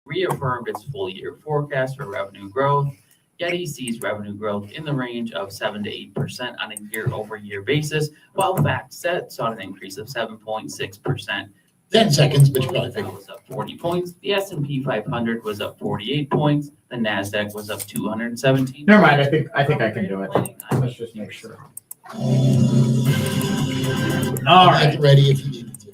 reaffirmed its full-year forecast for revenue growth. Getty sees revenue growth in the range of 7 to 8% on a year-over-year basis, while FactSet saw an increase of 7.6%. 10 seconds, but you probably That figured. was up 40 points. The S&P 500 was up 48 points. The NASDAQ was up 217. Never mind. I think I can do it. Let's just make sure. All right. Get ready if you need to.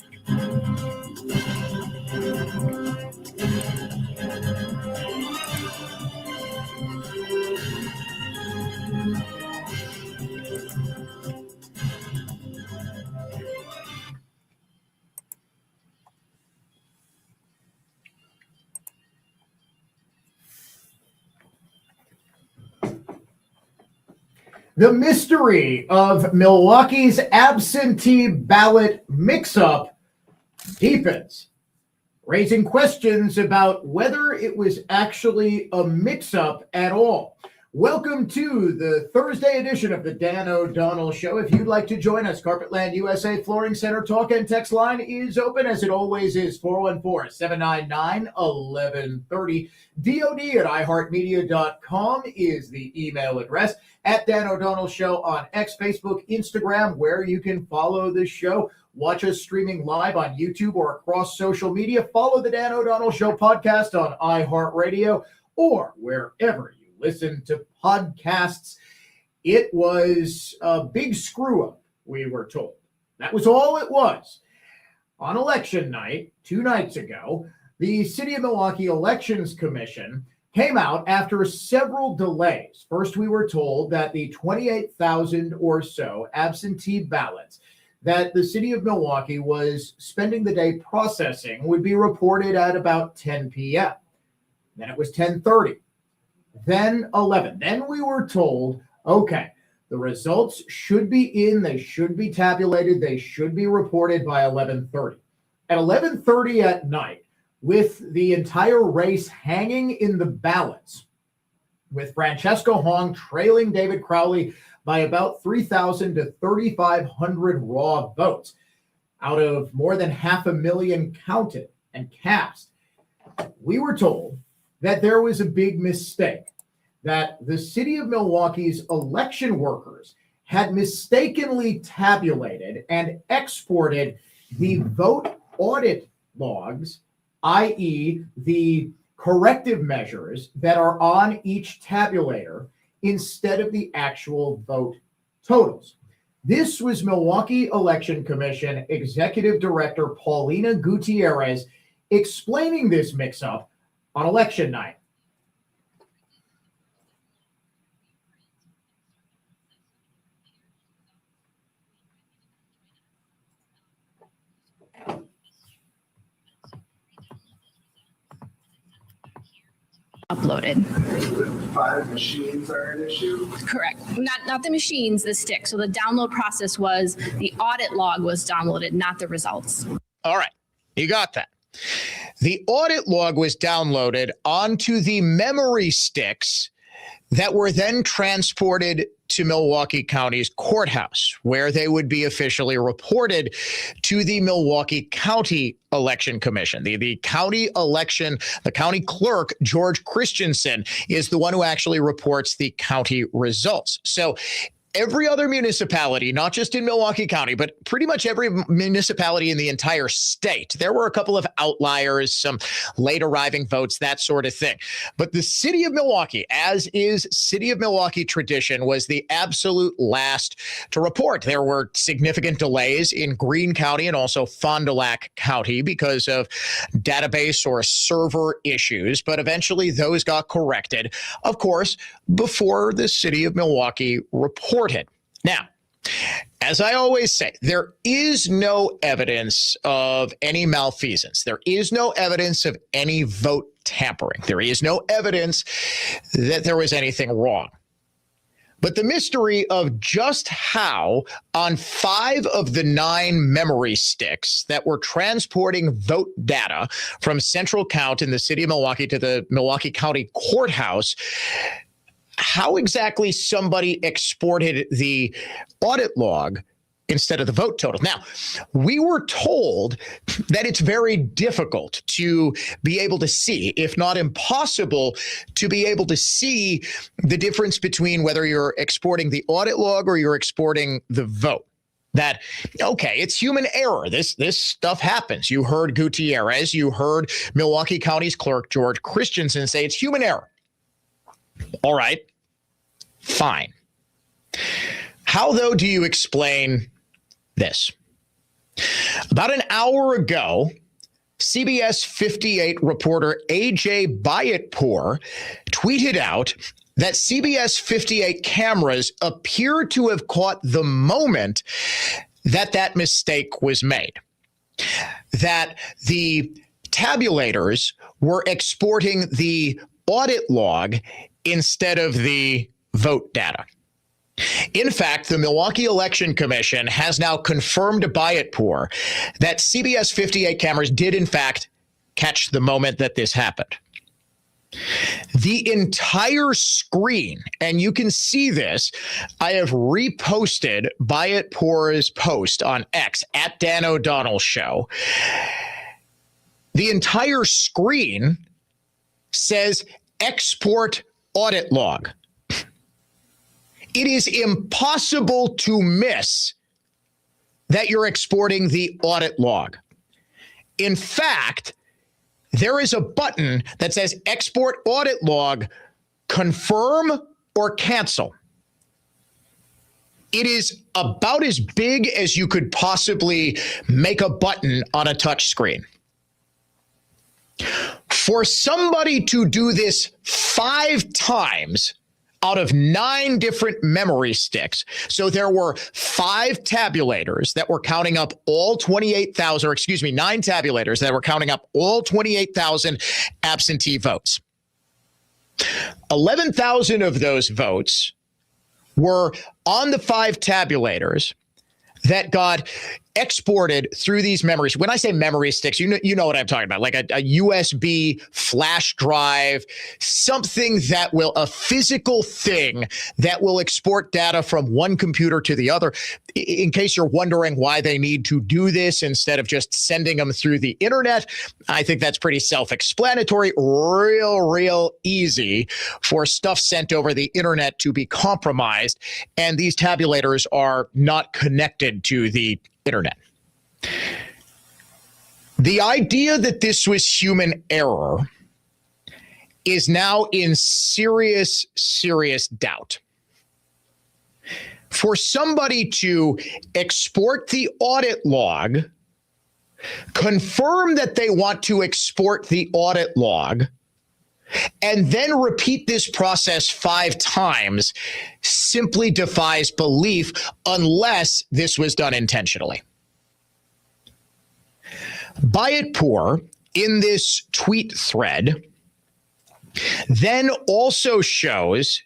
The mystery of Milwaukee's absentee ballot mix-up deepens, raising questions about whether it was actually a mix-up at all. Welcome to the Thursday edition of the Dan O'Donnell Show. If you'd like to join us, Carpetland USA Flooring Center talk and text line is open, as it always is, 414-799-1130. DOD at iHeartMedia.com is the email address. At Dan O'Donnell Show on X, Facebook, Instagram, where you can follow the show. Watch us streaming live on YouTube or across social media. Follow the Dan O'Donnell Show podcast on iHeartRadio or wherever you listen to podcasts. It was a big screw-up, we were told. That was all it was. On election night, 2 nights ago, the City of Milwaukee Elections Commission came out after several delays. First, we were told that the 28,000 or so absentee ballots that the City of Milwaukee was spending the day processing would be reported at about 10 p.m. Then it was 10:30. Then 11. Then we were told, okay, the results should be in, they should be tabulated, they should be reported by 11:30. At 11:30 at night, with the entire race hanging in the balance, with Francesco Hong trailing David Crowley by about 3,000 to 3,500 raw votes out of more than 500,000 counted and cast, we were told that there was a big mistake, that the City of Milwaukee's election workers had mistakenly tabulated and exported the vote audit logs, i.e. the corrective measures that are on each tabulator, instead of the actual vote totals. This was Milwaukee Election Commission Executive Director Paulina Gutierrez explaining this mix-up on election night. Uploaded. 5 machines are an issue? Correct. Not the machines, the stick. So the download process was the audit log was downloaded, not the results. All right. You got that. The audit log was downloaded onto the memory sticks that were then transported to Milwaukee County's courthouse, where they would be officially reported to the Milwaukee County Election Commission. The county election, the county clerk, George Christensen, is the one who actually reports the county results. So every other municipality, not just in Milwaukee County, but pretty much every municipality in the entire state. There were a couple of outliers, some late arriving votes, that sort of thing. But the City of Milwaukee, as is City of Milwaukee tradition, was the absolute last to report. There were significant delays in Greene County and also Fond du Lac County because of database or server issues, but eventually those got corrected, of course, before the City of Milwaukee reported. Now, as I always say, there is no evidence of any malfeasance. There is no evidence of any vote tampering. There is no evidence that there was anything wrong. But the mystery of just how on 5 of the 9 memory sticks that were transporting vote data from Central Count in the City of Milwaukee to the Milwaukee County Courthouse, how exactly somebody exported the audit log instead of the vote total. Now, we were told that it's very difficult to be able to see, if not impossible, to be able to see the difference between whether you're exporting the audit log or you're exporting the vote. That, okay, it's human error. This stuff happens. You heard Gutierrez, you heard Milwaukee County's clerk, George Christensen, say it's human error. All right, fine. How, though, do you explain this? About an hour ago, CBS 58 reporter AJ Bayatpour tweeted out that CBS 58 cameras appear to have caught the moment that mistake was made. That the tabulators were exporting the audit log instead of the vote data. In fact, the Milwaukee Election Commission has now confirmed to Bayatpour that CBS 58 cameras did, in fact, catch the moment that this happened. The entire screen, and you can see this, I have reposted Bayatpour's post on X at Dan O'Donnell Show. The entire screen says export audit log. It is impossible to miss that you're exporting the audit log. In fact, there is a button that says export audit log, confirm or cancel. It is about as big as you could possibly make a button on a touch screen. For somebody to do this 5 times out of 9 different memory sticks. So there were 5 tabulators that were counting up all 28,000, or excuse me, 9 tabulators that were counting up all 28,000 absentee votes. 11,000 of those votes were on the 5 tabulators that got exported through these memories. When I say memory sticks, you know what I'm talking about, like a USB flash drive, something that will, a physical thing that will export data from one computer to the other. In case you're wondering why they need to do this instead of just sending them through the internet, I think that's pretty self-explanatory. Real easy for stuff sent over the internet to be compromised, and these tabulators are not connected to the internet. The idea that this was human error is now in serious doubt. For somebody to export the audit log, confirm that they want to export the audit log, and then repeat this process 5 times simply defies belief unless this was done intentionally. Bayatpour, in this tweet thread, then also shows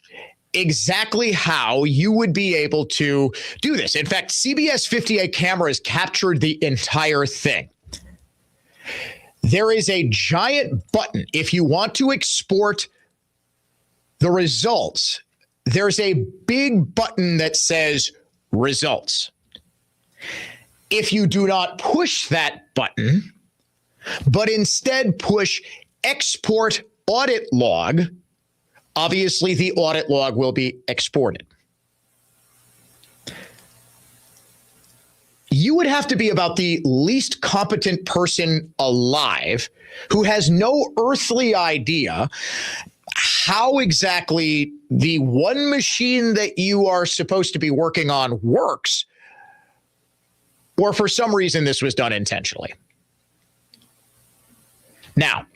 exactly how you would be able to do this. In fact, CBS 58 cameras captured the entire thing. There is a giant button. If you want to export the results, there's a big button that says results. If you do not push that button, but instead push export audit log, obviously the audit log will be exported. You would have to be about the least competent person alive who has no earthly idea how exactly the one machine that you are supposed to be working on works, or for some reason this was done intentionally. Now,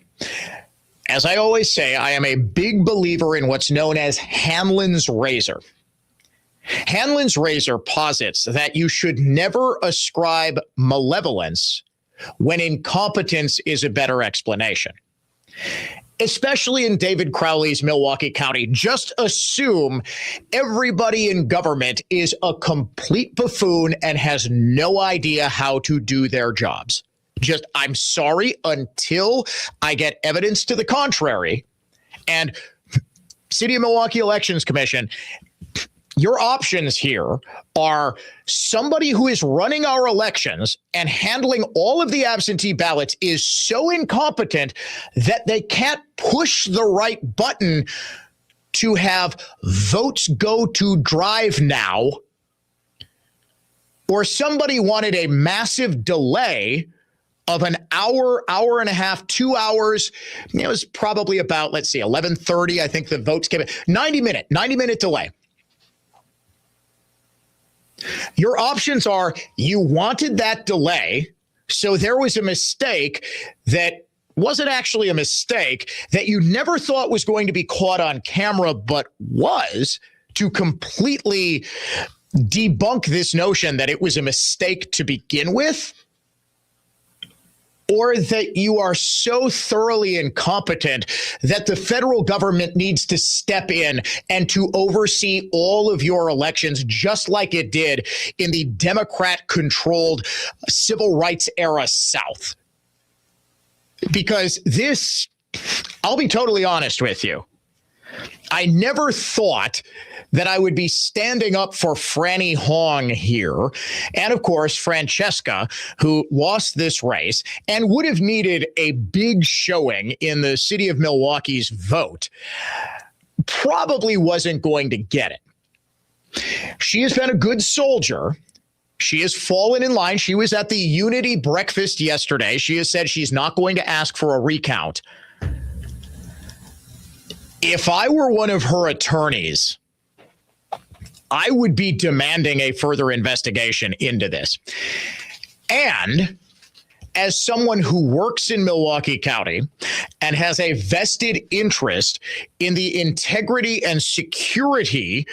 as I always say, I am a big believer in what's known as Hanlon's razor. Hanlon's razor posits that you should never ascribe malevolence when incompetence is a better explanation. Especially in David Crowley's Milwaukee County, just assume everybody in government is a complete buffoon and has no idea how to do their jobs. Just, I'm sorry, until I get evidence to the contrary. And City of Milwaukee Elections Commission, Your options here are somebody who is running our elections and handling all of the absentee ballots is so incompetent that they can't push the right button to have votes go to drive now, or somebody wanted a massive delay of an hour, hour and a half, 2 hours. It was probably about, let's see, 11:30. I think the votes came in. 90 minute delay. Your options are you wanted that delay, so there was a mistake that wasn't actually a mistake that you never thought was going to be caught on camera, but was, to completely debunk this notion that it was a mistake to begin with, or that you are so thoroughly incompetent that the federal government needs to step in and to oversee all of your elections just like it did in the Democrat-controlled civil rights era South. Because this, I'll be totally honest with you, I never thought that I would be standing up for Franny Hong here. And of course, Francesca, who lost this race and would have needed a big showing in the city of Milwaukee's vote, probably wasn't going to get it. She has been a good soldier. She has fallen in line. She was at the Unity breakfast yesterday. She has said she's not going to ask for a recount. If I were one of her attorneys, I would be demanding a further investigation into this. And as someone who works in Milwaukee County and has a vested interest in the integrity and security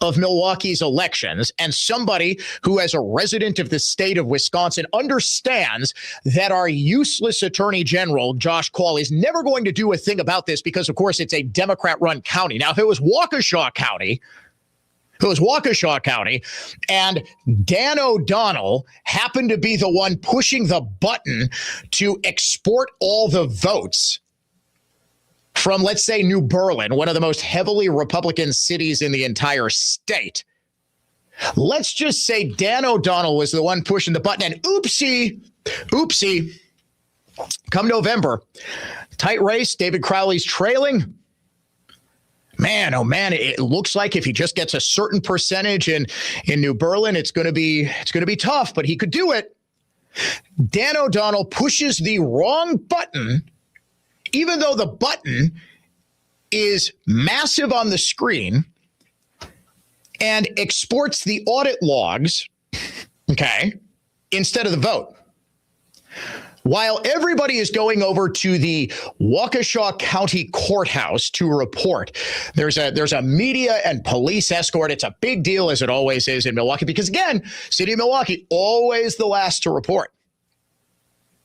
of Milwaukee's elections, and somebody who, as a resident of the state of Wisconsin, understands that our useless Attorney General, Josh Kaul, is never going to do a thing about this because, of course, it's a Democrat-run county. Now, if it was Waukesha County, and Dan O'Donnell happened to be the one pushing the button to export all the votes from, let's say, New Berlin, one of the most heavily Republican cities in the entire state. Let's just say Dan O'Donnell was the one pushing the button, and oopsie, come November, tight race, David Crowley's trailing. Man, oh man, it looks like if he just gets a certain percentage in New Berlin, it's going to be tough, but he could do it. Dan O'Donnell pushes the wrong button, even though the button is massive on the screen, and exports the audit logs, okay, instead of the vote. While everybody is going over to the Waukesha County Courthouse to report, there's a media and police escort. It's a big deal, as it always is in Milwaukee, because again, city of Milwaukee, always the last to report.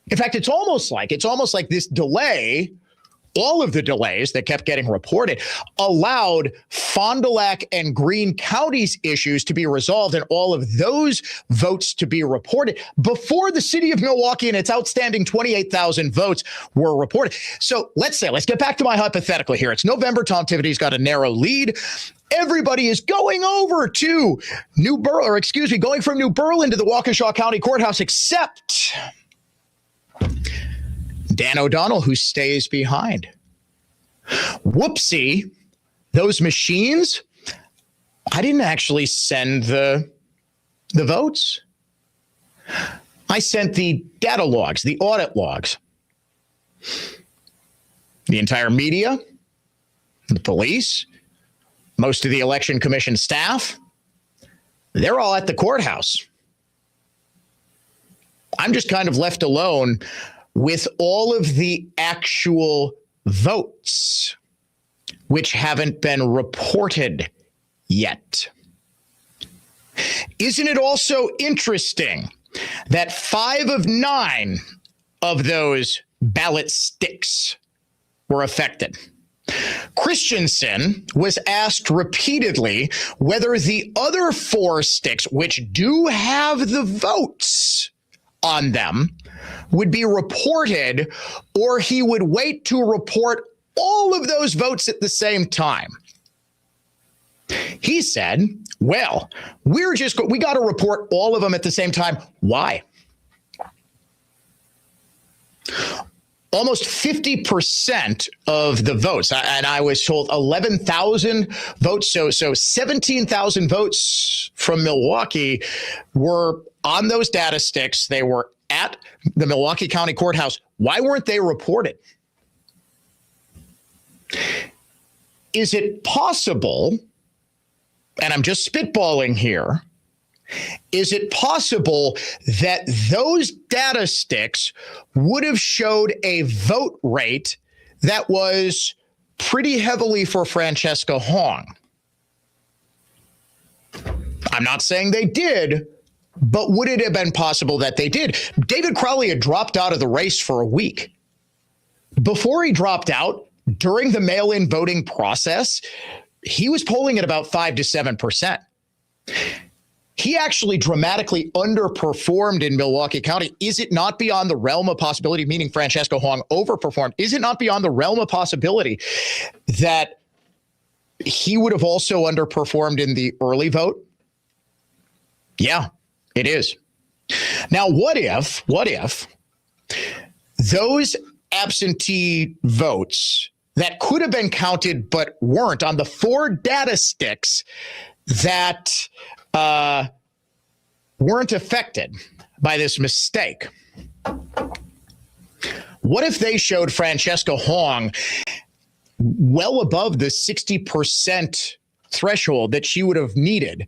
In fact, it's almost like this delay, all of the delays that kept getting reported, allowed Fond du Lac and Greene County's issues to be resolved and all of those votes to be reported before the city of Milwaukee and its outstanding 28,000 votes were reported. So let's get back to my hypothetical here. It's November. Tom Tivity's got a narrow lead. Everybody is going over to going from New Berlin to the Waukesha County Courthouse, except Dan O'Donnell, who stays behind. Whoopsie, those machines, I didn't actually send the votes. I sent the data logs, the audit logs. The entire media, the police, most of the election commission staff, they're all at the courthouse. I'm just kind of left alone with all of the actual votes, which haven't been reported yet. Isn't it also interesting that 5 of 9 of those ballot sticks were affected? Christensen was asked repeatedly whether the other 4 sticks, which do have the votes on them, would be reported, or he would wait to report all of those votes at the same time. He said, well, we got to report all of them at the same time. Why? Almost 50% of the votes, and I was told 11,000 votes, so 17,000 votes from Milwaukee were on those data sticks. They were at the Milwaukee County Courthouse. Why weren't they reported? Is it possible, and I'm just spitballing here, is it possible that those data sticks would have showed a vote rate that was pretty heavily for Francesca Hong? I'm not saying they did, but would it have been possible that they did? David Crowley had dropped out of the race for a week. Before he dropped out, during the mail-in voting process, he was polling at about 5 to 7%. He actually dramatically underperformed in Milwaukee County. Is it not beyond the realm of possibility, meaning Francesca Hong overperformed, is it not beyond the realm of possibility that he would have also underperformed in the early vote? Yeah, it is. Now, what if those absentee votes that could have been counted but weren't on the 4 data sticks that weren't affected by this mistake? What if they showed Francesca Hong well above the 60% threshold that she would have needed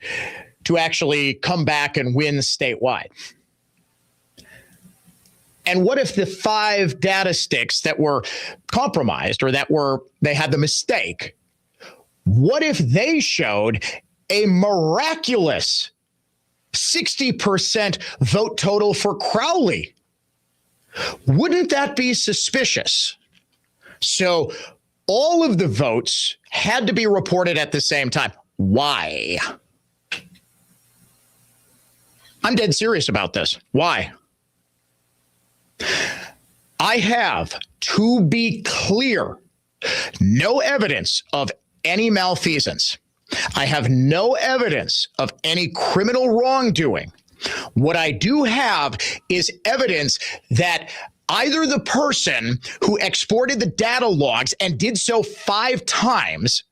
to actually come back and win statewide? And what if the 5 data sticks that were compromised or they had the mistake, what if they showed a miraculous 60% vote total for Crowley? Wouldn't that be suspicious? So all of the votes had to be reported at the same time. Why? I'm dead serious about this. Why? I have, to be clear, no evidence of any malfeasance. I have no evidence of any criminal wrongdoing. What I do have is evidence that either the person who exported the data logs and did so 5 times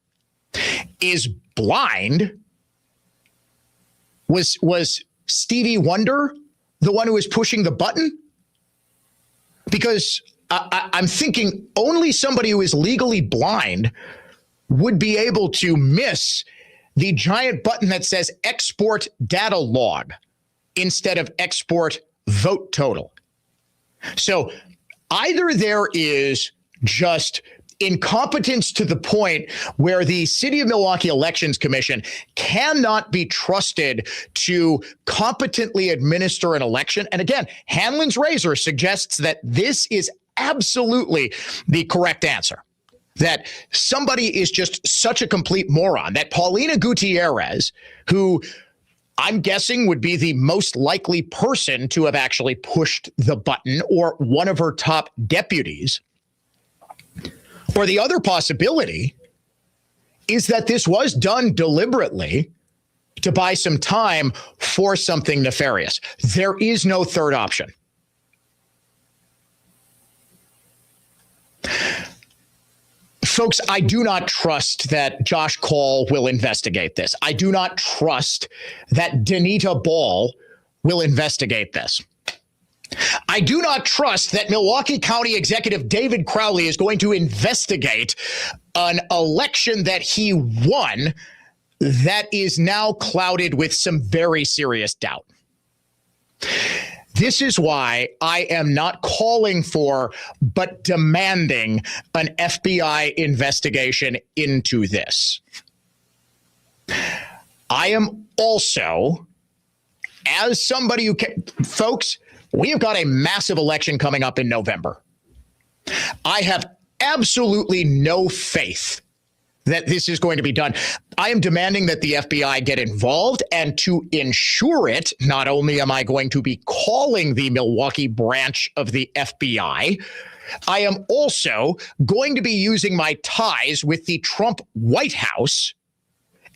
is blind. Was Stevie Wonder the one who was pushing the button? Because I'm thinking only somebody who is legally blind would be able to miss the giant button that says export data log instead of export vote total. So either there is just incompetence to the point where the City of Milwaukee Elections Commission cannot be trusted to competently administer an election. And again, Hanlon's razor suggests that this is absolutely the correct answer. That somebody is just such a complete moron, that Paulina Gutierrez, who I'm guessing would be the most likely person to have actually pushed the button, or one of her top deputies. Or the other possibility is that this was done deliberately to buy some time for something nefarious. There is no third option. Folks, I do not trust that Josh Call will investigate this. I do not trust that Danita Ball will investigate this. I do not trust that Milwaukee County Executive David Crowley is going to investigate an election that he won that is now clouded with some very serious doubt. This is why I am not calling for, but demanding an FBI investigation into this. I am also, as somebody who can, folks, we have got a massive election coming up in November. I have absolutely no faith that this is going to be done. I am demanding that the FBI get involved, and to ensure it, not only am I going to be calling the Milwaukee branch of the FBI, I am also going to be using my ties with the Trump White House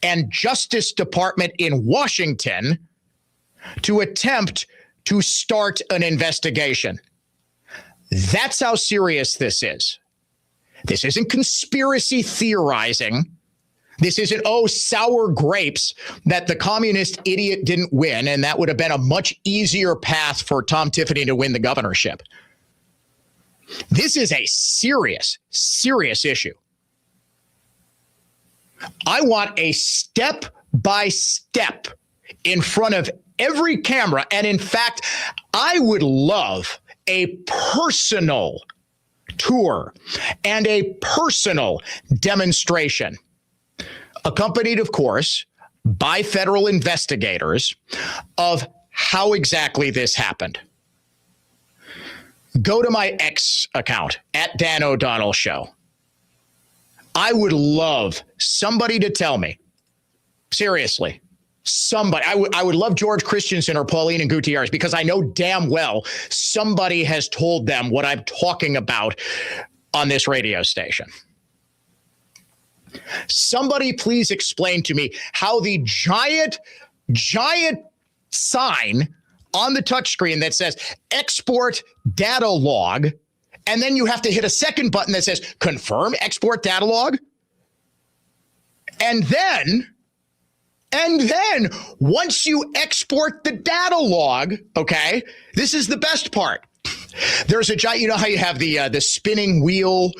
and Justice Department in Washington to attempt to start an investigation. That's how serious this is. This isn't conspiracy theorizing. This isn't, sour grapes that the communist idiot didn't win, and that would have been a much easier path for Tom Tiffany to win the governorship. This is a serious, serious issue. I want a step-by-step in front of every camera. And in fact, I would love a personal tour and a personal demonstration, accompanied, of course, by federal investigators, of how exactly this happened. Go to my X account, @DanO'DonnellShow. I would love somebody to tell me, seriously, somebody. I would love George Christensen or Pauline and Gutierrez, because I know damn well somebody has told them what I'm talking about on this radio station. Somebody please explain to me how the giant sign on the touchscreen that says export data log, and then you have to hit a second button that says confirm export data log. And then once you export the data log, okay, this is the best part. There's a giant, you know how you have the spinning wheel,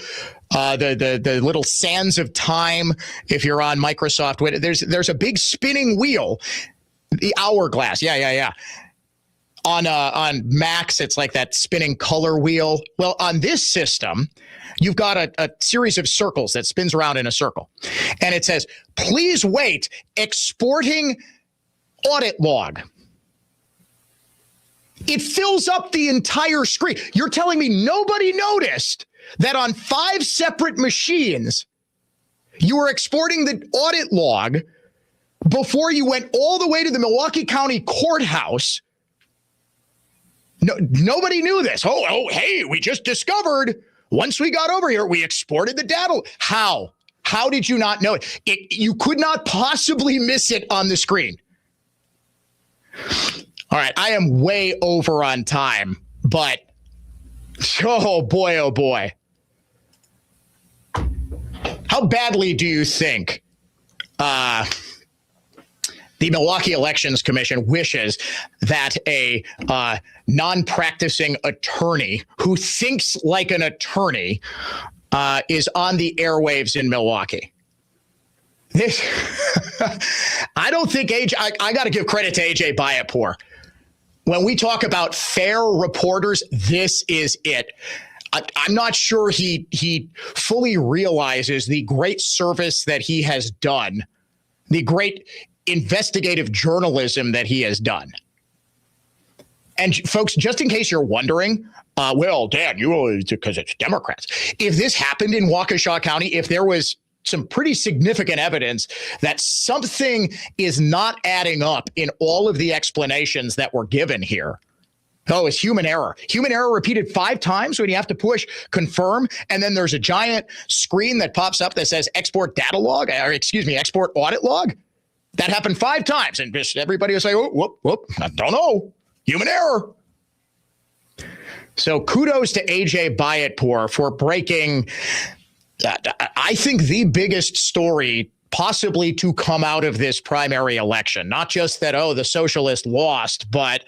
the little sands of time. If you're on Microsoft, there's a big spinning wheel, the hourglass. Yeah. On Macs, it's like that spinning color wheel. Well, on this system, you've got a series of circles that spins around in a circle. And it says, please wait, exporting audit log. It fills up the entire screen. You're telling me nobody noticed that on 5 separate machines, you were exporting the audit log before you went all the way to the Milwaukee County Courthouse? No, nobody knew this. Oh, hey, we just discovered once we got over here, we exported the data. How? How did you not know it? You could not possibly miss it on the screen. All right, I am way over on time, but oh boy. How badly do you think the Milwaukee Elections Commission wishes that a non-practicing attorney who thinks like an attorney is on the airwaves in Milwaukee? This, I don't think I got to give credit to AJ Byapour. When we talk about fair reporters, this is it. I'm not sure he fully realizes the great service that he has done, the great investigative journalism that he has done. And folks, just in case you're wondering, well, Dan, because it's Democrats. If this happened in Waukesha County, if there was some pretty significant evidence that something is not adding up in all of the explanations that were given here, it's human error. Human error repeated 5 times when you have to push confirm, and then there's a giant screen that pops up that says export data log, export audit log. That happened 5 times, and just everybody was like, whoop, I don't know. Human error. So kudos to AJ Byapour for breaking, I think, the biggest story possibly to come out of this primary election. Not just that, the socialist lost, but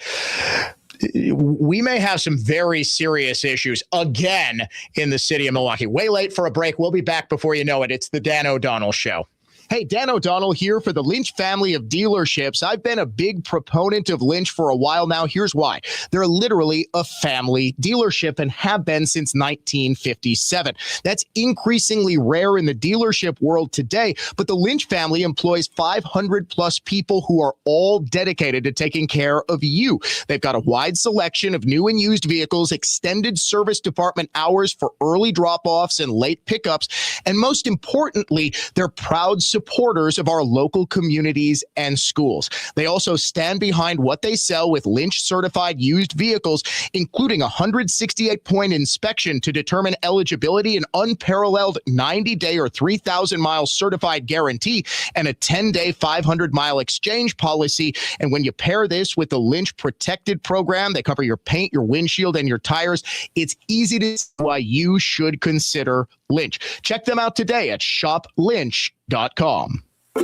we may have some very serious issues again in the city of Milwaukee. Way late for a break. We'll be back before you know it. It's the Dan O'Donnell Show. Hey, Dan O'Donnell here for the Lynch family of dealerships. I've been a big proponent of Lynch for a while now. Here's why. They're literally a family dealership and have been since 1957. That's increasingly rare in the dealership world today, but the Lynch family employs 500 plus people who are all dedicated to taking care of you. They've got a wide selection of new and used vehicles, extended service department hours for early drop-offs and late pickups, and most importantly, they're proud supporters supporters of our local communities and schools. They also stand behind what they sell with Lynch certified used vehicles, including a 168-point inspection to determine eligibility, an unparalleled 90-day or 3,000-mile certified guarantee, and a 10-day 500-mile exchange policy. And when you pair this with the Lynch Protected program, they cover your paint, your windshield, and your tires. It's easy to see why you should consider Lynch. Check them out today at shoplynch.com.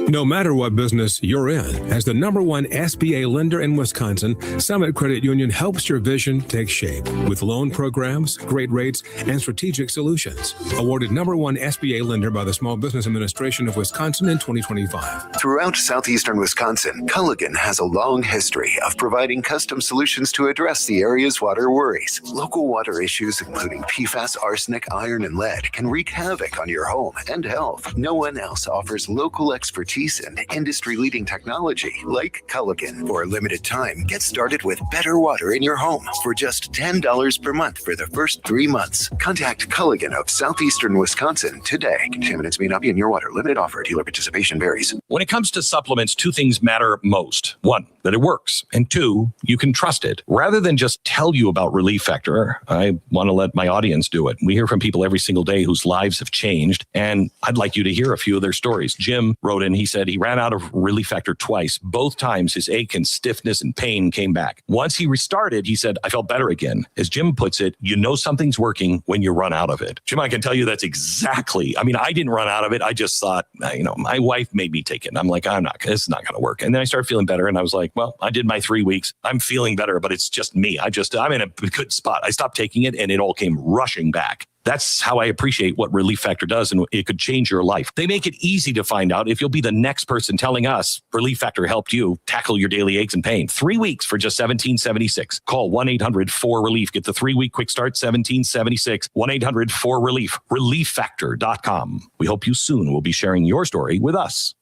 No matter what business you're in, as the #1 SBA lender in Wisconsin, Summit Credit Union helps your vision take shape with loan programs, great rates, and strategic solutions. Awarded #1 SBA lender by the Small Business Administration of Wisconsin in 2025. Throughout southeastern Wisconsin, Culligan has a long history of providing custom solutions to address the area's water worries. Local water issues, including PFAS, arsenic, iron, and lead, can wreak havoc on your home and health. No one else offers local expertise and industry-leading technology like Culligan. For a limited time, get started with better water in your home for just $10 per month for the first 3 months. Contact Culligan of southeastern Wisconsin today. Contaminants may not be in your water. Limited offer. Dealer participation varies. When it comes to supplements, 2 things matter most. 1, that it works. And 2, you can trust it. Rather than just tell you about Relief Factor, I want to let my audience do it. We hear from people every single day whose lives have changed, and I'd like you to hear a few of their stories. Jim wrote in, he said he ran out of Relief Factor twice. Both times his ache and stiffness and pain came back. Once he restarted, he said, I felt better again. As Jim puts it, you know something's working when you run out of it. Jim, I can tell you that's exactly, I didn't run out of it. I just thought, my wife made me take it. I'm like, this is not going to work. And then I started feeling better. And I was like, well, I did my 3 weeks. I'm feeling better, but it's just me. I'm in a good spot. I stopped taking it and it all came rushing back. That's how I appreciate what Relief Factor does, and it could change your life. They make it easy to find out if you'll be the next person telling us Relief Factor helped you tackle your daily aches and pain. 3 weeks for just $17.76. Call 1-800-4RELIEF. Get the 3-week quick start, $17.76. 1-800-4RELIEF. ReliefFactor.com. We hope you soon will be sharing your story with us.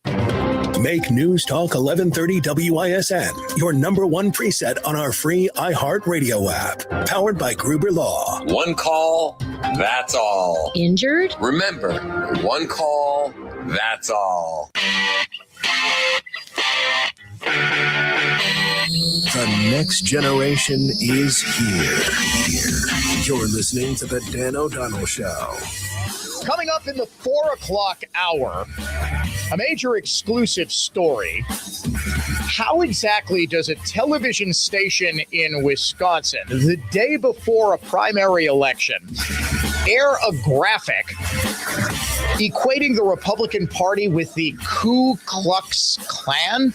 Make News Talk 1130 WISN your #1 preset on our free iHeartRadio app. Powered by Gruber Law. One call, that's all. Injured? Remember, one call, that's all. The next generation is here. You're listening to The Dan O'Donnell Show. Coming up in the 4 o'clock hour, a major exclusive story. How exactly does a television station in Wisconsin, the day before a primary election, air a graphic equating the Republican Party with the Ku Klux Klan?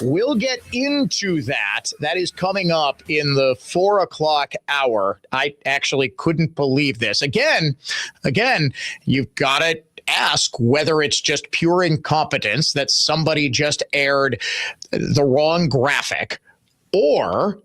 We'll get into that. That is coming up in the 4 o'clock hour. I actually couldn't believe this. Again, you've got to ask whether it's just pure incompetence that somebody just aired the wrong graphic, or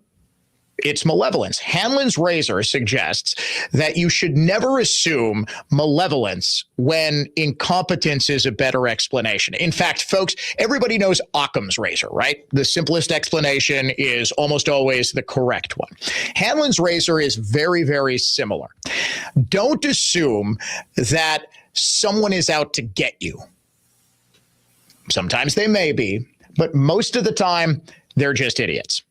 it's malevolence. Hanlon's razor suggests that you should never assume malevolence when incompetence is a better explanation. In fact, folks, everybody knows Occam's razor, right? The simplest explanation is almost always the correct one. Hanlon's razor is very, very similar. Don't assume that someone is out to get you. Sometimes they may be, but most of the time, they're just idiots.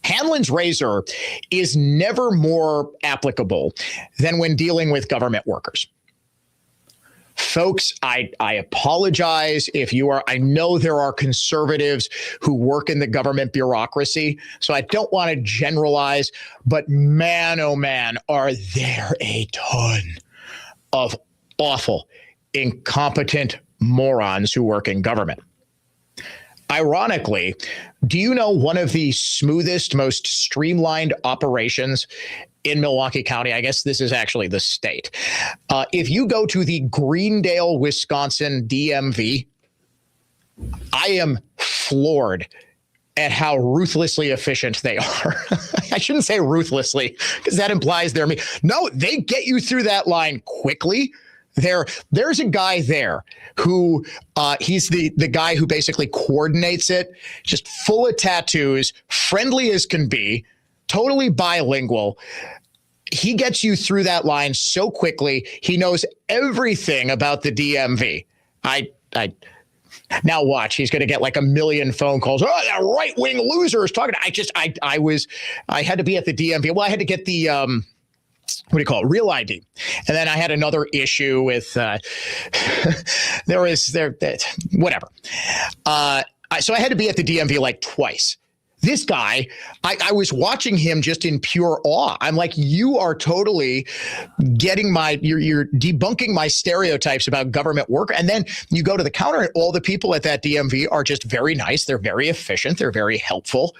Hanlon's razor is never more applicable than when dealing with government workers. Folks, I apologize if you are, I know there are conservatives who work in the government bureaucracy, so I don't want to generalize, but man, oh man, are there a ton of awful, incompetent morons who work in government. Ironically, do you know one of the smoothest, most streamlined operations in Milwaukee County? I guess this is actually the state. If you go to the Greendale, Wisconsin DMV, I am floored at how ruthlessly efficient they are. I shouldn't say ruthlessly, because that implies they're me. No, they get you through that line quickly. There's a guy there who he's the guy who basically coordinates it, just full of tattoos, friendly as can be, totally bilingual. He gets you through that line so quickly. He knows everything about the DMV. I now watch. He's going to get like a million phone calls. Oh, that right-wing loser is talking. I had to be at the DMV. Well, I had to get the what do you call it? Real ID. And then I had another issue with whatever. So I had to be at the DMV like twice. This guy, I was watching him just in pure awe. I'm like, you are totally getting you're debunking my stereotypes about government work. And then you go to the counter and all the people at that DMV are just very nice. They're very efficient. They're very helpful.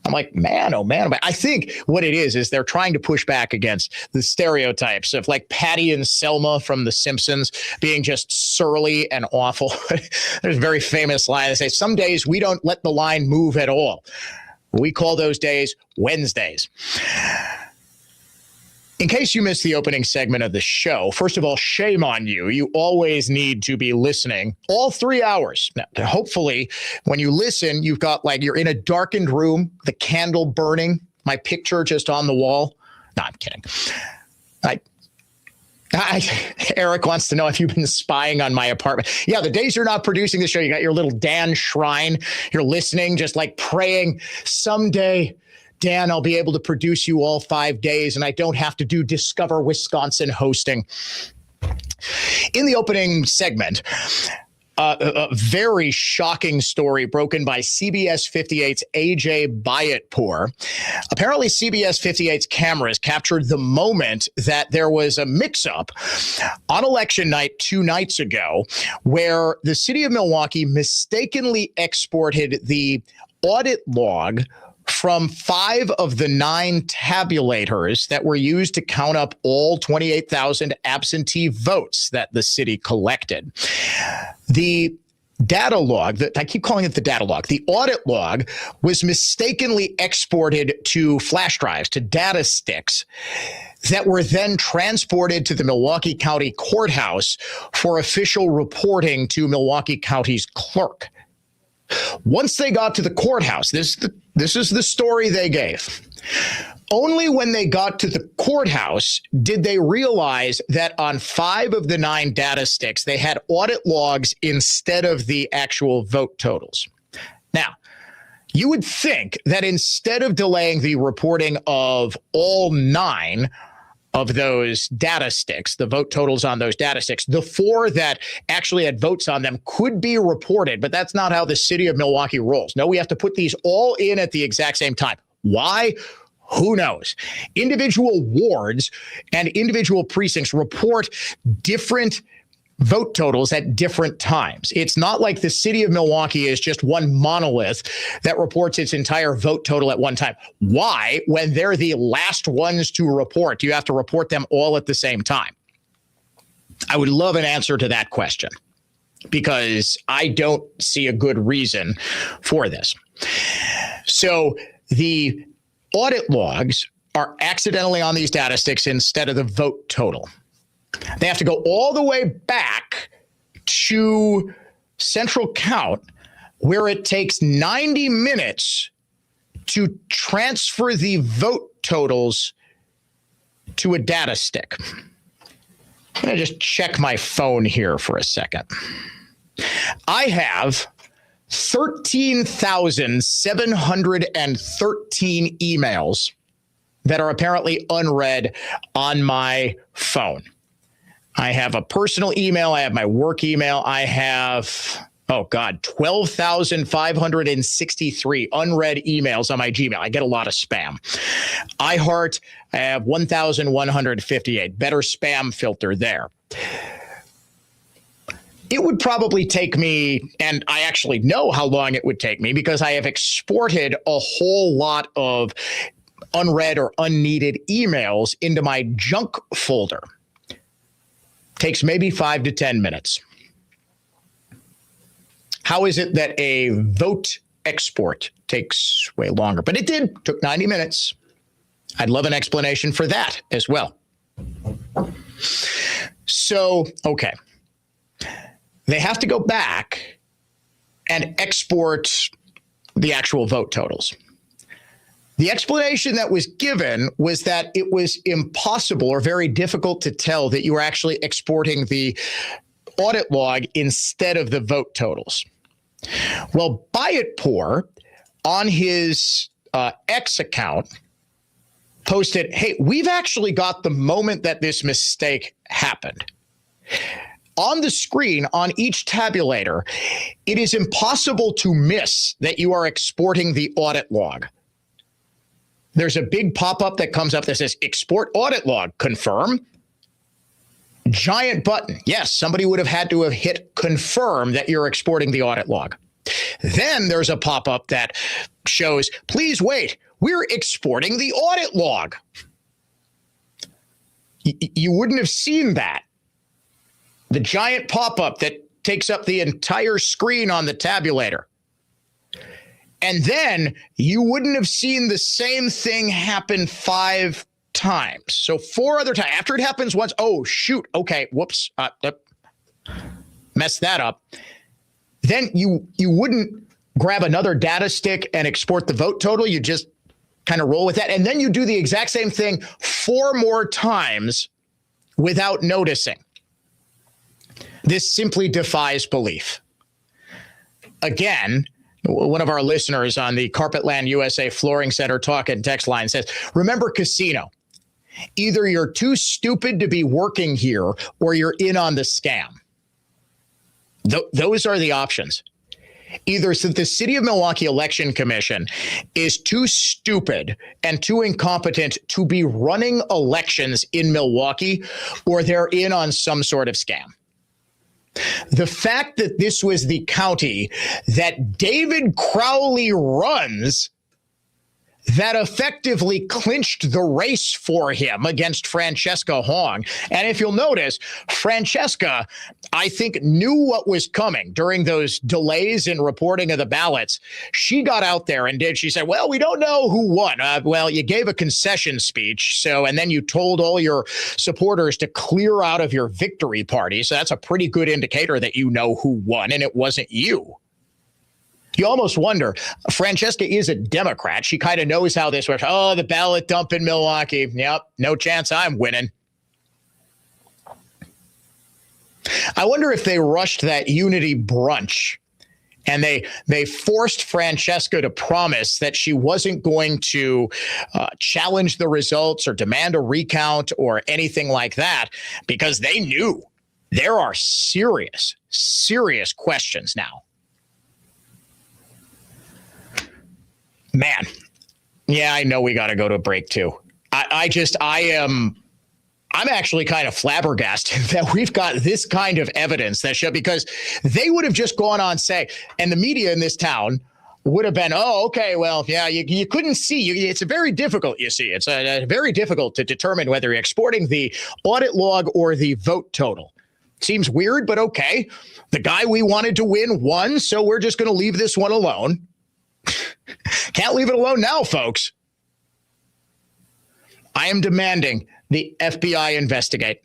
I'm like, man, oh man. I think what it is they're trying to push back against the stereotypes of like Patty and Selma from The Simpsons being just surly and awful. There's a very famous line. They say, some days we don't let the line move at all. We call those days Wednesdays. In case you missed the opening segment of the show, first of all, shame on you. You always need to be listening all 3 hours. Now, hopefully, when you listen, you've got you're in a darkened room, the candle burning, my picture just on the wall. No, I'm kidding. Eric wants to know if you've been spying on my apartment. Yeah, the days you're not producing the show, you got your little Dan shrine. You're listening, just praying someday, Dan, I'll be able to produce you all 5 days, and I don't have to do Discover Wisconsin hosting. In the opening segment, a very shocking story broken by CBS 58's AJ Bayatpour. Apparently, CBS 58's cameras captured the moment that there was a mix-up on election night 2 nights ago where the city of Milwaukee mistakenly exported the audit log from 5 of the 9 tabulators that were used to count up all 28,000 absentee votes that the city collected. The data log, I keep calling it the data log, the audit log was mistakenly exported to flash drives, to data sticks that were then transported to the Milwaukee County Courthouse for official reporting to Milwaukee County's clerk. Once they got to the courthouse, this is the story they gave. Only when they got to the courthouse did they realize that on 5 of the 9 data sticks, they had audit logs instead of the actual vote totals. Now, you would think that instead of delaying the reporting of all 9 of those data sticks, the vote totals on those data sticks, the 4 that actually had votes on them could be reported, but that's not how the city of Milwaukee rolls. No, we have to put these all in at the exact same time. Why? Who knows? Individual wards and individual precincts report different vote totals at different times. It's not like the city of Milwaukee is just one monolith that reports its entire vote total at one time. Why, when they're the last ones to report, do you have to report them all at the same time? I would love an answer to that question because I don't see a good reason for this. So the audit logs are accidentally on these data sticks instead of the vote total. They have to go all the way back to Central Count, where it takes 90 minutes to transfer the vote totals to a data stick. I'm going to just check my phone here for a second. I have 13,713 emails that are apparently unread on my phone. I have a personal email. I have my work email. I have, 12,563 unread emails on my Gmail. I get a lot of spam. iHeart, I have 1,158. Better spam filter there. It would probably take me, and I actually know how long it would take me because I have exported a whole lot of unread or unneeded emails into my junk folder. Takes maybe 5 to 10 minutes. How is it that a vote export takes way longer? But it took 90 minutes. I'd love an explanation for that as well. So, okay. They have to go back and export the actual vote totals. The explanation that was given was that it was impossible or very difficult to tell that you were actually exporting the audit log instead of the vote totals. Well, Buy It Poor on his X account posted, hey, we've actually got the moment that this mistake happened. On the screen, on each tabulator, it is impossible to miss that you are exporting the audit log. There's a big pop-up that comes up that says, export audit log, confirm. Giant button. Yes, somebody would have had to have hit confirm that you're exporting the audit log. Then there's a pop-up that shows, please wait, we're exporting the audit log. You wouldn't have seen that. The giant pop-up that takes up the entire screen on the tabulator. And then you wouldn't have seen the same thing happen 5 times. So 4 other times. After it happens once, oh, shoot. Okay, whoops. Messed that up. Then you wouldn't grab another data stick and export the vote total. You just kind of roll with that. And then you do the exact same thing 4 more times without noticing. This simply defies belief. Again, one of our listeners on the Carpetland USA Flooring Center talk and text line says, remember casino. Either you're too stupid to be working here or you're in on the scam. Those are the options. Either the City of Milwaukee Election Commission is too stupid and too incompetent to be running elections in Milwaukee, or they're in on some sort of scam. The fact that this was the county that David Crowley runs that effectively clinched the race for him against Francesca Hong. And if you'll notice, Francesca, I think, knew what was coming during those delays in reporting of the ballots. She got out there and she said, well, we don't know who won. Well, you gave a concession speech. And then you told all your supporters to clear out of your victory party. So that's a pretty good indicator that you know who won, and it wasn't you. You almost wonder, Francesca is a Democrat. She kind of knows how this works. Oh, the ballot dump in Milwaukee. Yep, no chance I'm winning. I wonder if they rushed that unity brunch and they forced Francesca to promise that she wasn't going to challenge the results or demand a recount or anything like that, because they knew there are serious, serious questions now. Man, yeah, I know we got to go to a break too. I'm actually kind of flabbergasted that we've got this kind of evidence that show, because they would have just gone on say, and the media in this town would have been, oh, okay, well, yeah, you couldn't see. It's very difficult, you see. It's very difficult to determine whether you're exporting the audit log or the vote total. Seems weird, but okay. The guy we wanted to win won, so we're just going to leave this one alone. Can't leave it alone now, folks. I am demanding the FBI investigate.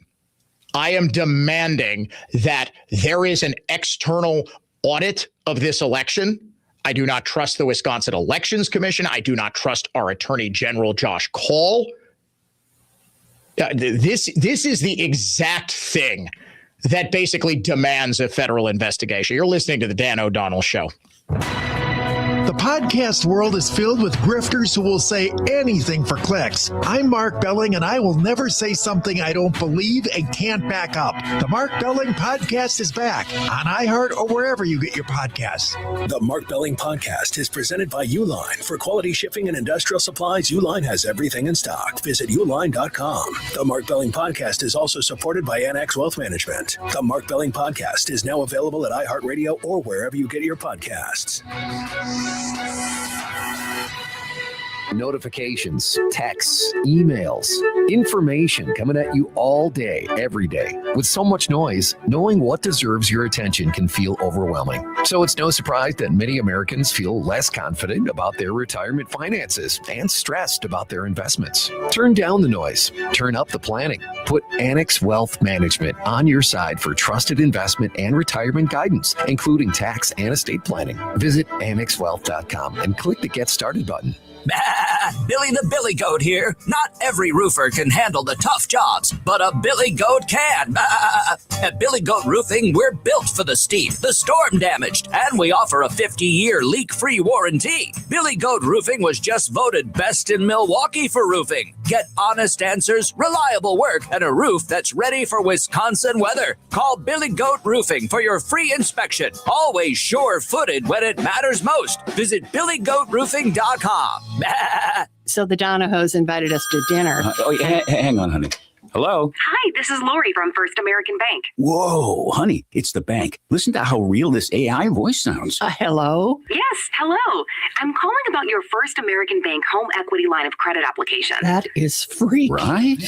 I am demanding that there is an external audit of this election. I do not trust the Wisconsin Elections Commission. I do not trust our Attorney General, Josh Call. This is the exact thing that basically demands a federal investigation. You're listening to the Dan O'Donnell Show. The podcast world is filled with grifters who will say anything for clicks. I'm Mark Belling, and I will never say something I don't believe and can't back up. The Mark Belling Podcast is back on iHeart or wherever you get your podcasts. The Mark Belling Podcast is presented by Uline. For quality shipping and industrial supplies, Uline has everything in stock. Visit uline.com. The Mark Belling Podcast is also supported by Annex Wealth Management. The Mark Belling Podcast is now available at iHeartRadio or wherever you get your podcasts. Notifications, texts, emails, information coming at you all day, every day. With so much noise, knowing what deserves your attention can feel overwhelming. So it's no surprise that many Americans feel less confident about their retirement finances and stressed about their investments. Turn down the noise. Turn up the planning. Put Annex Wealth Management on your side for trusted investment and retirement guidance, including tax and estate planning. Visit annexwealth.com and click the Get Started button. Billy the Billy Goat here. Not every roofer can handle the tough jobs, but a Billy Goat can. At Billy Goat Roofing, we're built for the steep, the storm damaged, and we offer a 50-year leak-free warranty. Billy Goat Roofing was just voted best in Milwaukee for roofing. Get honest answers, reliable work, and a roof that's ready for Wisconsin weather. Call Billy Goat Roofing for your free inspection. Always sure-footed when it matters most. Visit BillyGoatRoofing.com. So the Donahos invited us to dinner. Hang on, honey. Hello? Hi, this is Lori from First American Bank. Whoa, honey, it's the bank. Listen to how real this AI voice sounds. Hello? Yes, hello. I'm calling about your First American Bank home equity line of credit application. That is free. Right?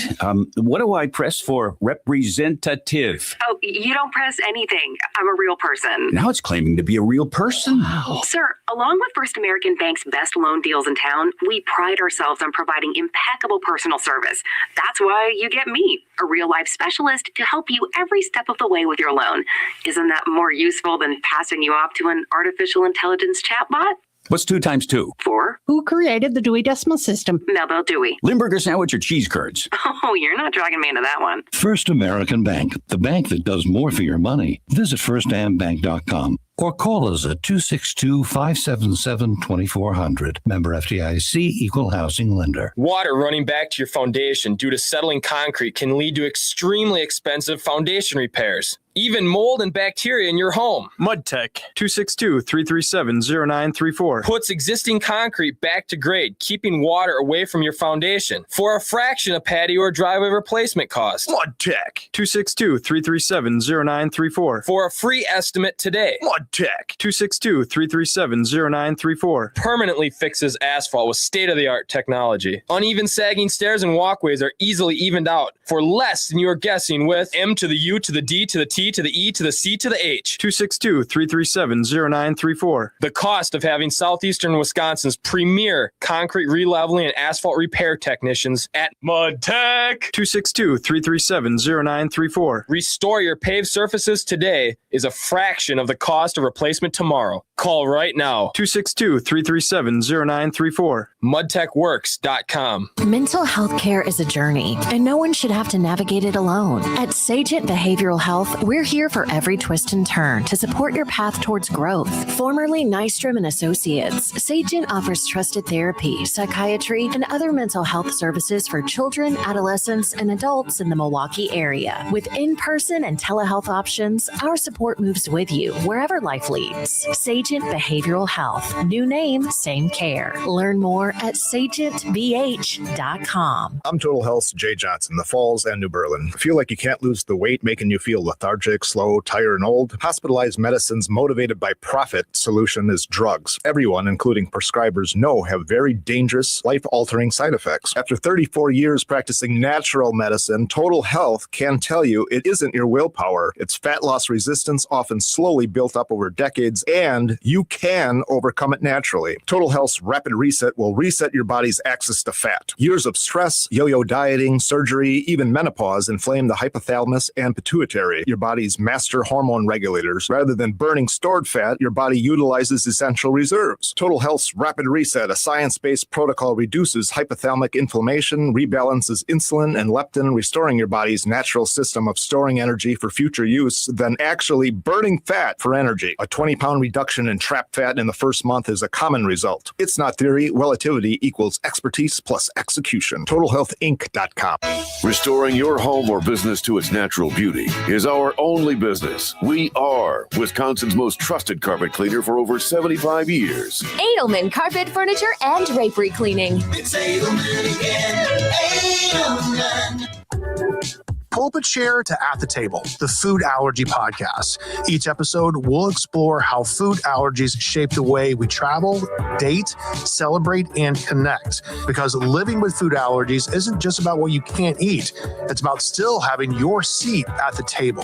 What do I press for? Representative. Oh, you don't press anything. I'm a real person. Now it's claiming to be a real person. Wow. Sir, along with First American Bank's best loan deals in town, we pride ourselves on providing impeccable personal service. That's why you get me, a real-life specialist, to help you every step of the way with your loan. Isn't that more useful than passing you off to an artificial intelligence chatbot? What's 2 times 2? 4. Who created the Dewey Decimal System? Melville Dewey. Limburger sandwich or cheese curds? Oh, you're not dragging me into that one. First American Bank, the bank that does more for your money. Visit firstambank.com or call us at 262-577-2400. Member FDIC, Equal Housing Lender. Water running back to your foundation due to settling concrete can lead to extremely expensive foundation repairs. Even mold and bacteria in your home. MudTech, 262-337-0934. Puts existing concrete back to grade, keeping water away from your foundation for a fraction of patio or driveway replacement cost. MudTech, 262-337-0934. For a free estimate today. MudTech, 262-337-0934. Permanently fixes asphalt with state-of-the-art technology. Uneven sagging stairs and walkways are easily evened out for less than you are guessing with M to the U to the D to the T to the E to the C to the H. 262-337-0934. The cost of having southeastern Wisconsin's premier concrete releveling and asphalt repair technicians at MudTech. 262-337-0934. Restore your paved surfaces today is a fraction of the cost of replacement tomorrow. Call right now. 262-337-0934. MudTechWorks.com. Mental health care is a journey, and no one should have to navigate it alone. At Sagent Behavioral Health, we're here for every twist and turn to support your path towards growth. Formerly Nystrom and Associates, Sagent offers trusted therapy, psychiatry, and other mental health services for children, adolescents, and adults in the Milwaukee area. With in-person and telehealth options, our support moves with you wherever life leads. Sagent Behavioral Health. New name, same care. Learn more at sagentbh.com. I'm Total Health's Jay Johnson, the Falls and New Berlin. Feel like you can't lose the weight, making you feel lethargic, slow, tired, and old? Hospitalized Medicine's motivated by profit solution is drugs. Everyone, including prescribers, know have very dangerous, life-altering side effects. After 34 years practicing natural medicine, Total Health can tell you it isn't your willpower. It's fat loss resistance, often slowly built up over decades, and you can overcome it naturally. Total Health's Rapid Reset will reset your body's access to fat. Years of stress, yo-yo dieting, surgery, even menopause inflame the hypothalamus and pituitary, your body's master hormone regulators. Rather than burning stored fat, your body utilizes essential reserves. Total Health's Rapid Reset, a science-based protocol, reduces hypothalamic inflammation, rebalances insulin and leptin, restoring your body's natural system of storing energy for future use, then actually burning fat for energy. A 20-pound reduction in trapped fat in the first month is a common result. It's not theory. Relativity equals expertise plus execution. TotalHealthInc.com. Restoring your home or business to its natural beauty is our only business. We are Wisconsin's most trusted carpet cleaner for over 75 years. Edelman Carpet, Furniture, and Drapery Cleaning. It's Edelman again. Edelman. Pulpit Chair to At the Table, the Food Allergy Podcast. Each episode, we'll explore how food allergies shape the way we travel, date, celebrate, and connect. Because living with food allergies isn't just about what you can't eat. It's about still having your seat at the table.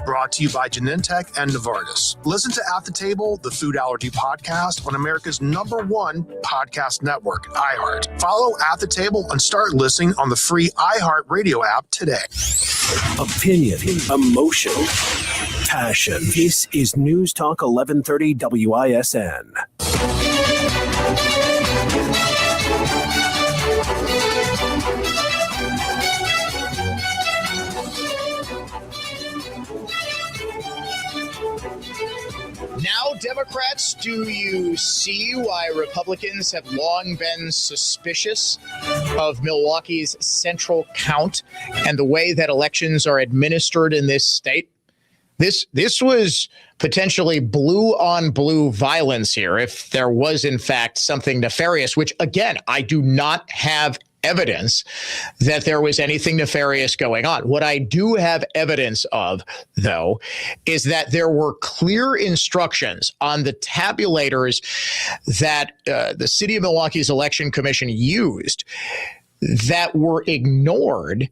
brought to you by Genentech and Novartis. Listen to At the Table, the Food Allergy Podcast on America's #1 podcast network, iHeart. Follow At the Table and start listening on the free iHeart Radio app today. Opinion, emotion, passion. This is News Talk 1130 WISN. Now, Democrats, do you see why Republicans have long been suspicious of Milwaukee's central count and the way that elections are administered in this state? This was potentially blue on blue violence here if there was, in fact, something nefarious, which, again, I do not have evidence that there was anything nefarious going on. What I do have evidence of, though, is that there were clear instructions on the tabulators that the City of Milwaukee's Election Commission used that were ignored,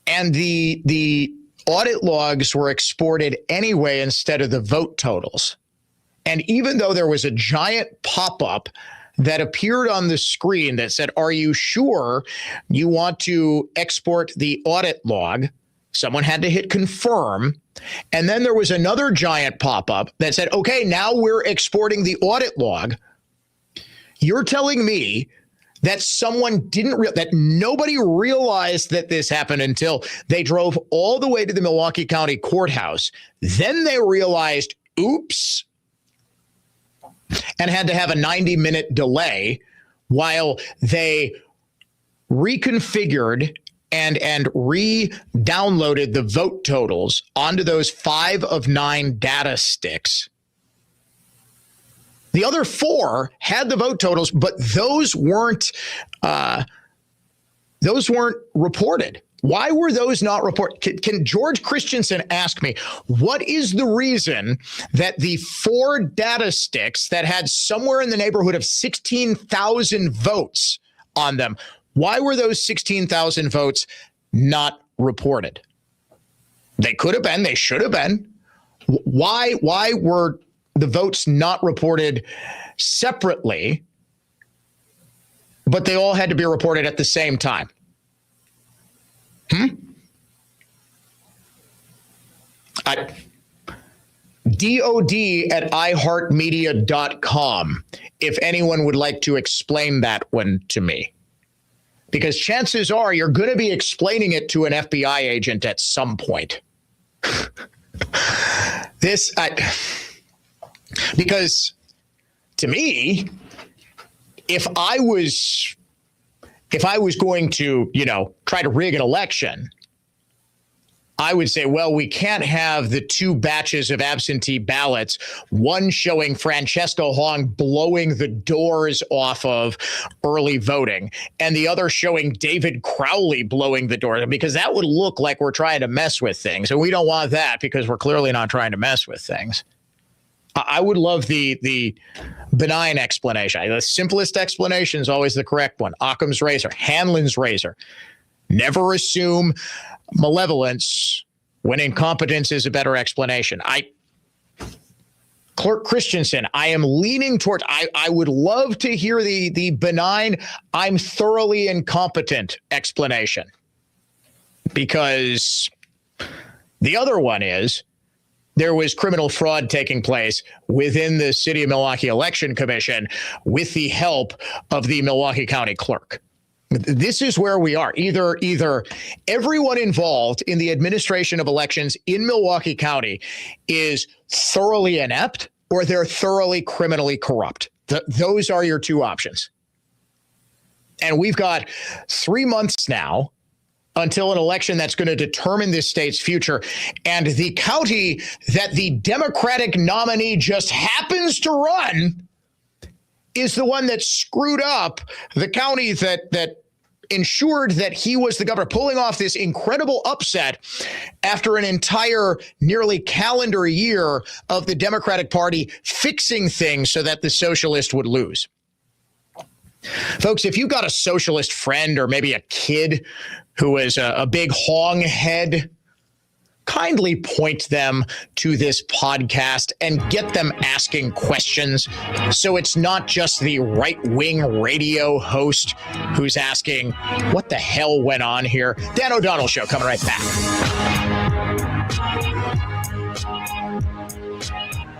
and the audit logs were exported anyway instead of the vote totals. And even though there was a giant pop-up that appeared on the screen that said, "Are you sure you want to export the audit log?" Someone had to hit confirm. And then there was another giant pop-up that said, "Okay, now we're exporting the audit log." You're telling me that someone that nobody realized that this happened until they drove all the way to the Milwaukee County Courthouse. Then they realized, oops, and had to have a 90-minute delay while they reconfigured and re-downloaded the vote totals onto those 5 of 9 data sticks. The other 4 had the vote totals, but those weren't reported. Why were those not reported? Can George Christensen ask me, what is the reason that the 4 data sticks that had somewhere in the neighborhood of 16,000 votes on them, why were those 16,000 votes not reported? They could have been. They should have been. Why were the votes not reported separately, but they all had to be reported at the same time? DOD@iHeartMedia.com if anyone would like to explain that one to me. Because chances are you're going to be explaining it to an FBI agent at some point. Because to me, if I was going to, try to rig an election, I would say, well, we can't have the 2 batches of absentee ballots, one showing Francesco Hong blowing the doors off of early voting and the other showing David Crowley blowing the door, because that would look like we're trying to mess with things. And we don't want that because we're clearly not trying to mess with things. I would love the benign explanation. The simplest explanation is always the correct one. Occam's razor, Hanlon's razor. Never assume malevolence when incompetence is a better explanation. Clerk Christensen, I am leaning towards, I would love to hear the benign, I'm thoroughly incompetent explanation. Because the other one is, there was criminal fraud taking place within the City of Milwaukee Election Commission with the help of the Milwaukee County Clerk. This is where we are. Either everyone involved in the administration of elections in Milwaukee County is thoroughly inept or they're thoroughly criminally corrupt. Those are your 2 options. And we've got 3 months now until an election that's going to determine this state's future. And the county that the Democratic nominee just happens to run is the one that screwed up the county that ensured that he was the governor, pulling off this incredible upset after an entire nearly calendar year of the Democratic Party fixing things so that the socialist would lose. Folks, if you've got a socialist friend or maybe a kid who is a big Hong head, kindly point them to this podcast and get them asking questions, so it's not just the right-wing radio host who's asking, what the hell went on here? Dan O'Donnell Show coming right back.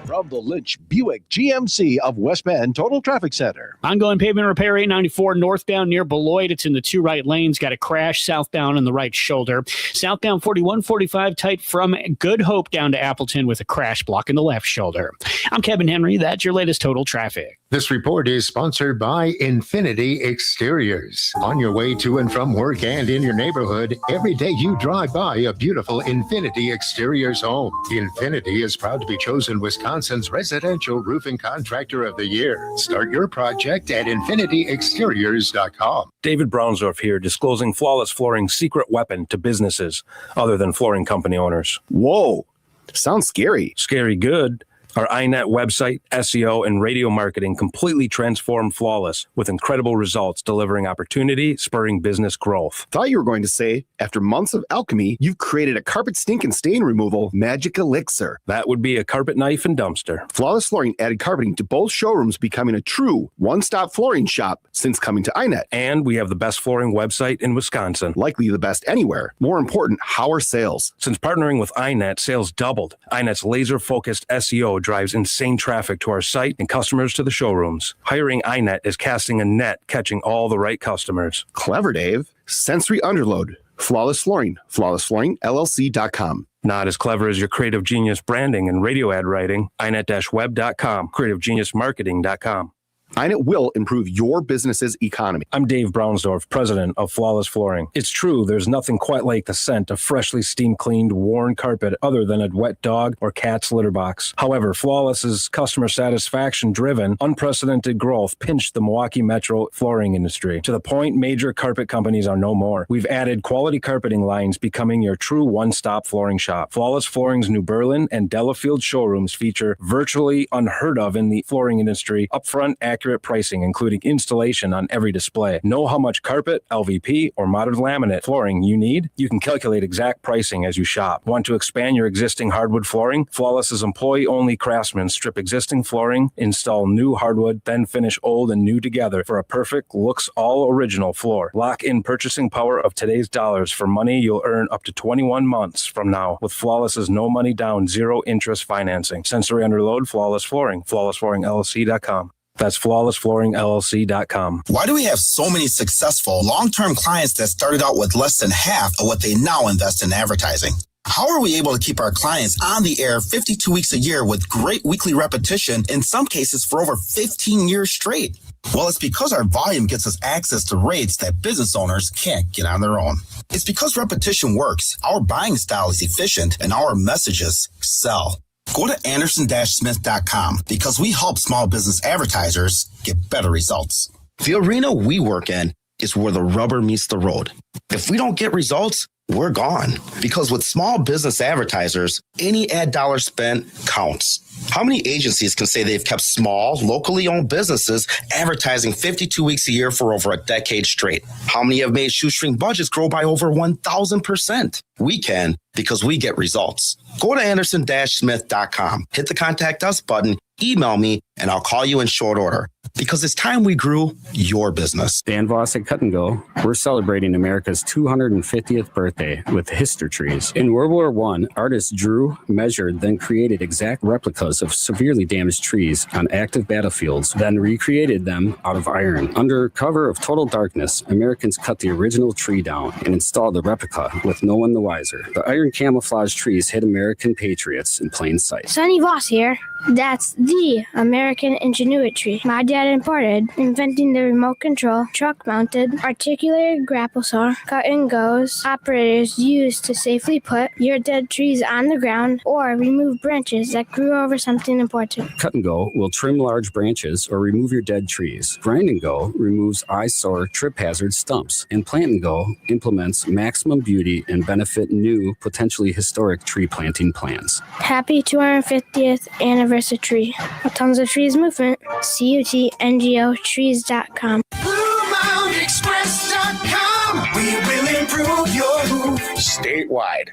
From the Lynch Buick GMC of West Bend Total Traffic Center. Ongoing pavement repair 894 northbound near Beloit. It's in the two right lanes. Got a crash southbound on the right shoulder. Southbound 4145 tight from Good Hope down to Appleton with a crash block in the left shoulder. I'm Kevin Henry. That's your latest total traffic. This report is sponsored by Infinity Exteriors. On your way to and from work and in your neighborhood, every day you drive by a beautiful Infinity Exteriors home. Infinity is proud to be chosen Wisconsin's residential roofing contractor of the year. Start your project at infinityexteriors.com. David Brownsdorf here, disclosing Flawless Flooring's secret weapon to businesses other than flooring company owners. Whoa, sounds scary. Scary good. Our iNet website, SEO, and radio marketing completely transformed Flawless with incredible results, delivering opportunity, spurring business growth. Thought you were going to say, after months of alchemy, you've created a carpet stink and stain removal magic elixir. That would be a carpet knife and dumpster. Flawless Flooring added carpeting to both showrooms, becoming a true one-stop flooring shop since coming to iNet. And we have the best flooring website in Wisconsin. Likely the best anywhere. More important, how are sales? Since partnering with iNet, sales doubled. iNet's laser-focused SEO drives insane traffic to our site and customers to the showrooms. Hiring iNet is casting a net, catching all the right customers. Clever, Dave. Sensory Underload. Flawless Flooring. FlawlessFlooringLLC.com. Not as clever as your creative genius branding and radio ad writing. iNet-web.com. CreativeGeniusMarketing.com. iNet will improve your business's economy. I'm Dave Brownsdorf, president of Flawless Flooring. It's true, there's nothing quite like the scent of freshly steam-cleaned, worn carpet other than a wet dog or cat's litter box. However, Flawless's customer satisfaction-driven, unprecedented growth pinched the Miwaukee metro flooring industry to the point major carpet companies are no more. We've added quality carpeting lines, becoming your true one-stop flooring shop. Flawless Flooring's New Berlin and Delafield showrooms feature virtually unheard of in the flooring industry, upfront accurate pricing, including installation on every display. Know how much carpet, LVP, or modern laminate flooring you need? You can calculate exact pricing as you shop. Want to expand your existing hardwood flooring? Flawless's employee-only craftsmen strip existing flooring, install new hardwood, then finish old and new together for a perfect, looks all original floor. Lock in purchasing power of today's dollars for money you'll earn up to 21 months from now with Flawless's no money down, zero interest financing. Sensory Underload, Flawless Flooring, FlawlessFlooringLLC.com. That's FlawlessFlooringLLC.com. Why do we have so many successful long-term clients that started out with less than half of what they now invest in advertising? How are we able to keep our clients on the air 52 weeks a year with great weekly repetition, in some cases for over 15 years straight? Well, it's because our volume gets us access to rates that business owners can't get on their own. It's because repetition works, our buying style is efficient, and our messages sell. Go to Anderson-Smith.com because we help small business advertisers get better results. The arena we work in is where the rubber meets the road. If we don't get results, we're gone. Because with small business advertisers, any ad dollar spent counts. How many agencies can say they've kept small, locally owned businesses advertising 52 weeks a year for over a decade straight? How many have made shoestring budgets grow by over 1,000%? We can because we get results. Go to Anderson-Smith.com, hit the Contact Us button, email me, and I'll call you in short order. Because it's time we grew your business. Dan Voss at Cut & Go. We're celebrating America's 250th birthday with History trees. In World War I, artists drew, measured, then created exact replicas of severely damaged trees on active battlefields, then recreated them out of iron. Under cover of total darkness, Americans cut the original tree down and installed the replica with no one the wiser. The iron camouflage trees hid American patriots in plain sight. Sonny Voss here. That's the American Ingenuity tree my dad imported, inventing the remote control, truck-mounted, articulated grapple saw, cut-and-goes operators use to safely put your dead trees on the ground or remove branches that grew over something important. Cut & Go will trim large branches or remove your dead trees. Grind & Go removes eyesore, trip hazard stumps. And Plant & Go implements maximum beauty and benefit new, potentially historic tree planting plans. Happy 250th anniversary of Tons of Trees movement. CUTNGOtrees.com. BlueMountainExpress.com. We will improve your move. statewide.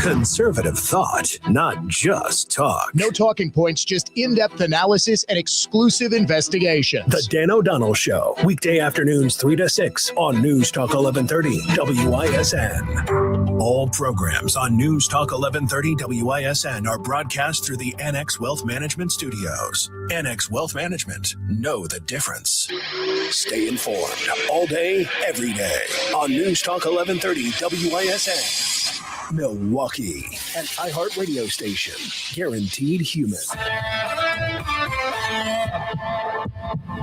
Conservative thought, not just talk. No talking points, just in-depth analysis and exclusive investigations. The Dan O'Donnell Show, weekday afternoons 3 to 6 on News Talk 1130 WISN. All programs on News Talk 1130 WISN are broadcast through the NX Wealth Management Studios. NX Wealth Management, know the difference. Stay informed all day, every day on News Talk 1130 WISN. Milwaukee, an iHeartRadio station, guaranteed human.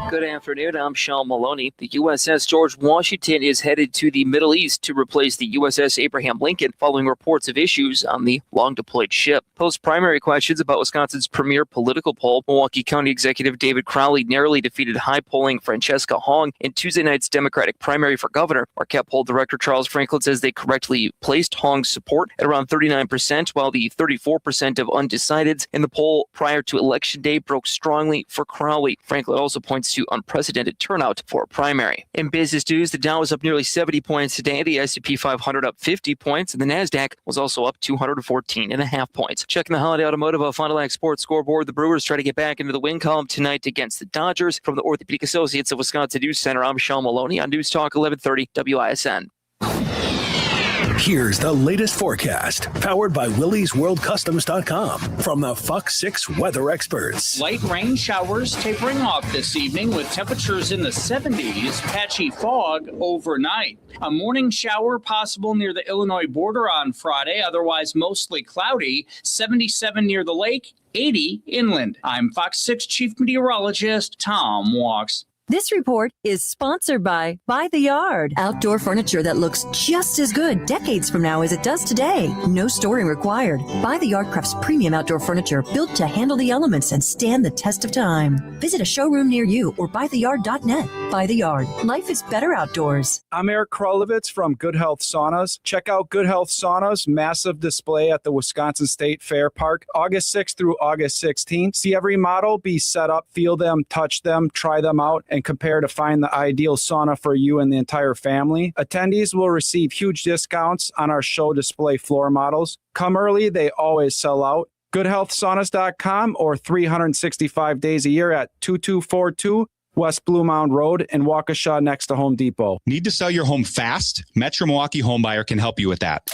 Good afternoon, I'm Sean Maloney. The USS George Washington is headed to the Middle East to replace the USS Abraham Lincoln following reports of issues on the long-deployed ship. Post-primary questions about Wisconsin's premier political poll, Milwaukee County Executive David Crowley narrowly defeated high-polling Francesca Hong in Tuesday night's Democratic primary for governor. Marquette poll director Charles Franklin says they correctly placed Hong's support at around 39%, while the 34% of undecideds in the poll prior to Election Day broke strongly for Crowley. Franklin also points to unprecedented turnout for a primary. In business news, the Dow was up nearly 70 points today, the S&P 500 up 50 points, and the NASDAQ was also up 214.5 points. Checking the Holiday Automotive Fond du Lac Sports scoreboard, the Brewers try to get back into the win column tonight against the Dodgers. From the Orthopedic Associates of Wisconsin News Center, I'm Sean Maloney on News Talk 1130 WISN. Here's the latest forecast, powered by WillysWorldCustoms.com from the Fox 6 weather experts. Light rain showers tapering off this evening with temperatures in the 70s, patchy fog overnight. A morning shower possible near the Illinois border on Friday, otherwise mostly cloudy, 77 near the lake, 80 inland. I'm Fox 6 Chief Meteorologist Tom Walks. This report is sponsored by the Yard. Outdoor furniture that looks just as good decades from now as it does today. No storing required. By the Yard crafts premium outdoor furniture built to handle the elements and stand the test of time. Visit a showroom near you or buytheyard.net. By the Yard. Life is better outdoors. I'm Eric Krolowitz from Good Health Saunas. Check out Good Health Saunas, massive display at the Wisconsin State Fair Park, August 6th through August 16th. See every model be set up, feel them, touch them, try them out, and compare to find the ideal sauna for you and the entire family. Attendees will receive huge discounts on our show display floor models. Come early, they always sell out. GoodHealthSaunas.com or 365 days a year at 2242 West Blue Mound Road in Waukesha next to Home Depot. Need to sell your home fast? Metro Milwaukee Homebuyer can help you with that.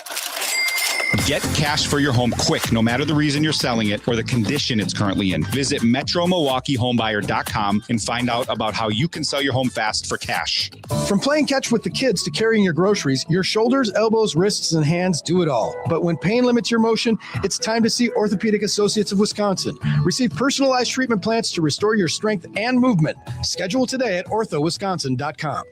Get cash for your home quick, no matter the reason you're selling it or the condition it's currently in. Visit MetroMilwaukeeHomebuyer.com and find out about how you can sell your home fast for cash. From playing catch with the kids to carrying your groceries, your shoulders, elbows, wrists, and hands do it all. But when pain limits your motion, it's time to see Orthopedic Associates of Wisconsin. Receive personalized treatment plans to restore your strength and movement. Schedule today at orthowisconsin.com.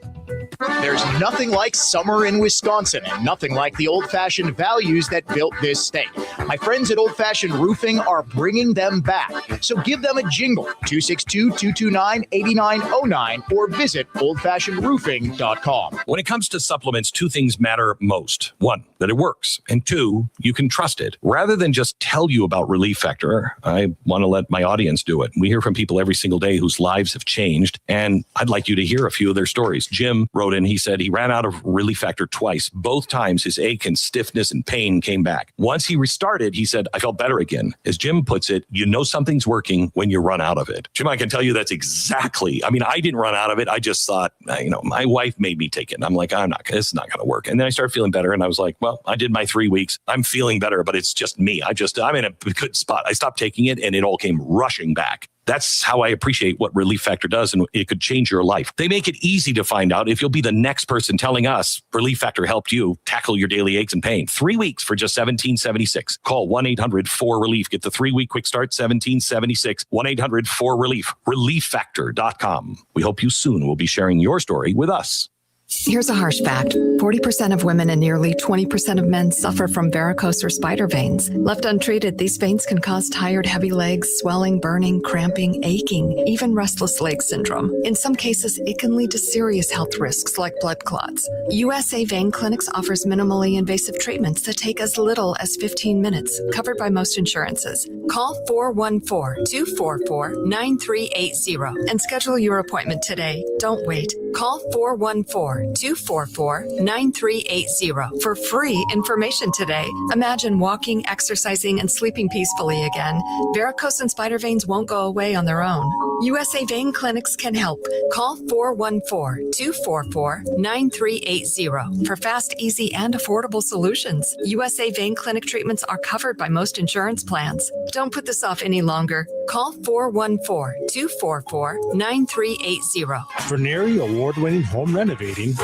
There's nothing like summer in Wisconsin and nothing like the old-fashioned values that built this state. My friends at Old Fashioned Roofing are bringing them back. So give them a jingle, 262-229-8909, or visit oldfashionedroofing.com. When it comes to supplements, two things matter most. One, that it works. And two, you can trust it. Rather than just tell you about Relief Factor, I want to let my audience do it. We hear from people every single day whose lives have changed, and I'd like you to hear a few of their stories. Jim wrote in, he said he ran out of Relief Factor twice. Both times his ache and stiffness and pain came back. Once he restarted, he said, I felt better again. As Jim puts it, you know something's working when you run out of it. Jim, I can tell you that's exactly, I didn't run out of it. I just thought, my wife made me take it. And I'm like, this is not going to work. And then I started feeling better. And I was like, well, I did my 3 weeks. I'm feeling better, but it's just me. I'm in a good spot. I stopped taking it and it all came rushing back. That's how I appreciate what Relief Factor does, and it could change your life. They make it easy to find out if you'll be the next person telling us Relief Factor helped you tackle your daily aches and pain. 3 weeks for just $17.76. Call 1-800-4RELIEF. Get the 3-week quick start, $17.76. 1-800-4RELIEF. ReliefFactor.com. We hope you soon will be sharing your story with us. Here's a harsh fact. 40% of women and nearly 20% of men suffer from varicose or spider veins. Left untreated, these veins can cause tired, heavy legs, swelling, burning, cramping, aching, even restless leg syndrome. In some cases, it can lead to serious health risks like blood clots. USA Vein Clinics offers minimally invasive treatments that take as little as 15 minutes, covered by most insurances. Call 414-244-9380 and schedule your appointment today. Don't wait. Call 414-244-9380 for free information today. Imagine walking, exercising, and sleeping peacefully again. Varicose and spider veins won't go away on their own. USA Vein Clinics can help. Call 414-244-9380 for fast, easy, and affordable solutions. USA Vein Clinic treatments are covered by most insurance plans. Don't put this off any longer. Call 414-244-9380. Verneri award-winning home renovating.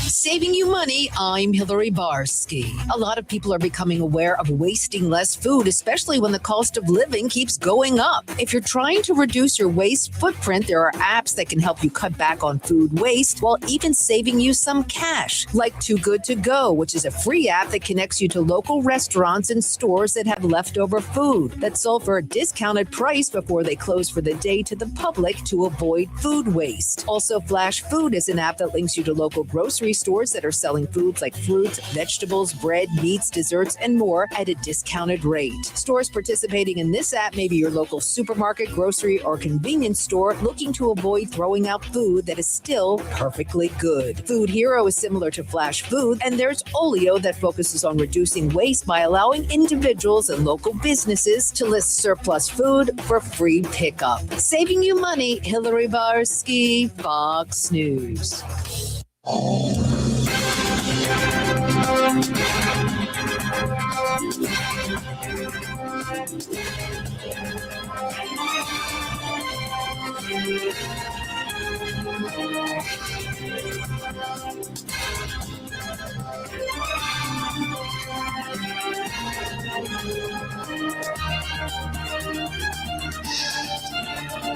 Saving you money, I'm Hillary Barsky. A lot of people are becoming aware of wasting less food, especially when the cost of living keeps going up. If you're trying to reduce your waste footprint, there are apps that can help you cut back on food waste while even saving you some cash, like Too Good To Go, which is a free app that connects you to local restaurants and stores that have leftover food that's sold for a discounted price before they close for the day to the public to avoid food waste. Also, Flash Food is an app that links you to local grocery stores that are selling foods like fruits, vegetables, bread, meats, desserts, and more at a discounted rate. Stores participating in this app may be your local supermarket, grocery, or convenience store looking to avoid throwing out food that is still perfectly good. Food Hero is similar to Flash Food, and there's Olio that focuses on reducing waste by allowing individuals and local businesses to list surplus food for free pickup. Saving you money, Hillary Barsky, Fox News.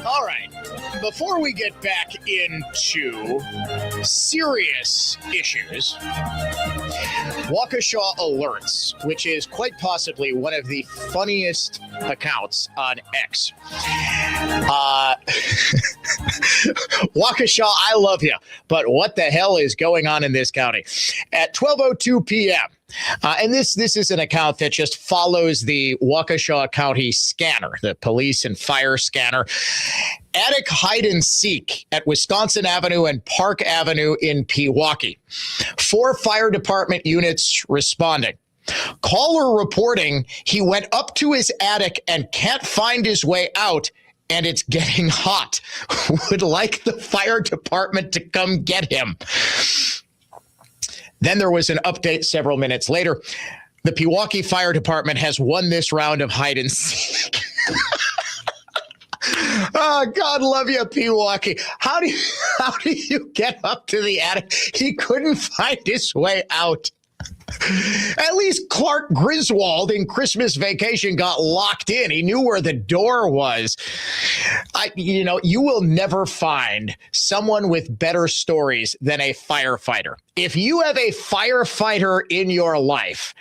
All right. Before we get back into serious issues, Waukesha Alerts, which is quite possibly one of the funniest accounts on X. Waukesha, I love you, but what the hell is going on in this county? At 12:02 p.m., and this is an account that just follows the Waukesha County scanner, the police and fire scanner. Attic hide and seek at Wisconsin Avenue and Park Avenue in Miwaukee. 4 fire department units responding. Caller reporting he went up to his attic and can't find his way out, and it's getting hot. Would like the fire department to come get him. Then there was an update several minutes later. The Miwaukee Fire Department has won this round of hide and seek. Oh, God love you, Miwaukee. How do you get up to the attic? He couldn't find his way out. At least Clark Griswold in Christmas Vacation got locked in. He knew where the door was. You will never find someone with better stories than a firefighter. If you have a firefighter in your life,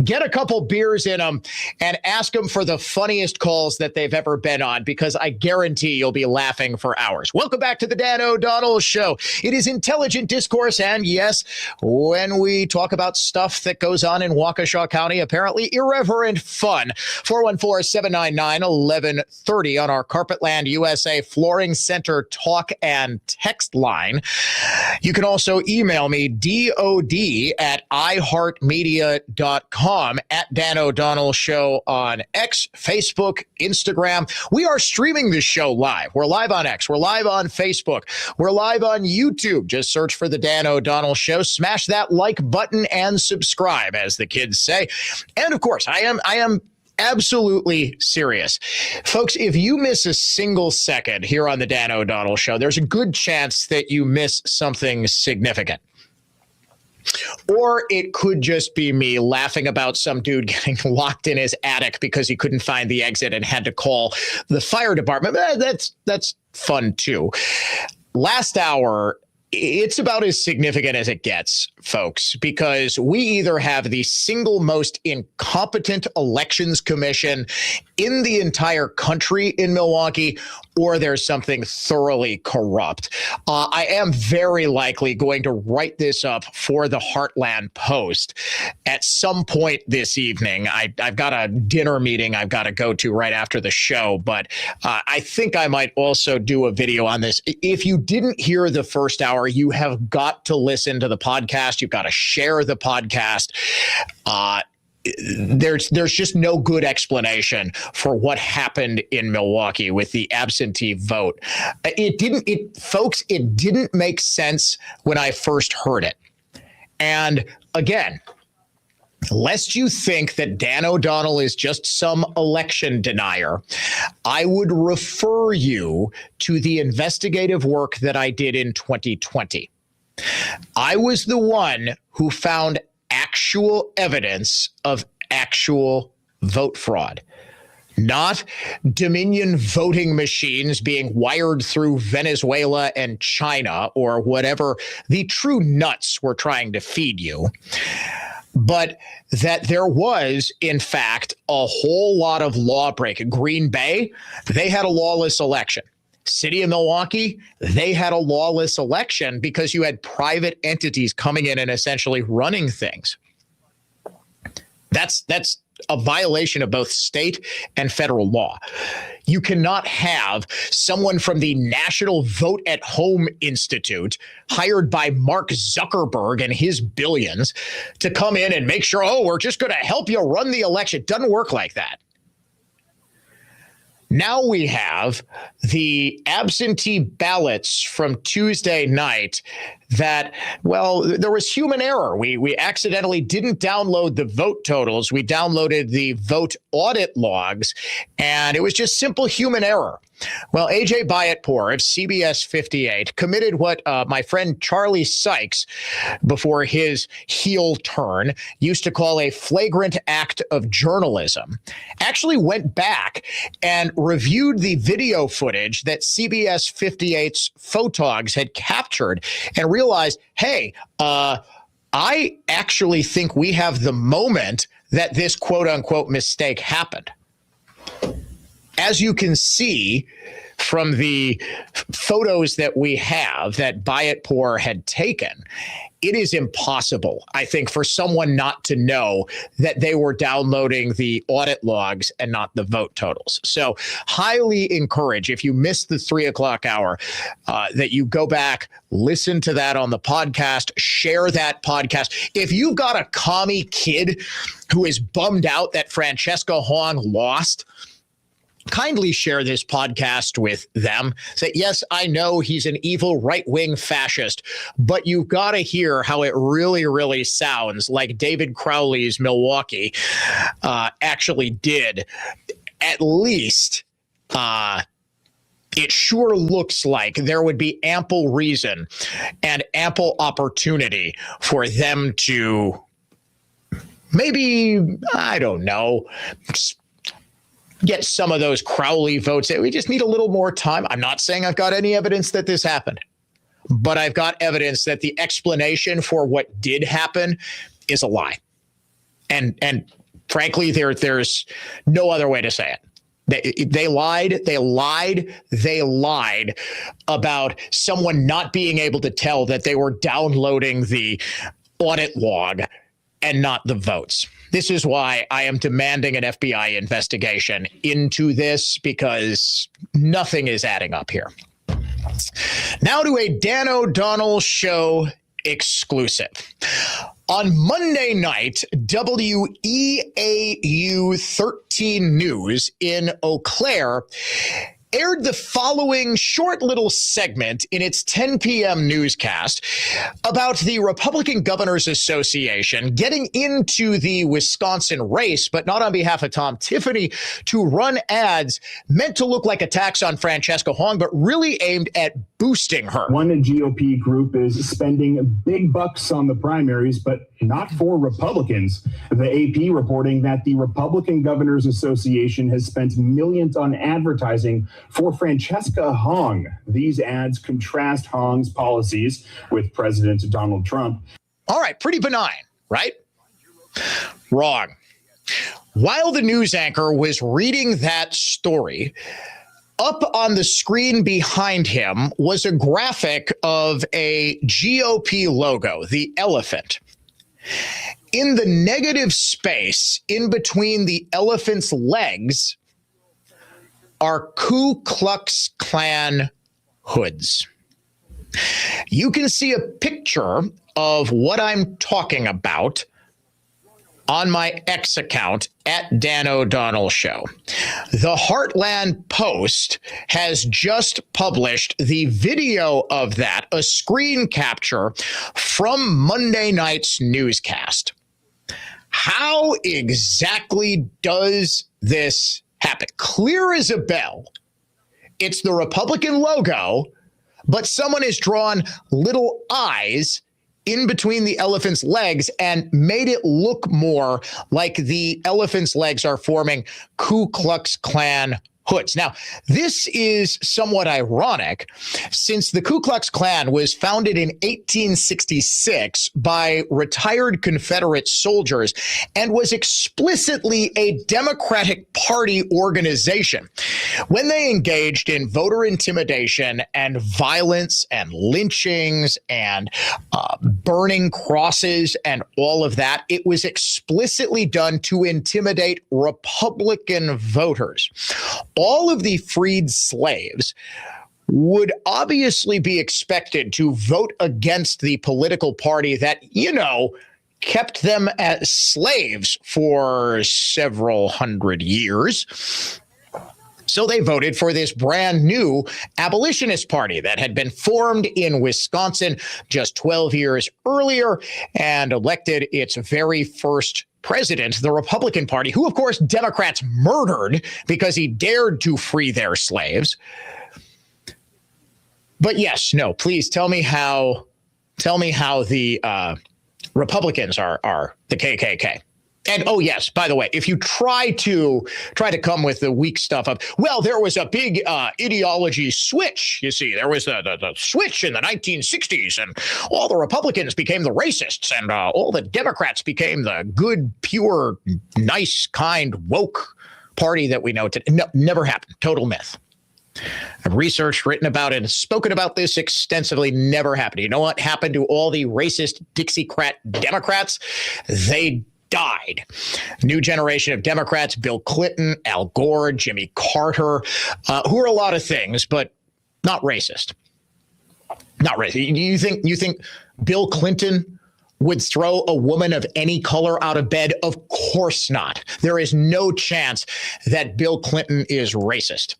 get a couple beers in them and ask them for the funniest calls that they've ever been on, because I guarantee you'll be laughing for hours. Welcome back to the Dan O'Donnell Show. It is intelligent discourse, and yes, when we talk about stuff that goes on in Waukesha County, apparently irreverent fun. 414-799-1130 on our Carpetland USA Flooring Center talk and text line. You can also email me, dod@iheartmedia.com. At Dan O'Donnell Show on X, Facebook, Instagram. We are streaming this show live. We're live on X. We're live on Facebook. We're live on YouTube. Just search for the Dan O'Donnell Show. Smash that like button and subscribe, as the kids say. And of course, I am absolutely serious. Folks, if you miss a single second here on the Dan O'Donnell Show, there's a good chance that you miss something significant. Or it could just be me laughing about some dude getting locked in his attic because he couldn't find the exit and had to call the fire department. That's fun, too. Last hour, it's about as significant as it gets, folks, because we either have the single most incompetent elections commission in the entire country in Milwaukee, or there's something thoroughly corrupt. I am very likely going to write this up for the Heartland Post at some point this evening. I've got a dinner meeting I've got to go to right after the show, but I think I might also do a video on this. If you didn't hear the first hour, you have got to listen to the podcast. You've got to share the podcast. There's just no good explanation for what happened in Milwaukee with the absentee vote. It didn't make sense when I first heard it. And again, lest you think that Dan O'Donnell is just some election denier, I would refer you to the investigative work that I did in 2020. I was the one who found actual evidence of actual vote fraud, not Dominion voting machines being wired through Venezuela and China or whatever the true nuts were trying to feed you, but that there was, in fact, a whole lot of law breaking. Green Bay, they had a lawless election. City of Milwaukee, they had a lawless election because you had private entities coming in and essentially running things. That's a violation of both state and federal law. You cannot have someone from the National Vote at Home Institute hired by Mark Zuckerberg and his billions to come in and make sure, we're just going to help you run the election. It doesn't work like that. Now we have the absentee ballots from Tuesday night that, well, there was human error. We accidentally didn't download the vote totals. We downloaded the vote audit logs, and it was just simple human error. Well, AJ Bayatpour of CBS 58 committed what my friend Charlie Sykes, before his heel turn, used to call a flagrant act of journalism, actually went back and reviewed the video footage that CBS 58's photogs had captured and realized, hey, I actually think we have the moment that this quote unquote mistake happened. As you can see from the photos that we have that Bayatpour had taken, it is impossible, I think, for someone not to know that they were downloading the audit logs and not the vote totals. So highly encourage, if you missed the 3 o'clock hour, that you go back, listen to that on the podcast, share that podcast. If you've got a commie kid who is bummed out that Francesca Hong lost, kindly share this podcast with them. Say, yes, I know he's an evil right-wing fascist, but you've got to hear how it really, really sounds like David Crowley's Milwaukee actually did. At least it sure looks like there would be ample reason and ample opportunity for them to maybe, I don't know, get some of those Crowley votes. We just need a little more time. I'm not saying I've got any evidence that this happened, but I've got evidence that the explanation for what did happen is a lie. And frankly, there's no other way to say it. They lied about someone not being able to tell that they were downloading the audit log and not the votes. This is why I am demanding an FBI investigation into this, because nothing is adding up here. Now to a Dan O'Donnell Show exclusive. On Monday night, WEAU 13 News in Eau Claire aired the following short little segment in its 10 p.m. newscast about the Republican Governors Association getting into the Wisconsin race, but not on behalf of Tom Tiffany, to run ads meant to look like attacks on Francesca Hong, but really aimed at boosting her. One GOP group is spending big bucks on the primaries, but not for Republicans. The AP reporting that the Republican Governors Association has spent millions on advertising for Francesca Hong. These ads contrast Hong's policies with President Donald Trump. All right, pretty benign, right? Wrong. While the news anchor was reading that story, up on the screen behind him was a graphic of a GOP logo, the elephant. In the negative space in between the elephant's legs are Ku Klux Klan hoods. You can see a picture of what I'm talking about on my X account at Dan O'Donnell Show. The Heartland Post has just published the video of that, a screen capture from Monday night's newscast. How exactly does this happen? Clear as a bell, it's the Republican logo, but someone has drawn little eyes in between the elephant's legs and made it look more like the elephant's legs are forming Ku Klux Klan hoods. Now, this is somewhat ironic since the Ku Klux Klan was founded in 1866 by retired Confederate soldiers and was explicitly a Democratic Party organization. When they engaged in voter intimidation and violence and lynchings and burning crosses and all of that, it was explicitly done to intimidate Republican voters. All of the freed slaves would obviously be expected to vote against the political party that, kept them as slaves for several hundred years. So they voted for this brand new abolitionist party that had been formed in Wisconsin just 12 years earlier and elected its very first president, the Republican Party, who, of course, Democrats murdered because he dared to free their slaves. But yes, no, please tell me how the Republicans are the KKK. And oh yes, by the way, if you try to come with the weak stuff of, well, there was a big ideology switch. You see, there was the switch in the 1960s, and all the Republicans became the racists, and all the Democrats became the good, pure, nice, kind, woke party that we know today. No, never happened. Total myth. I've researched, written about it, and spoken about this extensively. Never happened. You know what happened to all the racist Dixiecrat Democrats? They died. New generation of Democrats, Bill Clinton, Al Gore, Jimmy Carter, who are a lot of things, but not racist. Not racist. You think Bill Clinton would throw a woman of any color out of bed? Of course not. There is no chance that Bill Clinton is racist.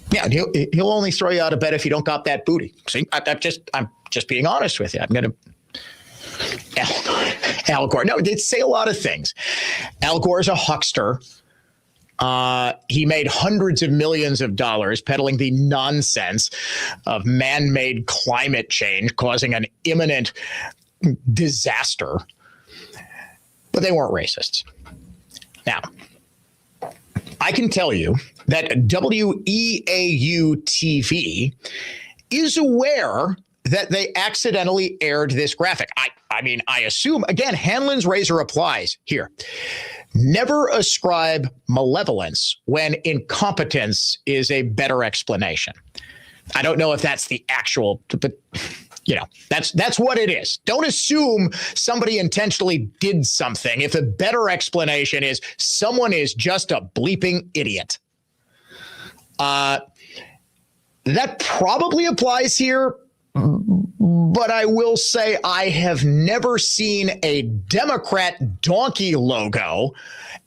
Yeah, he'll only throw you out of bed if you don't got that booty. See, I'm just being honest with you. I'm going to Al Gore. No, they'd say a lot of things. Al Gore's a huckster. He made hundreds of millions of dollars peddling the nonsense of man-made climate change causing an imminent disaster. But they weren't racists. Now, I can tell you that WEAU TV is aware that they accidentally aired this graphic. I mean, I assume, again, Hanlon's razor applies here. Never ascribe malevolence when incompetence is a better explanation. I don't know if that's the actual, but that's what it is. Don't assume somebody intentionally did something if a better explanation is someone is just a bleeping idiot. That probably applies here. But I will say I have never seen a Democrat donkey logo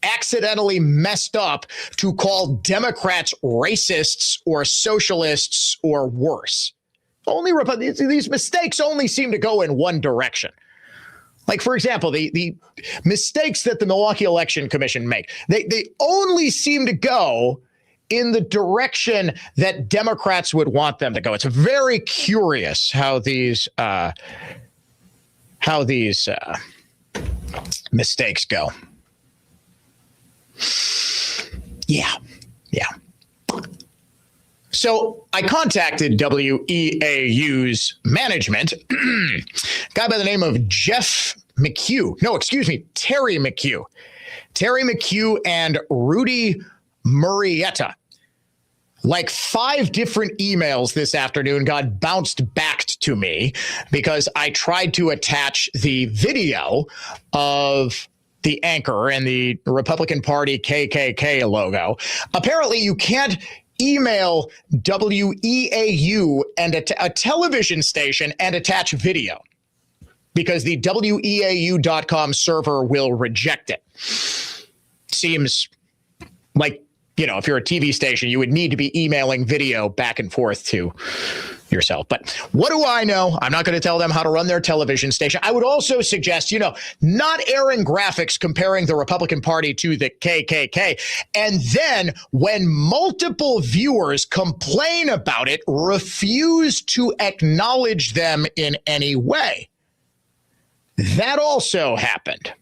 accidentally messed up to call Democrats racists or socialists or worse. These mistakes only seem to go in one direction. Like, for example, the mistakes that the Milwaukee Election Commission make, they only seem to go in the direction that Democrats would want them to go. It's very curious how these mistakes go. Yeah. So I contacted WEAU's management, a guy by the name of Jeff McHugh. No, excuse me, Terry McHugh. Terry McHugh and Rudy Murrieta. Like 5 different emails this afternoon got bounced back to me because I tried to attach the video of the anchor and the Republican Party KKK logo. Apparently, you can't email WEAU and a television station and attach video because the WEAU.com server will reject it. Seems like, you know, if you're a TV station, you would need to be emailing video back and forth to yourself. But what do I know? I'm not going to tell them how to run their television station. I would also suggest, you know, not airing graphics comparing the Republican Party to the KKK. And then when multiple viewers complain about it, refuse to acknowledge them in any way. That also happened.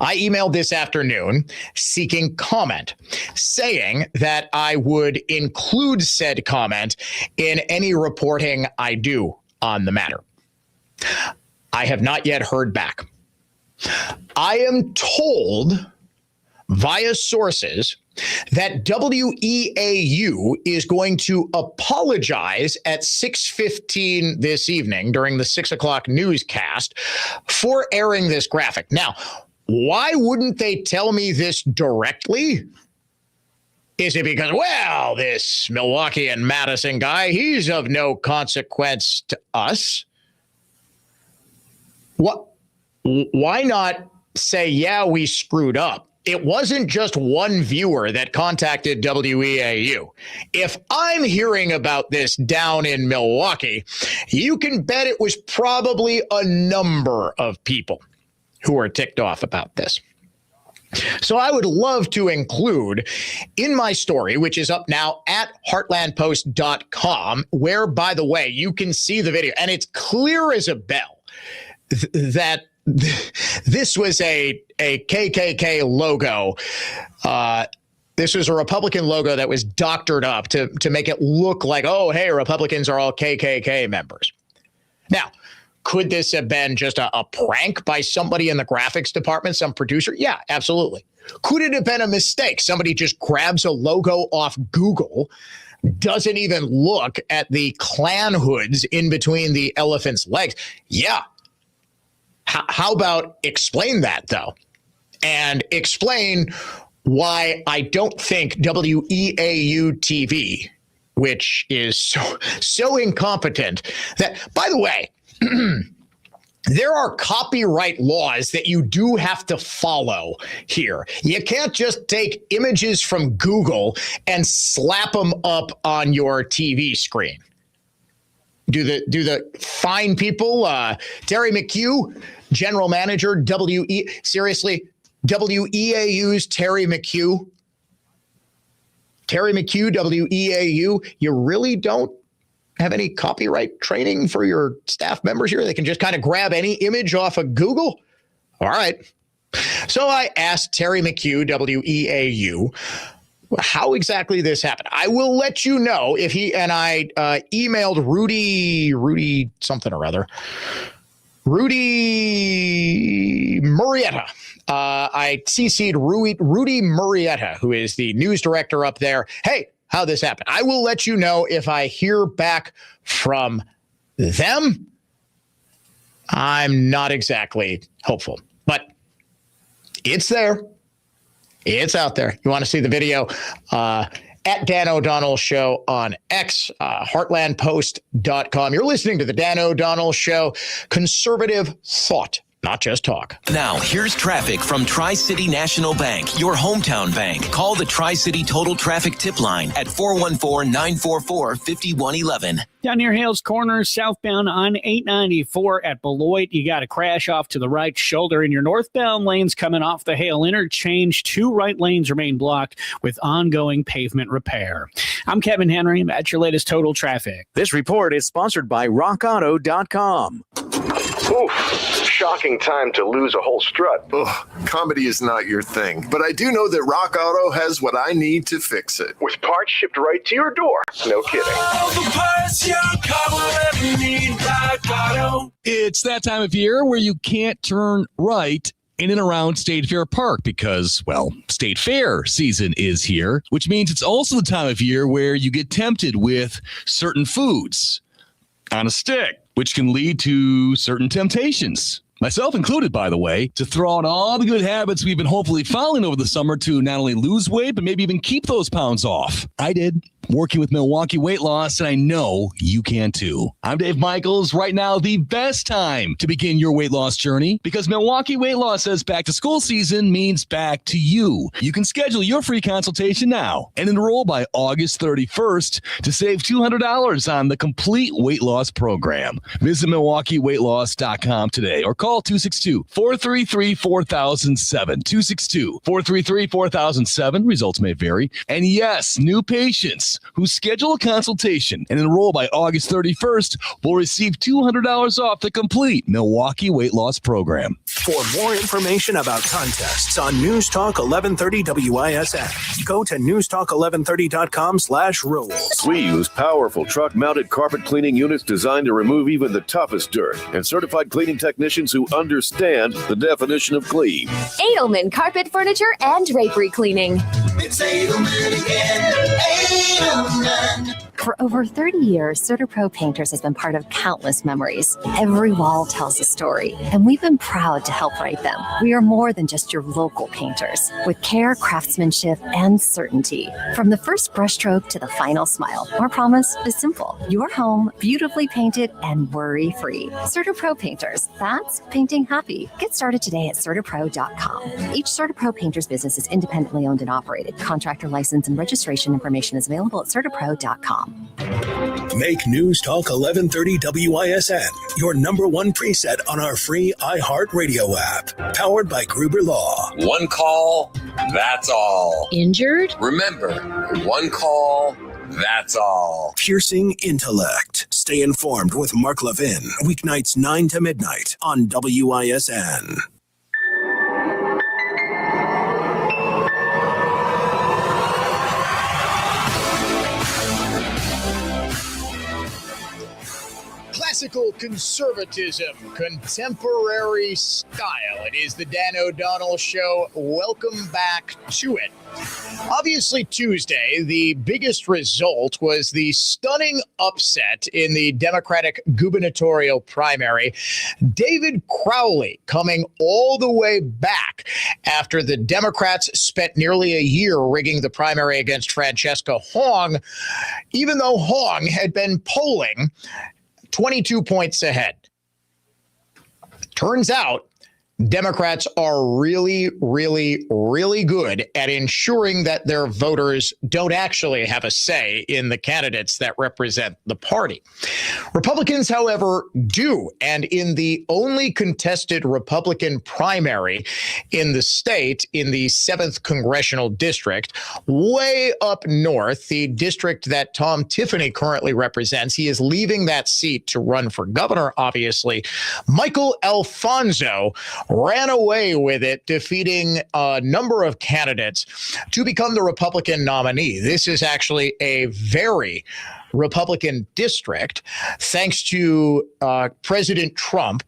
I emailed this afternoon seeking comment, saying that I would include said comment in any reporting I do on the matter. I have not yet heard back. I am told via sources that WEAU is going to apologize at 6:15 this evening during the 6 o'clock newscast for airing this graphic. Now, why wouldn't they tell me this directly? Is it because, well, this Milwaukee and Madison guy, he's of no consequence to us? What? Why not say, yeah, we screwed up? It wasn't just one viewer that contacted WEAU. If I'm hearing about this down in Milwaukee, you can bet it was probably a number of people who are ticked off about this. So I would love to include in my story, which is up now at heartlandpost.com, where, by the way, you can see the video. And it's clear as a bell that this was a KKK logo. This was a Republican logo that was doctored up to make it look like, oh, hey, Republicans are all KKK members. Now, could this have been just a prank by somebody in the graphics department, some producer? Yeah, absolutely. Could it have been a mistake? Somebody just grabs a logo off Google, doesn't even look at the Klan hoods in between the elephant's legs? Yeah. How about explain that, though? And explain why I don't think WEAU TV, which is so incompetent that, by the way, there are copyright laws that you do have to follow here. You can't just take images from Google and slap them up on your TV screen. Do the fine people, Terry McHugh, general manager, WEAU's Terry McHugh. Terry McHugh, WEAU, you really don't have any copyright training for your staff members here? They can just kind of grab any image off of Google? All right. So I asked Terry McHugh, WEAU, how exactly this happened. I will let you know if he and I emailed Rudy something or other. Rudy Murrieta. I CC'd Rudy Murrieta, who is the news director up there. Hey, how this happened. I will let you know if I hear back from them. I'm not exactly hopeful, but it's there. It's out there. You want to see the video? At Dan O'Donnell Show on X, heartlandpost.com. You're listening to the Dan O'Donnell Show. Conservative thought, not just talk. Now, here's traffic from Tri-City National Bank, your hometown bank. Call the Tri-City Total Traffic Tip Line at 414-944-5111. Down near Hales Corner, southbound on 894 at Beloit, you got a crash off to the right shoulder. In your northbound lanes coming off the Hale interchange, 2 right lanes remain blocked with ongoing pavement repair. I'm Kevin Henry. That's your latest total traffic. This report is sponsored by RockAuto.com. Oof, shocking time to lose a whole strut. Ugh, comedy is not your thing. But I do know that Rock Auto has what I need to fix it. With parts shipped right to your door. No kidding. It's that time of year where you can't turn right in and around State Fair Park because, well, State Fair season is here, which means it's also the time of year where you get tempted with certain foods on a stick, which can lead to certain temptations. Myself included, by the way, to throw out all the good habits we've been hopefully following over the summer to not only lose weight, but maybe even keep those pounds off. I did, working with Miwaukee Weight Loss, and I know you can too. I'm Dave Michaels. Right now, the best time to begin your weight loss journey because Miwaukee Weight Loss says back to school season means back to you. You can schedule your free consultation now and enroll by August 31st to save $200 on the complete weight loss program. Visit MilwaukeeWeightLoss.com today or call 262-433-4007. 262-433-4007. Results may vary. And yes, new patients who schedule a consultation and enroll by August 31st will receive $200 off the complete Miwaukee Weight Loss Program. For more information about contests on News Talk 1130 WISN, go to newstalk1130.com/rules. We use powerful truck-mounted carpet cleaning units designed to remove even the toughest dirt and certified cleaning technicians who understand the definition of clean. Edelman Carpet Furniture and Drapery Cleaning. It's Edelman again. Edelman. For over 30 years, CertaPro Painters has been part of countless memories. Every wall tells a story, and we've been proud to help write them. We are more than just your local painters, with care, craftsmanship, and certainty. From the first brushstroke to the final smile, our promise is simple. Your home, beautifully painted and worry-free. CertaPro Painters, that's painting happy. Get started today at CertaPro.com. Each CertaPro Painters business is independently owned and operated. Contractor license and registration information is available at CertaPro.com. Make News Talk 1130 WISN your number one preset on our free iHeartRadio app. Powered by Gruber Law. One call, that's all. Injured? Remember, one call, that's all. Piercing intellect. Stay informed with Mark Levin. Weeknights 9 to midnight on WISN. Classical conservatism, contemporary style. It is the Dan O'Donnell Show. Welcome back to it. Obviously, Tuesday, the biggest result was the stunning upset in the Democratic gubernatorial primary. David Crowley coming all the way back after the Democrats spent nearly a year rigging the primary against Francesca Hong, even though Hong had been polling 22 points ahead. Turns out Democrats are really, really, really good at ensuring that their voters don't actually have a say in the candidates that represent the party. Republicans, however, do. And in the only contested Republican primary in the state, in the 7th congressional district, way up north, the district that Tom Tiffany currently represents, he is leaving that seat to run for governor, obviously. Michael Alfonso ran away with it, defeating a number of candidates to become the Republican nominee. This is actually a very Republican district, thanks to President Trump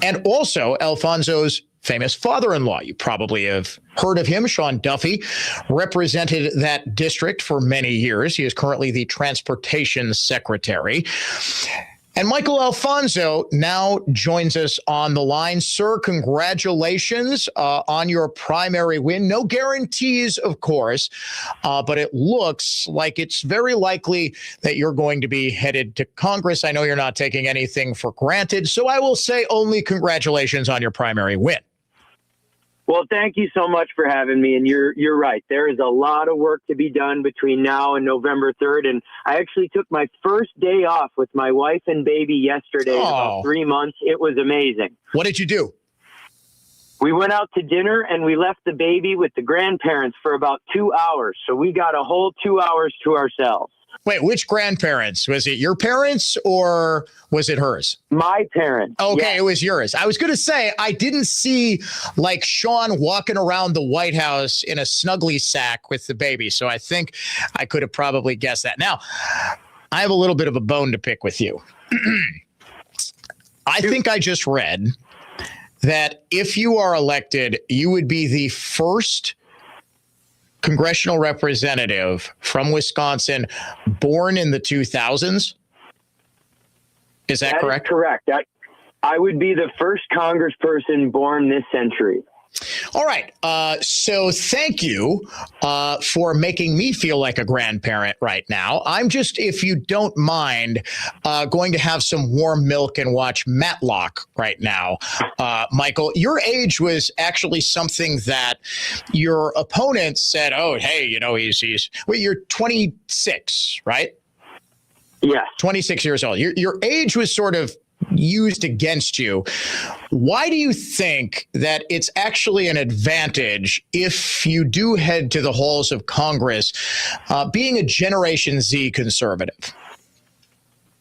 and also Alfonso's famous father-in-law. You probably have heard of him. Sean Duffy represented that district for many years. He is currently the transportation secretary. And Michael Alfonso now joins us on the line. Sir, congratulations on your primary win. No guarantees, of course, but it looks like it's very likely that you're going to be headed to Congress. I know you're not taking anything for granted, so I will say only congratulations on your primary win. Well, thank you so much for having me. And you're right. There is a lot of work to be done between now and November 3rd. And I actually took my first day off with my wife and baby yesterday, about 3 months. It was amazing. What did you do? We went out to dinner and we left the baby with the grandparents for about 2 hours. So we got a whole 2 hours to ourselves. Wait, which grandparents? Was it your parents or was it hers? My parents. Okay, yeah. It was yours. I was going to say, I didn't see like Sean walking around the White House in a snuggly sack with the baby. So I think I could have probably guessed that. Now, I have a little bit of a bone to pick with you. I think I just read that if you are elected, you would be the first congressional representative from Wisconsin born in the 2000s. Is that correct? Is correct. I would be the first congressperson born this century. All right. So thank you for making me feel like a grandparent right now. I'm just, if you don't mind, going to have some warm milk and watch Matlock right now. Michael, your age was actually something that your opponent said, oh, hey, well, you're 26, right? Yes. 26 years old. Your age was sort of used against you. Why do you think that it's actually an advantage if you do head to the halls of Congress, being a Generation Z conservative?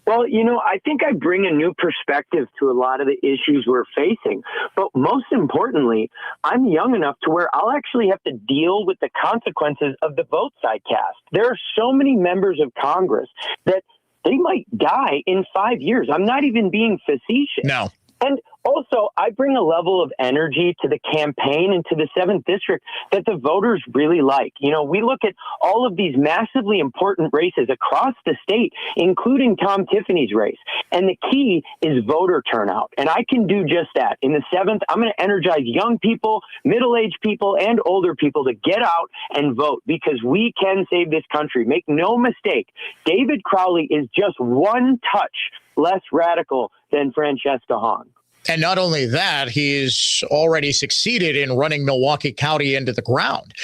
Well, I think I bring a new perspective to a lot of the issues we're facing. But most importantly, I'm young enough to where I'll actually have to deal with the consequences of the votes I cast. There are so many members of Congress that they might die in 5 years. I'm not even being facetious. No. And also, I bring a level of energy to the campaign and to the 7th District that the voters really like. We look at all of these massively important races across the state, including Tom Tiffany's race. And the key is voter turnout. And I can do just that. In the 7th, I'm going to energize young people, middle-aged people, and older people to get out and vote because we can save this country. Make no mistake, David Crowley is just one touch less radical than Francesca Hahn. And not only that, he's already succeeded in running Milwaukee County into the ground.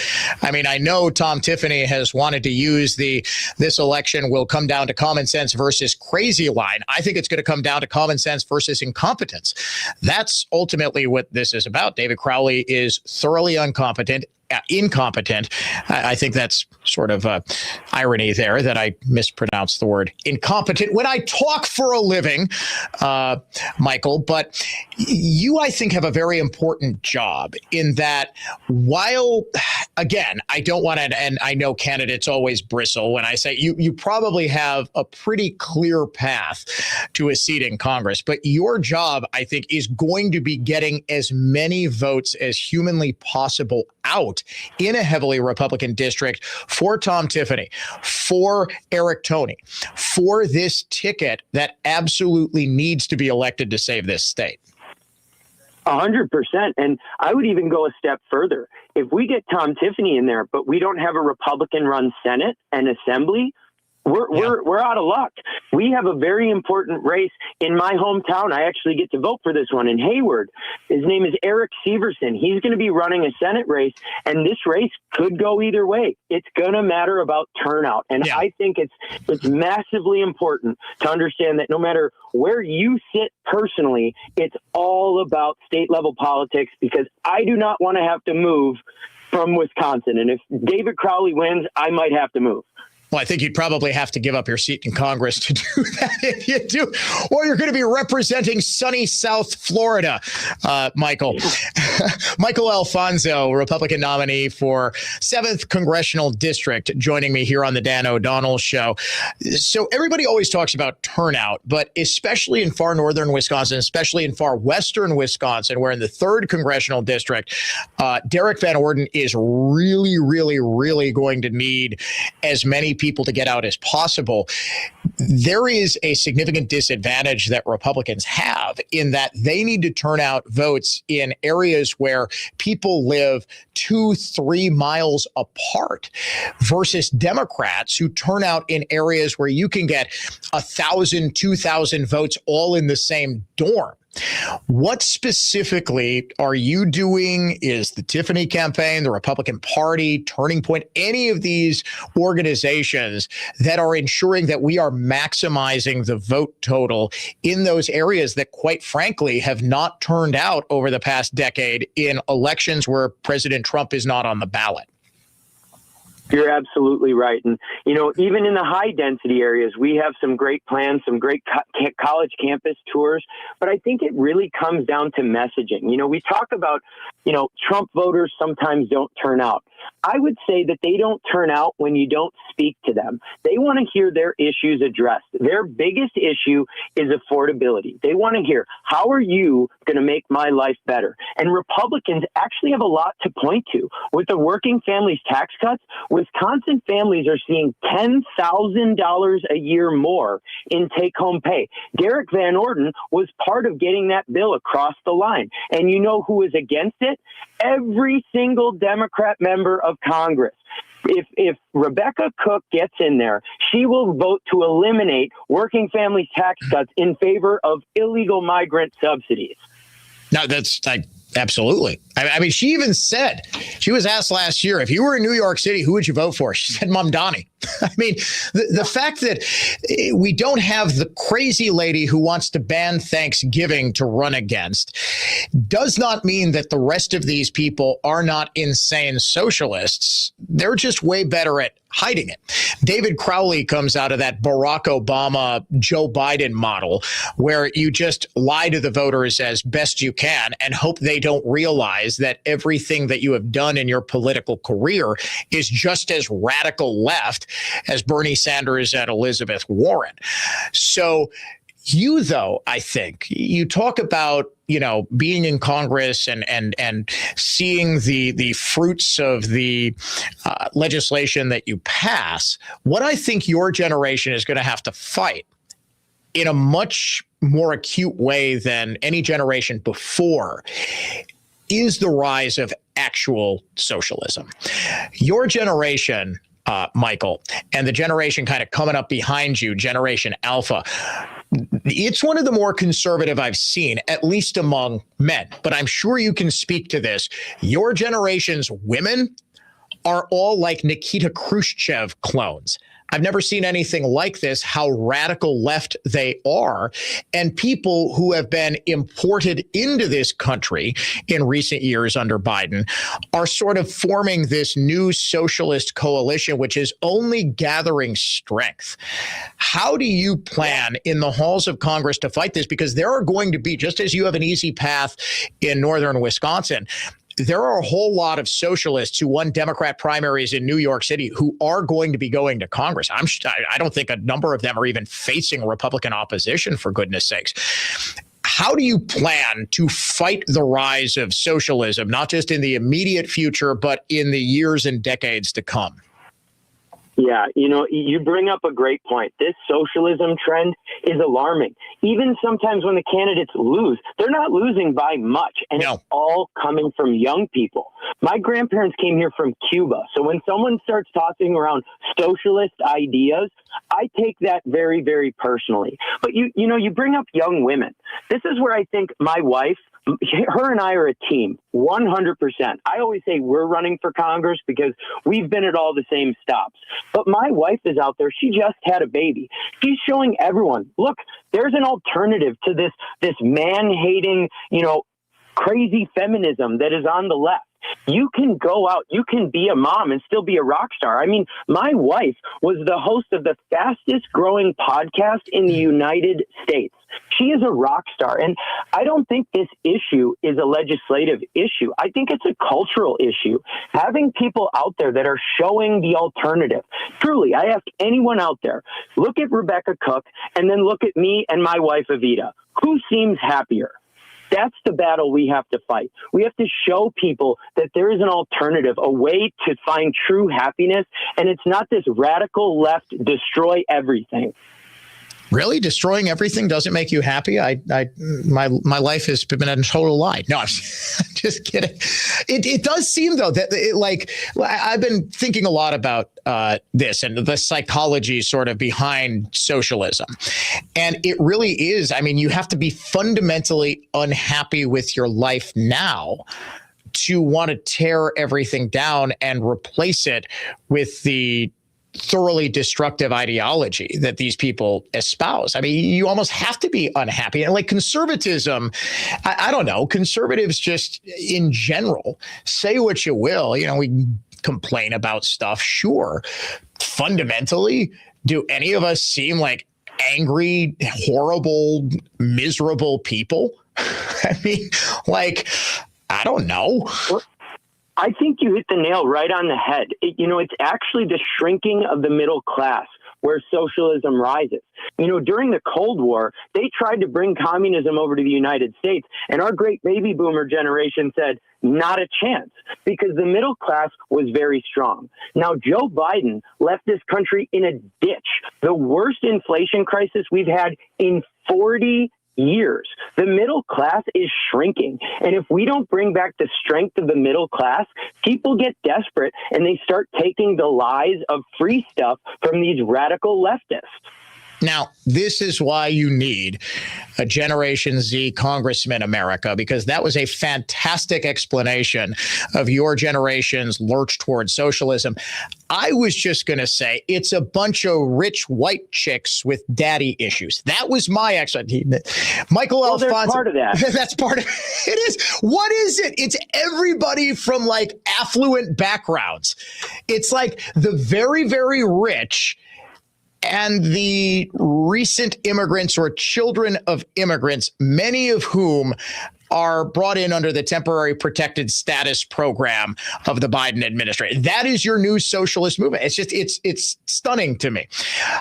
I mean, I know Tom Tiffany has wanted to use this election will come down to common sense versus crazy line. I think it's going to come down to common sense versus incompetence. That's ultimately what this is about. David Crowley is thoroughly incompetent. I think that's sort of irony there that I mispronounced the word incompetent when I talk for a living, Michael. But you, I think, have a very important job in that while, again, I don't want to, and I know candidates always bristle when I say you probably have a pretty clear path to a seat in Congress. But your job, I think, is going to be getting as many votes as humanly possible out in a heavily Republican district for Tom Tiffany, for Eric Toney, for this ticket that absolutely needs to be elected to save this state. 100%. And I would even go a step further. If we get Tom Tiffany in there, but we don't have a Republican-run Senate and Assembly, we're out of luck. We have a very important race in my hometown. I actually get to vote for this one in Hayward. His name is Eric Severson. He's going to be running a Senate race, and this race could go either way. It's going to matter about turnout. And I think it's massively important to understand that no matter where you sit personally, it's all about state level politics, because I do not want to have to move from Wisconsin. And if David Crowley wins, I might have to move. Well, I think you'd probably have to give up your seat in Congress to do that if you do, or you're going to be representing sunny South Florida, Michael. Michael Alfonso, Republican nominee for 7th Congressional District, joining me here on the Dan O'Donnell Show. So everybody always talks about turnout, but especially in far northern Wisconsin, especially in far western Wisconsin, where in the 3rd Congressional District, Derek Van Orden is really, really, really going to need as many people to get out as possible. There is a significant disadvantage that Republicans have in that they need to turn out votes in areas where people live 2-3 miles apart versus Democrats who turn out in areas where you can get 1,000, 2,000 votes all in the same dorm. What specifically are you doing? Is the Tiffany campaign, the Republican Party, Turning Point, any of these organizations that are ensuring that we are maximizing the vote total in those areas that, quite frankly, have not turned out over the past decade in elections where President Trump is not on the ballot? You're absolutely right. And, even in the high density areas, we have some great plans, some great college campus tours. But I think it really comes down to messaging. We talk about, Trump voters sometimes don't turn out. I would say that they don't turn out when you don't speak to them. They want to hear their issues addressed. Their biggest issue is affordability. They want to hear, how are you going to make my life better? And Republicans actually have a lot to point to. With the working families tax cuts, Wisconsin families are seeing $10,000 a year more in take-home pay. Derek Van Orden was part of getting that bill across the line. And you know who was against it? Every single Democrat member of Congress. If Rebecca Cook gets in there, she will vote to eliminate working families tax cuts in favor of illegal migrant subsidies. No, that's absolutely. I mean, she even said, she was asked last year, if you were in New York City, who would you vote for? She said Mamdani. I mean, the fact that we don't have the crazy lady who wants to ban Thanksgiving to run against does not mean that the rest of these people are not insane socialists. They're just way better at hiding it. David Crowley comes out of that Barack Obama, Joe Biden model where you just lie to the voters as best you can and hope they don't realize that everything that you have done in your political career is just as radical left as Bernie Sanders and Elizabeth Warren. So you, though, I think you talk about, being in Congress and seeing the fruits of the legislation that you pass. What I think your generation is going to have to fight in a much more acute way than any generation before is the rise of actual socialism. Your generation, Michael, and the generation kind of coming up behind you, Generation Alpha, it's one of the more conservative I've seen, at least among men. But I'm sure you can speak to this. Your generation's women are all like Nikita Khrushchev clones. I've never seen anything like this, how radical left they are. And people who have been imported into this country in recent years under Biden are sort of forming this new socialist coalition, which is only gathering strength. How do you plan in the halls of Congress to fight this? Because there are going to be, just as you have an easy path in northern Wisconsin, there are a whole lot of socialists who won Democrat primaries in New York City who are going to be going to Congress. I don't think a number of them are even facing Republican opposition, for goodness sakes. How do you plan to fight the rise of socialism, not just in the immediate future, but in the years and decades to come? Yeah, you bring up a great point. This socialism trend is alarming. Even sometimes when the candidates lose, they're not losing by much. And It's all coming from young people. My grandparents came here from Cuba. So when someone starts tossing around socialist ideas, I take that very, very personally. But you bring up young women. This is where I think my wife, her and I are a team, 100%. I always say we're running for Congress because we've been at all the same stops. But my wife is out there. She just had a baby. She's showing everyone, look, there's an alternative to this man-hating, crazy feminism that is on the left. You can go out, you can be a mom and still be a rock star. I mean, my wife was the host of the fastest growing podcast in the United States. She is a rock star. And I don't think this issue is a legislative issue. I think it's a cultural issue. Having people out there that are showing the alternative. Truly, I ask anyone out there, look at Rebecca Cook and then look at me and my wife, Evita. Who seems happier? That's the battle we have to fight. We have to show people that there is an alternative, a way to find true happiness, and it's not this radical left destroy everything. Really? Destroying everything doesn't make you happy? My life has been a total lie. No, I'm just kidding. It does seem, though, that I've been thinking a lot about this and the psychology sort of behind socialism. And it really is. I mean, you have to be fundamentally unhappy with your life now to want to tear everything down and replace it with the thoroughly destructive ideology that these people espouse. I mean, you almost have to be unhappy. And like conservatism, I don't know, conservatives just in general, say what you will. We complain about stuff, sure. Fundamentally, do any of us seem like angry, horrible, miserable people? I mean, like, I don't know. I think you hit the nail right on the head. It's actually the shrinking of the middle class where socialism rises. During the Cold War, they tried to bring communism over to the United States, and our great baby boomer generation said, not a chance, because the middle class was very strong. Now, Joe Biden left this country in a ditch, the worst inflation crisis we've had in 40 years. The middle class is shrinking. And if we don't bring back the strength of the middle class, people get desperate and they start taking the lies of free stuff from these radical leftists. Now, this is why you need a Generation Z Congressman America, because that was a fantastic explanation of your generation's lurch towards socialism. I was just going to say it's a bunch of rich white chicks with daddy issues. That was my explanation. Michael Alfonso. That's part of that. That's part of it. Is. What is it? It's everybody from like affluent backgrounds. It's like the very, very rich and the recent immigrants or children of immigrants, many of whom are brought in under the temporary protected status program of the Biden administration. That is your new socialist movement. It's stunning to me.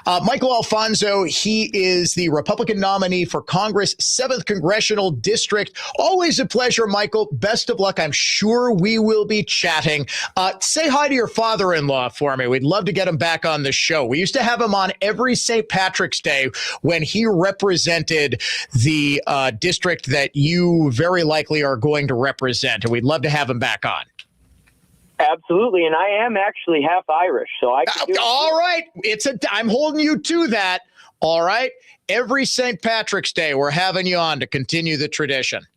Michael Alfonso, he is the Republican nominee for Congress, 7th Congressional District. Always a pleasure, Michael. Best of luck. I'm sure we will be chatting. Say hi to your father-in-law for me. We'd love to get him back on the show. We used to have him on every St. Patrick's Day when he represented the district that you very likely are going to represent, and we'd love to have him back on. Absolutely, and I am actually half Irish, so I can do it. All right, I'm holding you to that. All right, every St. Patrick's Day, we're having you on to continue the tradition.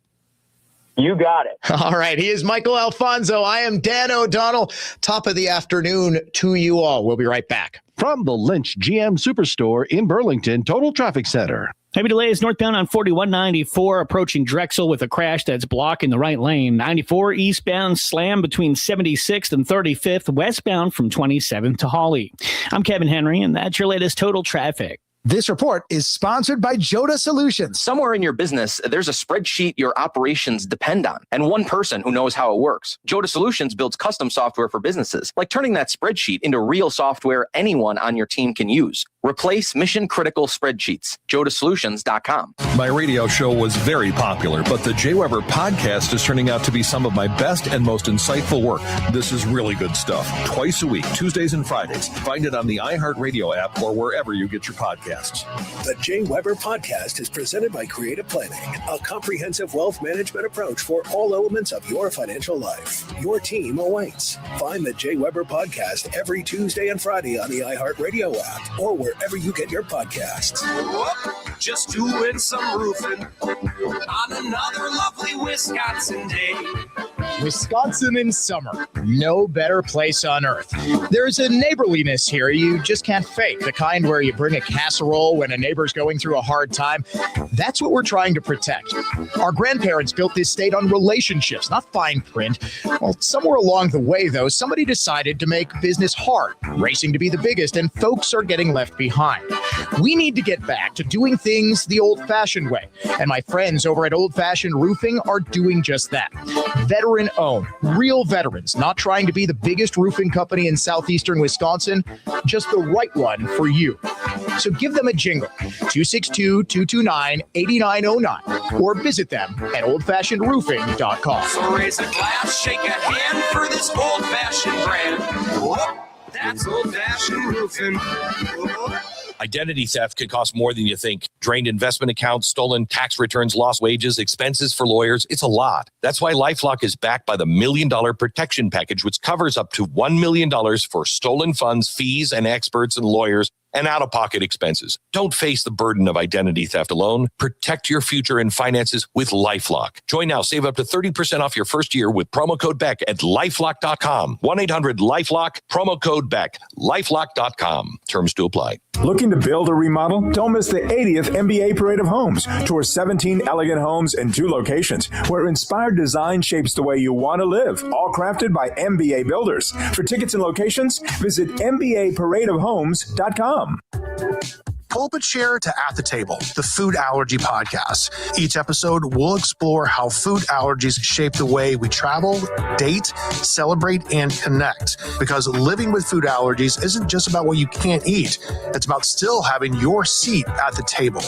You got it. All right, he is Michael Alfonso. I am Dan O'Donnell. Top of the afternoon to you all. We'll be right back. From the Lynch GM Superstore in Burlington Total Traffic Center. Heavy delays northbound on 4194 approaching Drexel with a crash that's blocking the right lane. 94 eastbound slam between 76th and 35th, westbound from 27th to Hawley. I'm Kevin Henry, and that's your latest total traffic. This report is sponsored by Joda Solutions. Somewhere in your business, there's a spreadsheet your operations depend on, and one person who knows how it works. Joda Solutions builds custom software for businesses, like turning that spreadsheet into real software anyone on your team can use. Replace mission-critical spreadsheets. JodaSolutions.com. My radio show was very popular, but the Jay Weber podcast is turning out to be some of my best and most insightful work. This is really good stuff. Twice a week, Tuesdays and Fridays. Find it on the iHeartRadio app or wherever you get your podcasts. The Jay Weber podcast is presented by Creative Planning, a comprehensive wealth management approach for all elements of your financial life. Your team awaits. Find the Jay Weber podcast every Tuesday and Friday on the iHeartRadio app or wherever you get your podcasts. Just doing some roofing on another lovely Wisconsin day. Wisconsin in summer. No better place on earth. There's a neighborliness here you just can't fake. The kind where you bring a casserole when a neighbor's going through a hard time. That's what we're trying to protect. Our grandparents built this state on relationships, not fine print. Well, somewhere along the way, though, somebody decided to make business hard, racing to be the biggest, and folks are getting left behind. We need to get back to doing things the old-fashioned way. And my friends over at Old Fashioned Roofing are doing just that. Veteran-owned, real veterans, not trying to be the biggest roofing company in southeastern Wisconsin, just the right one for you. So give them a jingle, 262-229-8909, or visit them at oldfashionedroofing.com. So raise a glass, shake a hand for this old-fashioned brand. Whoop, that's old-fashioned roofing. Whoop. Identity theft could cost more than you think. Drained investment accounts, stolen tax returns, lost wages, expenses for lawyers. It's a lot. That's why LifeLock is backed by the $1 Million Protection Package, which covers up to $1 million for stolen funds, fees, and experts and lawyers. and out-of-pocket expenses. Don't face the burden of identity theft alone. Protect your future and finances with LifeLock. Join now. Save up to 30% off your first year with promo code BECK at LifeLock.com. 1-800-LifeLock, promo code BECK. LifeLock.com. Terms to apply. Looking to build or remodel? Don't miss the 80th MBA Parade of Homes. Tour 17 elegant homes in 2 locations where inspired design shapes the way you want to live. All crafted by MBA builders. For tickets and locations, visit MBAParadeofHomes.com. Pull up a chair to At the Table, the food allergy podcast. Each episode, we'll explore how food allergies shape the way we travel, date, celebrate, and connect. Because living with food allergies isn't just about what you can't eat. It's about still having your seat at the table.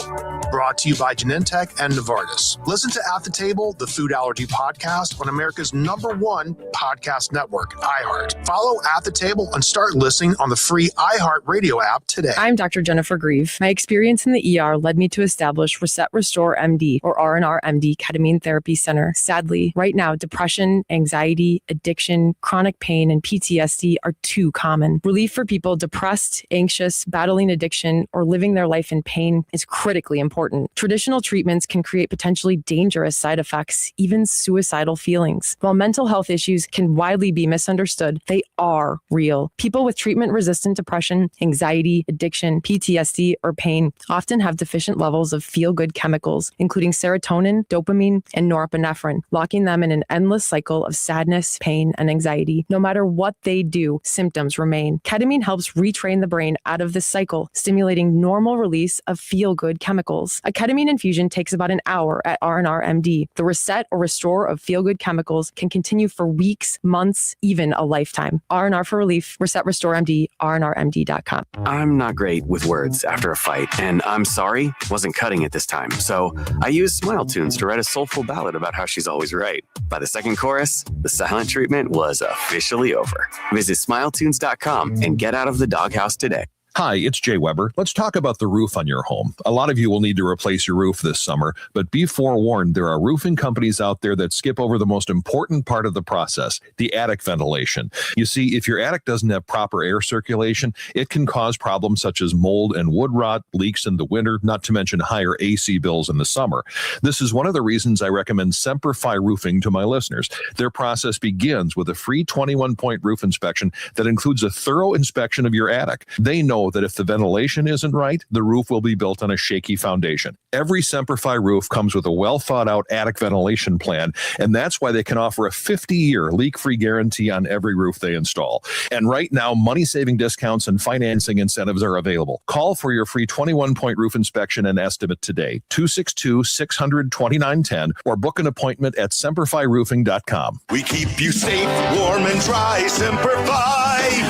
Brought to you by Genentech and Novartis. Listen to At the Table, the food allergy podcast on America's #1 podcast network, iHeart. Follow At the Table and start listening on the free iHeart Radio app today. I'm Dr. Jennifer Grieve. My experience in the ER led me to establish Reset Restore MD, or R&R MD Ketamine Therapy Center. Sadly, right now, depression, anxiety, addiction, chronic pain, and PTSD are too common. Relief for people depressed, anxious, battling addiction, or living their life in pain is critically important. Traditional treatments can create potentially dangerous side effects, even suicidal feelings. While mental health issues can widely be misunderstood, they are real. People with treatment-resistant depression, anxiety, addiction, PTSD, or pain often have deficient levels of feel-good chemicals, including serotonin, dopamine, and norepinephrine, locking them in an endless cycle of sadness, pain, and anxiety. No matter what they do, symptoms remain. Ketamine helps retrain the brain out of this cycle, stimulating normal release of feel-good chemicals. A ketamine infusion takes about an hour at R&R MD. The reset or restore of feel-good chemicals can continue for weeks, months, even a lifetime. R&R for relief. Reset Restore MD, rnrmd.com. I'm not great with words after a fight, and I'm sorry wasn't cutting it this time. So I used Smile Tunes to write a soulful ballad about how she's always right. By the second chorus, the silent treatment was officially over. Visit smiletunes.com and get out of the doghouse today. Hi, it's Jay Weber. Let's talk about the roof on your home. A lot of you will need to replace your roof this summer, but be forewarned, there are roofing companies out there that skip over the most important part of the process, the attic ventilation. You see, if your attic doesn't have proper air circulation, it can cause problems such as mold and wood rot, leaks in the winter, not to mention higher AC bills in the summer. This is one of the reasons I recommend Semperfi Roofing to my listeners. Their process begins with a free 21-point roof inspection that includes a thorough inspection of your attic. They know that if the ventilation isn't right, the roof will be built on a shaky foundation. Every Semperfi roof comes with a well-thought-out attic ventilation plan, and that's why they can offer a 50-year leak-free guarantee on every roof they install. And right now, money-saving discounts and financing incentives are available. Call for your free 21-point roof inspection and estimate today, 262-600-2910, or book an appointment at semperfiroofing.com. We keep you safe, warm, and dry. Semperfi!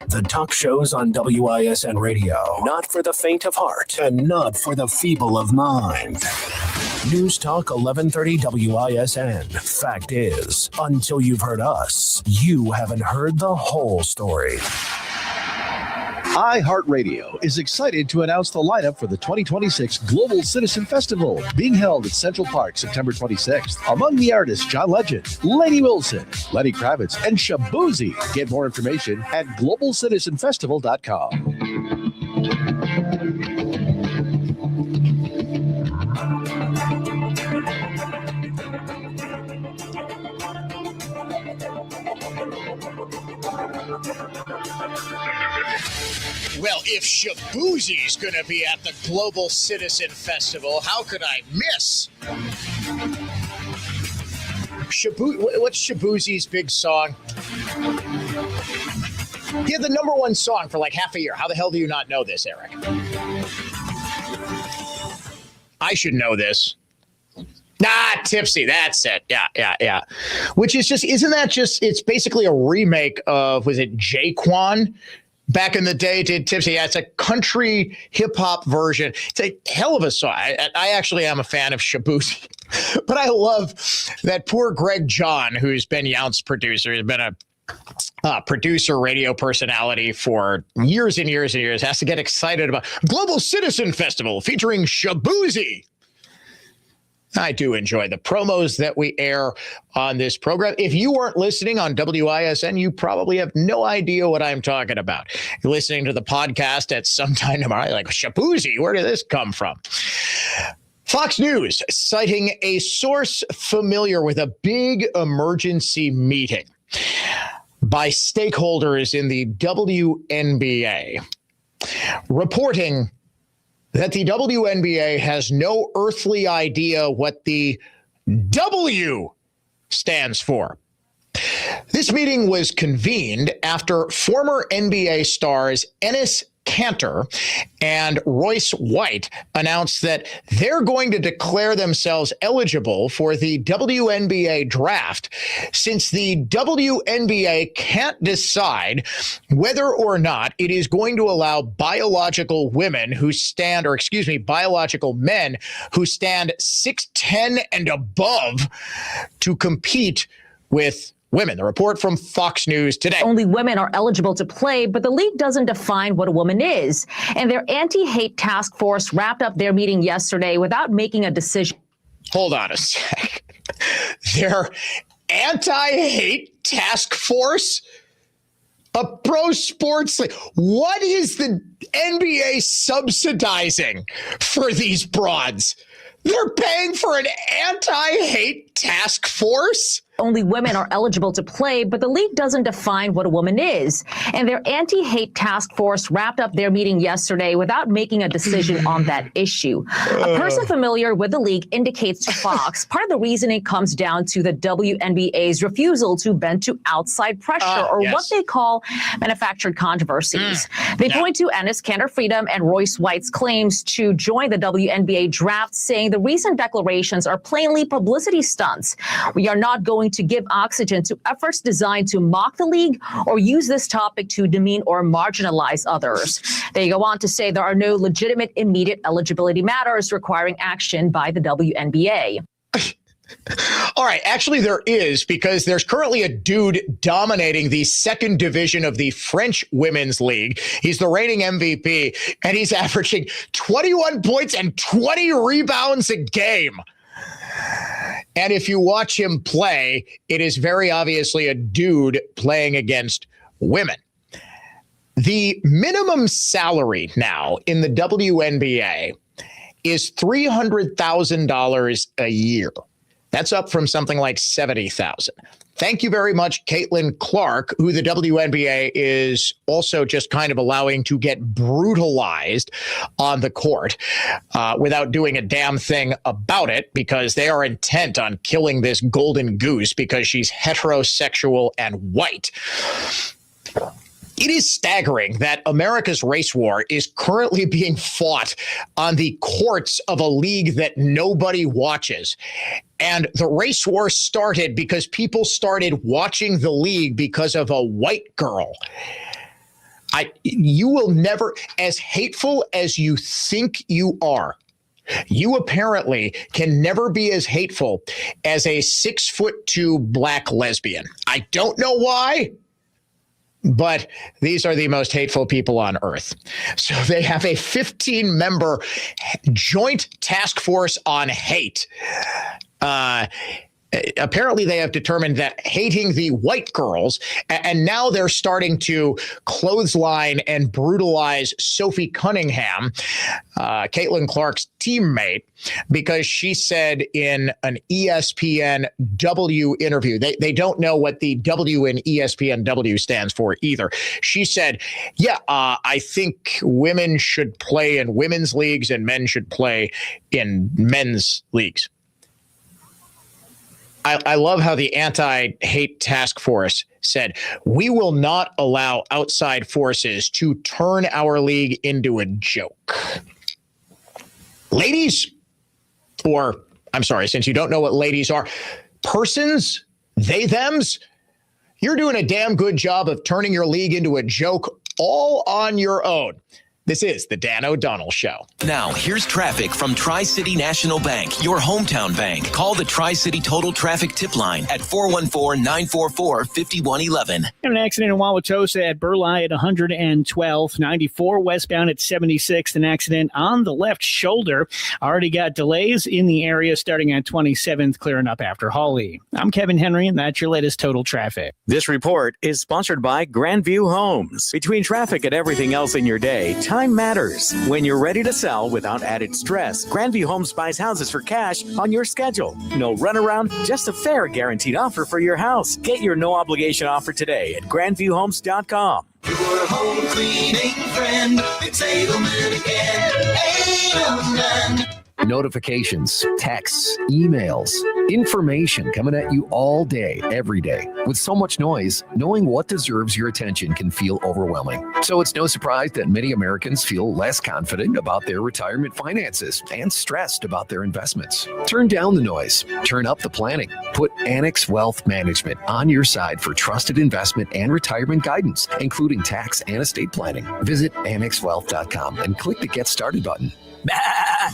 The talk shows on WISN Radio. Not for the faint of heart and not for the feeble of mind. News Talk 1130 WISN. Fact is, until you've heard us, you haven't heard the whole story. iHeartRadio is excited to announce the lineup for the 2026 Global Citizen Festival, being held at Central Park September 26th. Among the artists, John Legend, Lady Wilson, Lenny Kravitz, and Shabuzi. Get more information at globalcitizenfestival.com. Well, if Shabuzi's going to be at the Global Citizen Festival, how could I miss? What's Shabuzi's big song? He had the #1 song for like half a year. How the hell do you not know this, Eric? I should know this. Tipsy. That's it. Yeah. Which is just, isn't that just, it's basically a remake of, was it Jaquan? Back in the day, did Tipsy. Yeah, it's a country hip-hop version. It's a hell of a song. I actually am a fan of Shabuzi. But I love that poor Greg John, who's Ben Yount's producer, has been a producer, radio personality for years and years and years, has to get excited about Global Citizen Festival featuring Shabuzi. I do enjoy the promos that we air on this program. If you weren't listening on WISN, you probably have no idea what I'm talking about. You're listening to the podcast at some time tomorrow, like, Shabuzi, where did this come from? Fox News citing a source familiar with a big emergency meeting by stakeholders in the WNBA, reporting that the WNBA has no earthly idea what the W stands for. This meeting was convened after former NBA stars Enes Kanter and Royce White announced that they're going to declare themselves eligible for the WNBA draft, since the WNBA can't decide whether or not it is going to allow biological men who stand 6'10" and above to compete with women. The report from Fox News today. Only women are eligible to play, but the league doesn't define what a woman is. And their anti-hate task force wrapped up their meeting yesterday without making a decision. Hold on a sec. Their anti-hate task force? A pro sports league. What is the NBA subsidizing for these broads? They're paying for an anti-hate task force? Only women are eligible to play, but the league doesn't define what a woman is. And their anti-hate task force wrapped up their meeting yesterday without making a decision on that issue. A person familiar with the league indicates to Fox, part of the reasoning comes down to the WNBA's refusal to bend to outside pressure, what they call manufactured controversies. They point to Enes Kanter Freedom and Royce White's claims to join the WNBA draft, saying the recent declarations are plainly publicity stunts. We are not going to give oxygen to efforts designed to mock the league or use this topic to demean or marginalize others. They go on to say there are no legitimate immediate eligibility matters requiring action by the WNBA. All right. Actually, there is, because there's currently a dude dominating the second division of the French Women's League. He's the reigning MVP, and he's averaging 21 points and 20 rebounds a game. And if you watch him play, it is very obviously a dude playing against women. The minimum salary now in the WNBA is $300,000 a year. That's up from something like $70,000. Thank you very much, Caitlin Clark, who the WNBA is also just kind of allowing to get brutalized on the court without doing a damn thing about it, because they are intent on killing this golden goose because she's heterosexual and white. It is staggering that America's race war is currently being fought on the courts of a league that nobody watches. And the race war started because people started watching the league because of a white girl. You will never, as hateful as you think you are, you apparently can never be as hateful as a 6'2" black lesbian. I don't know why, but these are the most hateful people on earth. So they have a 15-member joint task force on hate. Apparently they have determined that hating the white girls, and now they're starting to clothesline and brutalize Sophie Cunningham, Caitlin Clark's teammate, because she said in an ESPN W interview, they don't know what the W in ESPN W stands for either. She said, I think women should play in women's leagues and men should play in men's leagues. I love how the anti-hate task force said, we will not allow outside forces to turn our league into a joke. Ladies, or I'm sorry, since you don't know what ladies are, persons, they, thems, you're doing a damn good job of turning your league into a joke all on your own. This is the Dan O'Donnell Show. Now, here's traffic from Tri-City National Bank, your hometown bank. Call the Tri-City Total Traffic Tip Line at 414-944-5111. An accident in Wauwatosa at Burleigh at 112, 94 westbound at 76. An accident on the left shoulder. Already got delays in the area starting at 27th, clearing up after Hawley. I'm Kevin Henry, and that's your latest total traffic. This report is sponsored by Grandview Homes. Between traffic and everything else in your day, time matters. When you're ready to sell without added stress, Grandview Homes buys houses for cash on your schedule. No runaround, just a fair guaranteed offer for your house. Get your no obligation offer today at grandviewhomes.com. Your home cleaning friend, it's Edelman again. Edelman. Notifications, texts, emails, information coming at you all day, every day. With so much noise, knowing what deserves your attention can feel overwhelming. So it's no surprise that many Americans feel less confident about their retirement finances and stressed about their investments. Turn down the noise, turn up the planning. Put Annex Wealth Management on your side for trusted investment and retirement guidance, including tax and estate planning. Visit annexwealth.com and click the Get Started button.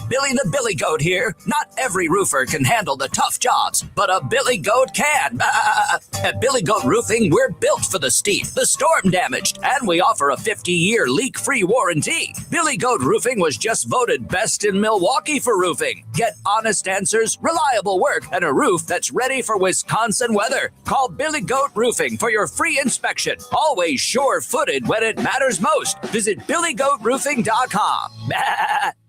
Billy the Billy Goat here. Not every roofer can handle the tough jobs, but a Billy Goat can. At Billy Goat Roofing, we're built for the steep, the storm damaged, and we offer a 50-year leak-free warranty. Billy Goat Roofing was just voted best in Milwaukee for roofing. Get honest answers, reliable work, and a roof that's ready for Wisconsin weather. Call Billy Goat Roofing for your free inspection. Always sure-footed when it matters most. Visit BillyGoatRoofing.com.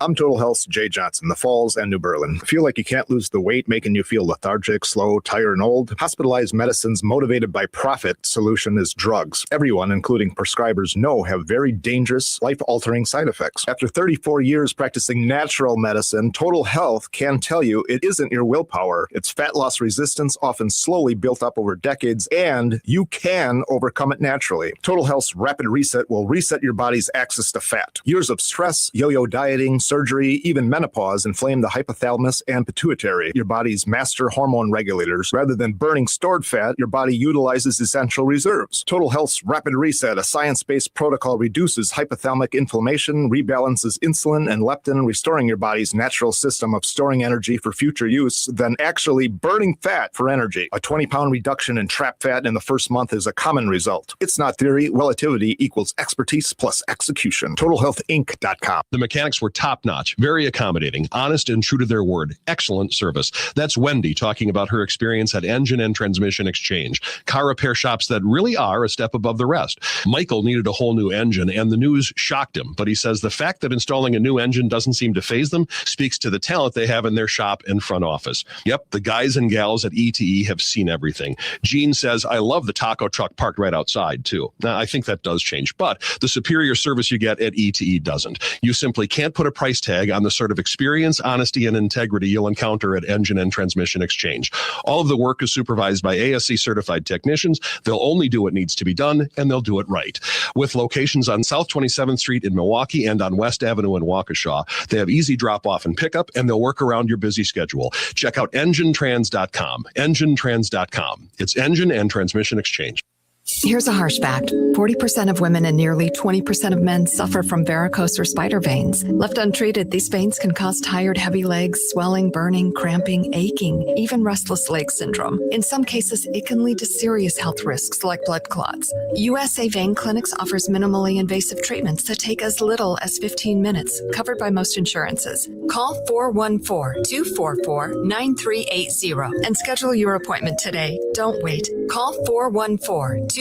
I'm Total Health's Jay Johnson, the Falls and New Berlin. Feel like you can't lose the weight, making you feel lethargic, slow, tired, and old? Hospitalized Medicine's motivated by profit solution is drugs. Everyone, including prescribers, know have very dangerous, life-altering side effects. After 34 years practicing natural medicine, Total Health can tell you it isn't your willpower. It's fat loss resistance, often slowly built up over decades, and you can overcome it naturally. Total Health's Rapid Reset will reset your body's access to fat. Years of stress, yo-yo dieting, surgery, even menopause inflame the hypothalamus and pituitary, your body's master hormone regulators. Rather than burning stored fat, your body utilizes essential reserves. Total Health's Rapid Reset, a science-based protocol, reduces hypothalamic inflammation, rebalances insulin and leptin, restoring your body's natural system of storing energy for future use, then actually burning fat for energy. A 20-pound reduction in trapped fat in the first month is a common result. It's not theory. Relativity equals expertise plus execution. TotalHealthInc.com. The mechanics were top-notch, very accommodating, honest and true to their word. Excellent service. That's Wendy talking about her experience at Engine and Transmission Exchange. Car repair shops that really are a step above the rest. Michael needed a whole new engine, and the news shocked him. But he says the fact that installing a new engine doesn't seem to faze them speaks to the talent they have in their shop and front office. Yep, the guys and gals at ETE have seen everything. Gene says, I love the taco truck parked right outside, too. Now, I think that does change, but the superior service you get at ETE doesn't. You simply can't put a price tag on the sort of experience, honesty, and integrity you'll encounter at Engine and Transmission Exchange. All of the work is supervised by ASC certified technicians. They'll only do what needs to be done, and they'll do it right. With locations on South 27th Street in Milwaukee and on West Avenue in Waukesha, they have easy drop-off and pickup, and they'll work around your busy schedule. Check out EngineTrans.com. EngineTrans.com. It's Engine and Transmission Exchange. Here's a harsh fact. 40% of women and nearly 20% of men suffer from varicose or spider veins. Left untreated, these veins can cause tired, heavy legs, swelling, burning, cramping, aching, even restless leg syndrome. In some cases, it can lead to serious health risks like blood clots. USA Vein Clinics offers minimally invasive treatments that take as little as 15 minutes, covered by most insurances. Call 414-244-9380 and schedule your appointment today. Don't wait. Call 414-244-9380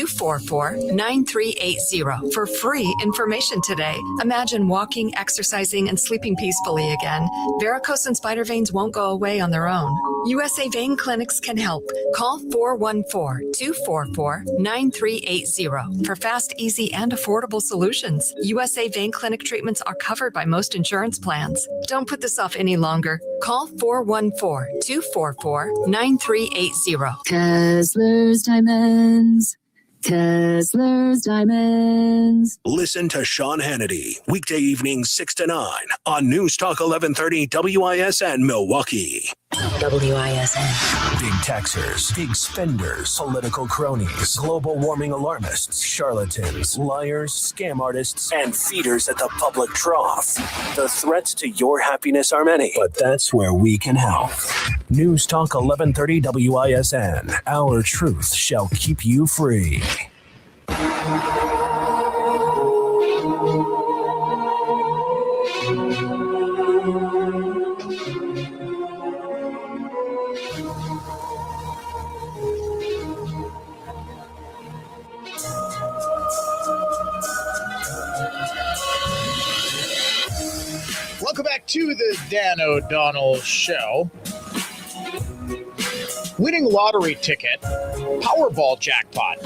for free information today. Imagine walking, exercising, and sleeping peacefully again. Varicose and spider veins won't go away on their own. USA Vein Clinics can help. Call 414-244-9380 for fast, easy, and affordable solutions. USA Vein Clinic treatments are covered by most insurance plans. Don't put this off any longer. Call 414-244-9380. Kessler's Diamonds. Kessler's Diamonds. Listen to Sean Hannity, weekday evenings 6 to 9 on News Talk 1130 WISN Milwaukee. WISN. Big taxers, big spenders, political cronies, global warming alarmists, charlatans, liars, scam artists, and feeders at the public trough. The threats to your happiness are many, but that's where we can help. News Talk 1130 WISN. Our truth shall keep you free. Welcome back to the Dan O'Donnell Show. Winning lottery ticket, Powerball jackpot.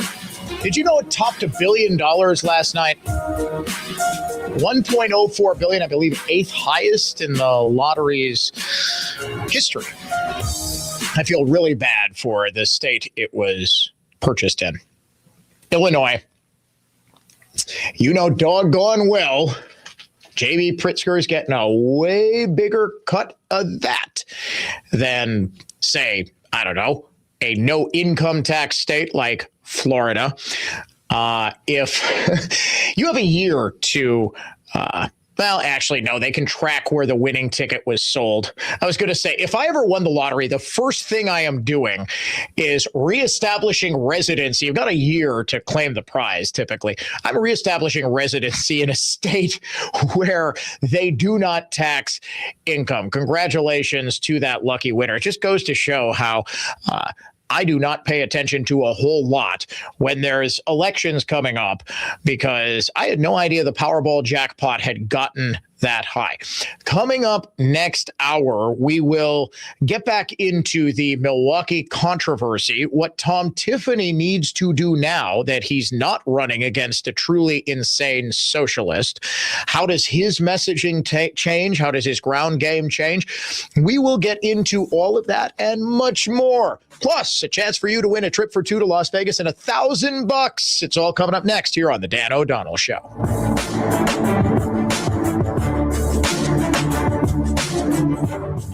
Did you know it topped $1 billion last night? 1.04 billion, I believe, 8th highest in the lottery's history. I feel really bad for the state it was purchased in. Illinois. You know doggone well, J.B. Pritzker is getting a way bigger cut of that than, say, I don't know, a no income tax state like Florida. If you have a year to, well, actually, no, they can track where the winning ticket was sold. I was going to say, if I ever won the lottery, the first thing I am doing is reestablishing residency. You've got a year to claim the prize, typically. I'm reestablishing residency in a state where they do not tax income. Congratulations to that lucky winner. It just goes to show how I do not pay attention to a whole lot when there's elections coming up, because I had no idea the Powerball jackpot had gotten that high. Coming up next hour, we will get back into the Miwaukee controversy, what Tom Tiffany needs to do now that he's not running against a truly insane socialist. How does his messaging change? How does his ground game change? We will get into all of that and much more. Plus, a chance for you to win a trip for two to Las Vegas and $1,000. It's all coming up next here on the Dan O'Donnell Show.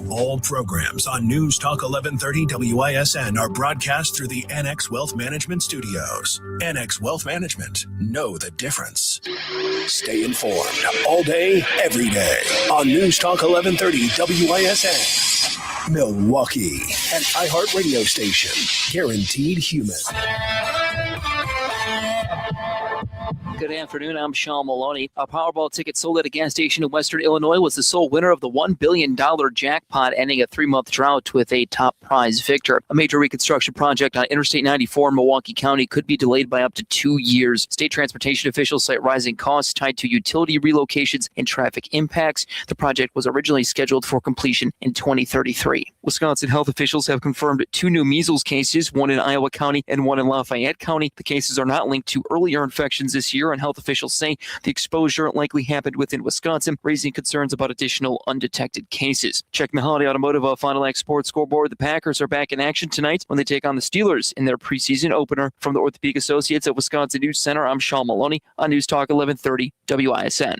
All programs on News Talk 1130 WISN are broadcast through the NX Wealth Management Studios. NX Wealth Management. Know the difference. Stay informed all day, every day on News Talk 1130 WISN. Milwaukee, an iHeartRadio station. Guaranteed human. Good afternoon. I'm Sean Maloney. A Powerball ticket sold at a gas station in Western Illinois was the sole winner of the $1 billion jackpot, ending a 3-month drought with a top prize victor. A major reconstruction project on Interstate 94 in Milwaukee County could be delayed by up to 2 years. State transportation officials cite rising costs tied to utility relocations and traffic impacts. The project was originally scheduled for completion in 2033. Wisconsin health officials have confirmed 2 new measles cases, one in Iowa County and one in Lafayette County. The cases are not linked to earlier infections this year, and health officials say the exposure likely happened within Wisconsin, raising concerns about additional undetected cases. Check Mahoney Automotive Final X Sports Scoreboard. The Packers are back in action tonight when they take on the Steelers in their preseason opener. From the Orthopedic Associates at Wisconsin News Center, I'm Sean Maloney on News Talk 1130 WISN.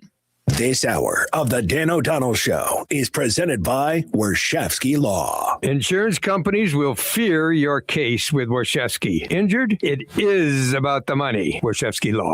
This hour of the Dan O'Donnell Show is presented by Warshawski Law. Insurance companies will fear your case with Warshawski. Injured? It is about the money. Warshawski Law.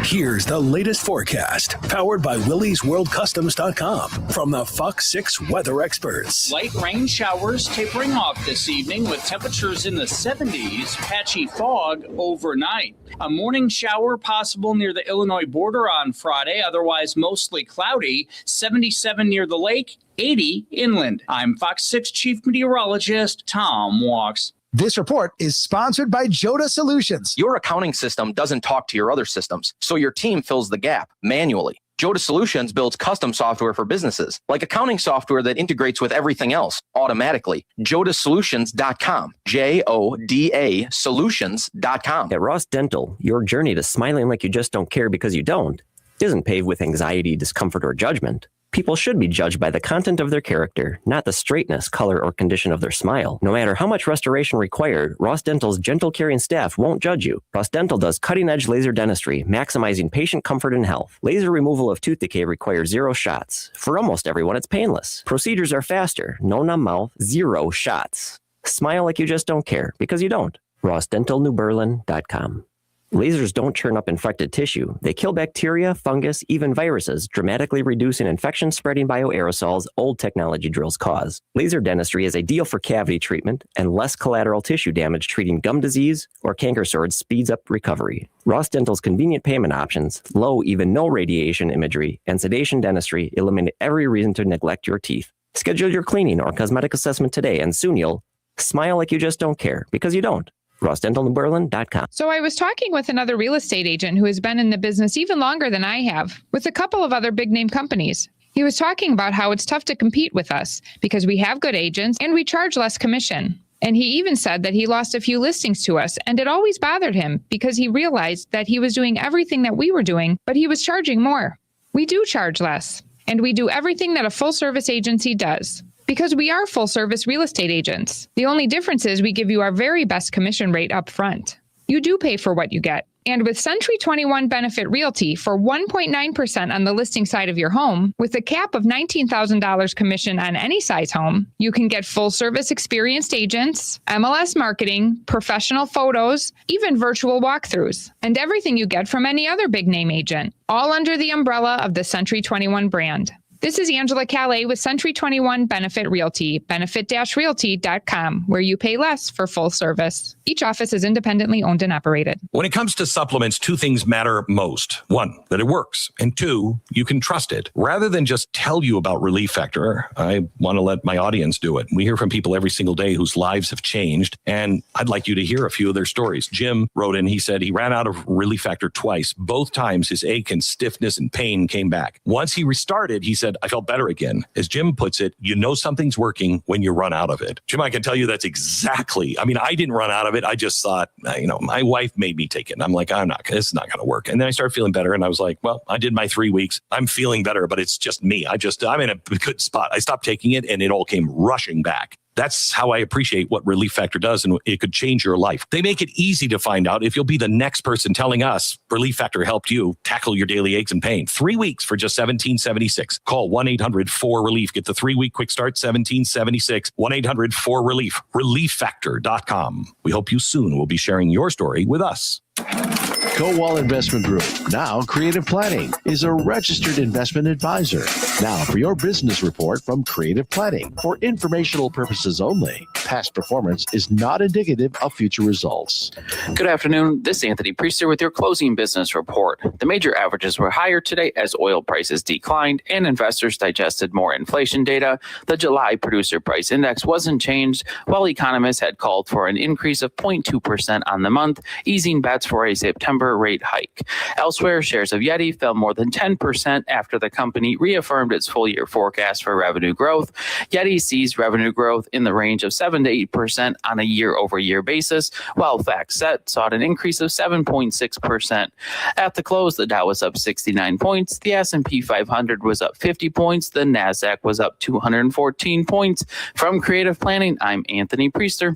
Here's the latest forecast, powered by WillysWorldCustoms.com from the Fox 6 weather experts. Light rain showers tapering off this evening with temperatures in the 70s, patchy fog overnight. A morning shower possible near the Illinois border on Friday, otherwise mostly cloudy, 77 near the lake, 80 inland. I'm Fox 6 Chief Meteorologist Tom Walks. This report is sponsored by Joda Solutions. Your accounting system doesn't talk to your other systems, so your team fills the gap manually. Joda Solutions builds custom software for businesses, like accounting software that integrates with everything else automatically. JodaSolutions.com. JODA Solutions.com. At Ross Dental, your journey to smiling like you just don't care because you don't isn't paved with anxiety, discomfort, or judgment. People should be judged by the content of their character, not the straightness, color, or condition of their smile. No matter how much restoration required, Ross Dental's gentle caring staff won't judge you. Ross Dental does cutting-edge laser dentistry, maximizing patient comfort and health. Laser removal of tooth decay requires 0 shots. For almost everyone, it's painless. Procedures are faster. No numb mouth, 0 shots. Smile like you just don't care, because you don't. RossDentalNewBerlin.com. Lasers don't churn up infected tissue. They kill bacteria, fungus, even viruses, dramatically reducing infection-spreading bioaerosols old technology drills cause. Laser dentistry is ideal for cavity treatment, and less collateral tissue damage treating gum disease or canker sores speeds up recovery. Ross Dental's convenient payment options, low, even no radiation imagery, and sedation dentistry eliminate every reason to neglect your teeth. Schedule your cleaning or cosmetic assessment today, and soon you'll smile like you just don't care, because you don't. RossDentalNewBerlin.com. So I was talking with another real estate agent who has been in the business even longer than I have, with a couple of other big name companies. He was talking about how it's tough to compete with us because we have good agents and we charge less commission. And he even said that he lost a few listings to us, and it always bothered him because he realized that he was doing everything that we were doing, but he was charging more. We do charge less, and we do everything that a full-service agency does. Because we are full-service real estate agents. The only difference is we give you our very best commission rate up front. You do pay for what you get. And with Century 21 Benefit Realty for 1.9% on the listing side of your home, with a cap of $19,000 commission on any size home, you can get full-service experienced agents, MLS marketing, professional photos, even virtual walkthroughs, and everything you get from any other big-name agent, all under the umbrella of the Century 21 brand. This is Angela Calais with Century 21 Benefit Realty, benefit-realty.com, where you pay less for full service. Each office is independently owned and operated. When it comes to supplements, 2 things matter most. 1, that it works. And 2, you can trust it. Rather than just tell you about Relief Factor, I want to let my audience do it. We hear from people every single day whose lives have changed, and I'd like you to hear a few of their stories. Jim wrote in, he said he ran out of Relief Factor twice. Both times his ache and stiffness and pain came back. Once he restarted, he said, I felt better again. As Jim puts it, you know something's working when you run out of it. Jim, I can tell you that's exactly, I didn't run out of it. I just thought, my wife made me take it. And I'm like, this is not going to work. And then I started feeling better. And I was like, well, I did my 3 weeks. I'm feeling better, but it's just me. I'm in a good spot. I stopped taking it and it all came rushing back. That's how I appreciate what Relief Factor does, and it could change your life. They make it easy to find out if you'll be the next person telling us Relief Factor helped you tackle your daily aches and pain. 3 weeks for just $17.76. Call 1-800-4RELIEF. Get the 3-week quick start, $17.76. 1-800-4RELIEF. ReliefFactor.com. We hope you soon will be sharing your story with us. Kowal Investment Group, now Creative Planning, is a registered investment advisor. Now for your business report from Creative Planning. For informational purposes only, past performance is not indicative of future results. Good afternoon. This is Anthony Priester with your closing business report. The major averages were higher today as oil prices declined and investors digested more inflation data. The July producer price index wasn't changed, while economists had called for an increase of 0.2% on the month, easing bets for a September rate hike. Elsewhere, shares of Yeti fell more than 10% after the company reaffirmed its full-year forecast for revenue growth. Yeti sees revenue growth in the range of 7 to 8% on a year-over-year basis, while FactSet saw an increase of 7.6%. At the close, the Dow was up 69 points, the S&P 500 was up 50 points, the NASDAQ was up 214 points. From Creative Planning, I'm Anthony Priester.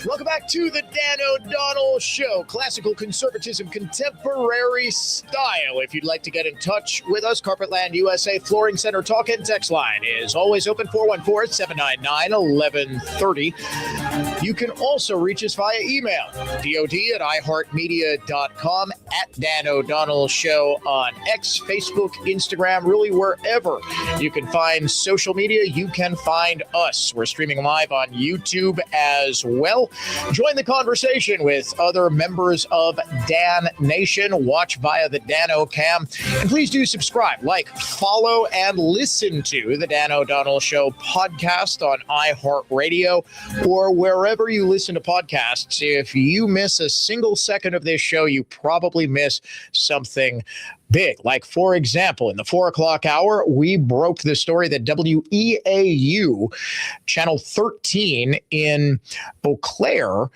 Welcome back to the Dan O'Donnell Show. Classical conservatism, contemporary style. If you'd like to get in touch with us, Carpetland USA Flooring Center talk and text line is always open, 414-799-1130. You can also reach us via email, dod@iheartmedia.com, at Dan O'Donnell Show on X, Facebook, Instagram, really wherever you can find social media, you can find us. We're streaming live on YouTube as well. Join the conversation with other members of Dan Nation. Watch via the Dan O'Cam. And please do subscribe, like, follow, and listen to the Dan O'Donnell Show podcast on iHeartRadio or wherever you listen to podcasts. If you miss a single second of this show, you probably miss something big. Like, for example, in the 4 o'clock hour, we broke the story that WEAU, Channel 13 in Eau Claire,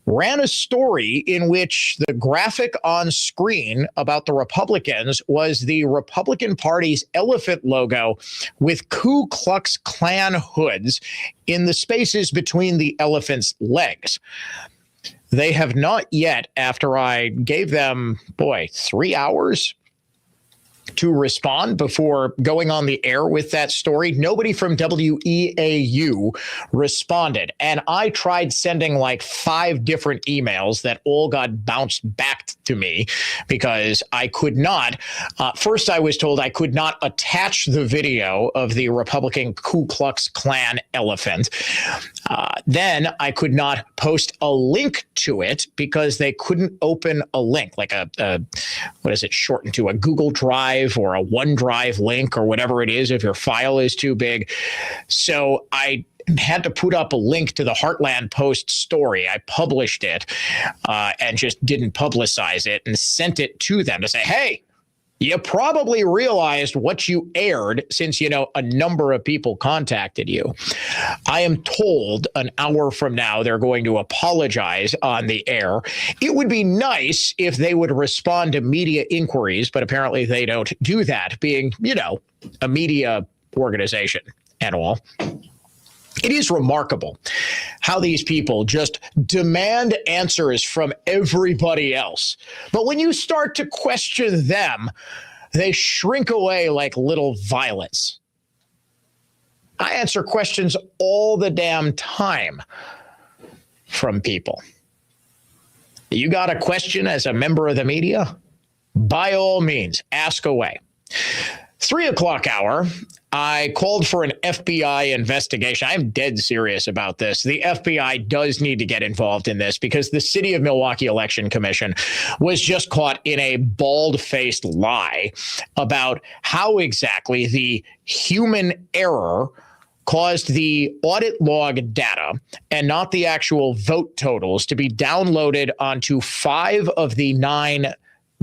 ran a story in which the graphic on screen about the Republicans was the Republican Party's elephant logo with Ku Klux Klan hoods in the spaces between the elephant's legs. They have not yet, after I gave them, 3 hours to respond before going on the air with that story. Nobody from WEAU responded. And I tried sending like 5 different emails that all got bounced back to me because I could not. First, I was told I could not attach the video of the Republican Ku Klux Klan elephant. Then I could not post a link to it because they couldn't open a link, like what is it shortened to, a Google Drive or a OneDrive link or whatever it is if your file is too big. So I had to put up a link to the Heartland Post story. I published it and just didn't publicize it and sent it to them to say, hey, you probably realized what you aired since, a number of people contacted you. I am told an hour from now they're going to apologize on the air. It would be nice if they would respond to media inquiries, but apparently they don't do that, being, a media organization and all. It is remarkable how these people just demand answers from everybody else. But when you start to question them, they shrink away like little violets. I answer questions all the damn time from people. You got a question as a member of the media? By all means, ask away. 3 o'clock hour, I called for an FBI investigation. I'm dead serious about this. The FBI does need to get involved in this because the City of Milwaukee Election Commission was just caught in a bald-faced lie about how exactly the human error caused the audit log data and not the actual vote totals to be downloaded onto 5 of the 9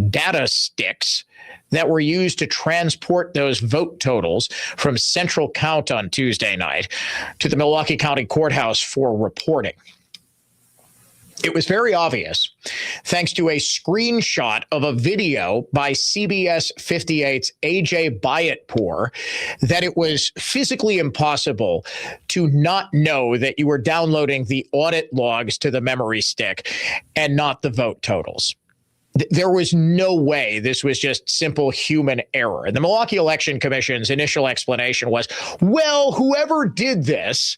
data sticks that were used to transport those vote totals from Central Count on Tuesday night to the Milwaukee County Courthouse for reporting. It was very obvious, thanks to a screenshot of a video by CBS 58's AJ Byattpour, that it was physically impossible to not know that you were downloading the audit logs to the memory stick and not the vote totals. There was no way this was just simple human error. And the Milwaukee Election Commission's initial explanation was, well, whoever did this,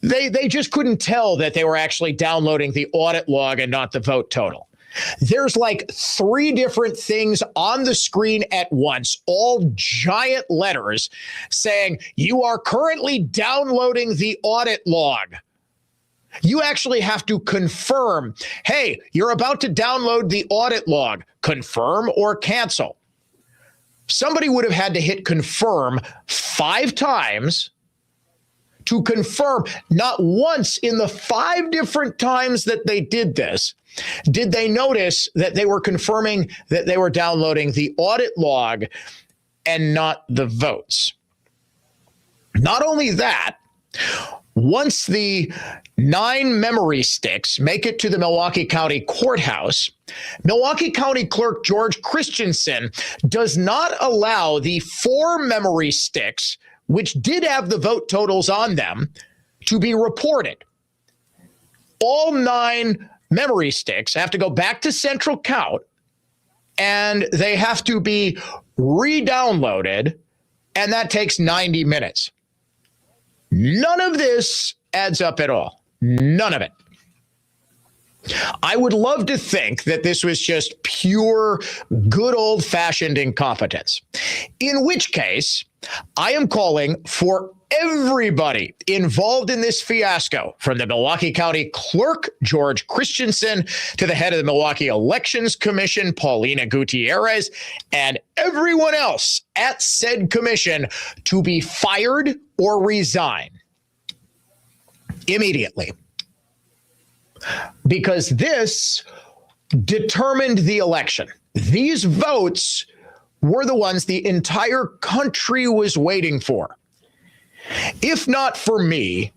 they just couldn't tell that they were actually downloading the audit log and not the vote total. There's like 3 different things on the screen at once, all giant letters saying, you are currently downloading the audit log. You actually have to confirm, hey, you're about to download the audit log. Confirm or cancel. Somebody would have had to hit confirm 5 times to confirm. Not once in the 5 different times that they did this did they notice that they were confirming that they were downloading the audit log and not the votes. Not only that, once the 9 memory sticks make it to the Milwaukee County Courthouse, Milwaukee County Clerk George Christensen does not allow the 4 memory sticks, which did have the vote totals on them, to be reported. All 9 memory sticks have to go back to Central Count, and they have to be re-downloaded, and that takes 90 minutes. None of this adds up at all. None of it. I would love to think that this was just pure, good old-fashioned incompetence, in which case I am calling for everybody involved in this fiasco, from the Milwaukee County Clerk, George Christensen, to the head of the Milwaukee Elections Commission, Paulina Gutierrez, and everyone else at said commission to be fired or resign immediately. Because this determined the election. These votes were the ones the entire country was waiting for. If not for me,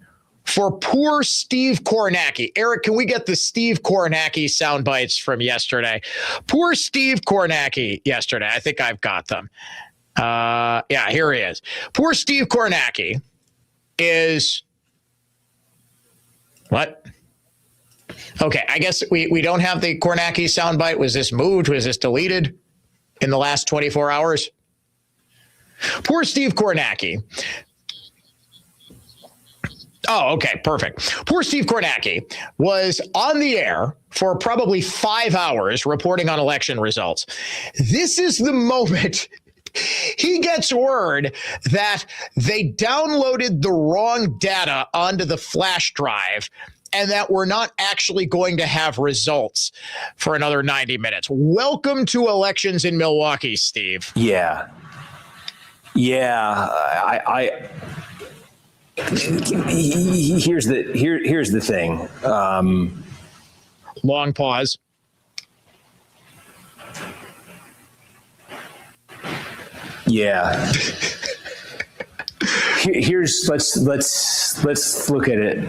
for poor Steve Kornacki. Eric, can we get the Steve Kornacki sound bites from yesterday? Poor Steve Kornacki yesterday. I think I've got them. Yeah, here he is. Poor Steve Kornacki is... What? Okay, I guess we don't have the Kornacki soundbite. Was this moved? Was this deleted in the last 24 hours? Poor Steve Kornacki. Oh, okay, perfect. Poor Steve Kornacki was on the air for probably 5 hours reporting on election results. This is the moment he gets word that they downloaded the wrong data onto the flash drive and that we're not actually going to have results for another 90 minutes. Welcome to elections in Milwaukee, Steve. Yeah. Here's the thing. Long pause. Yeah. Let's look at it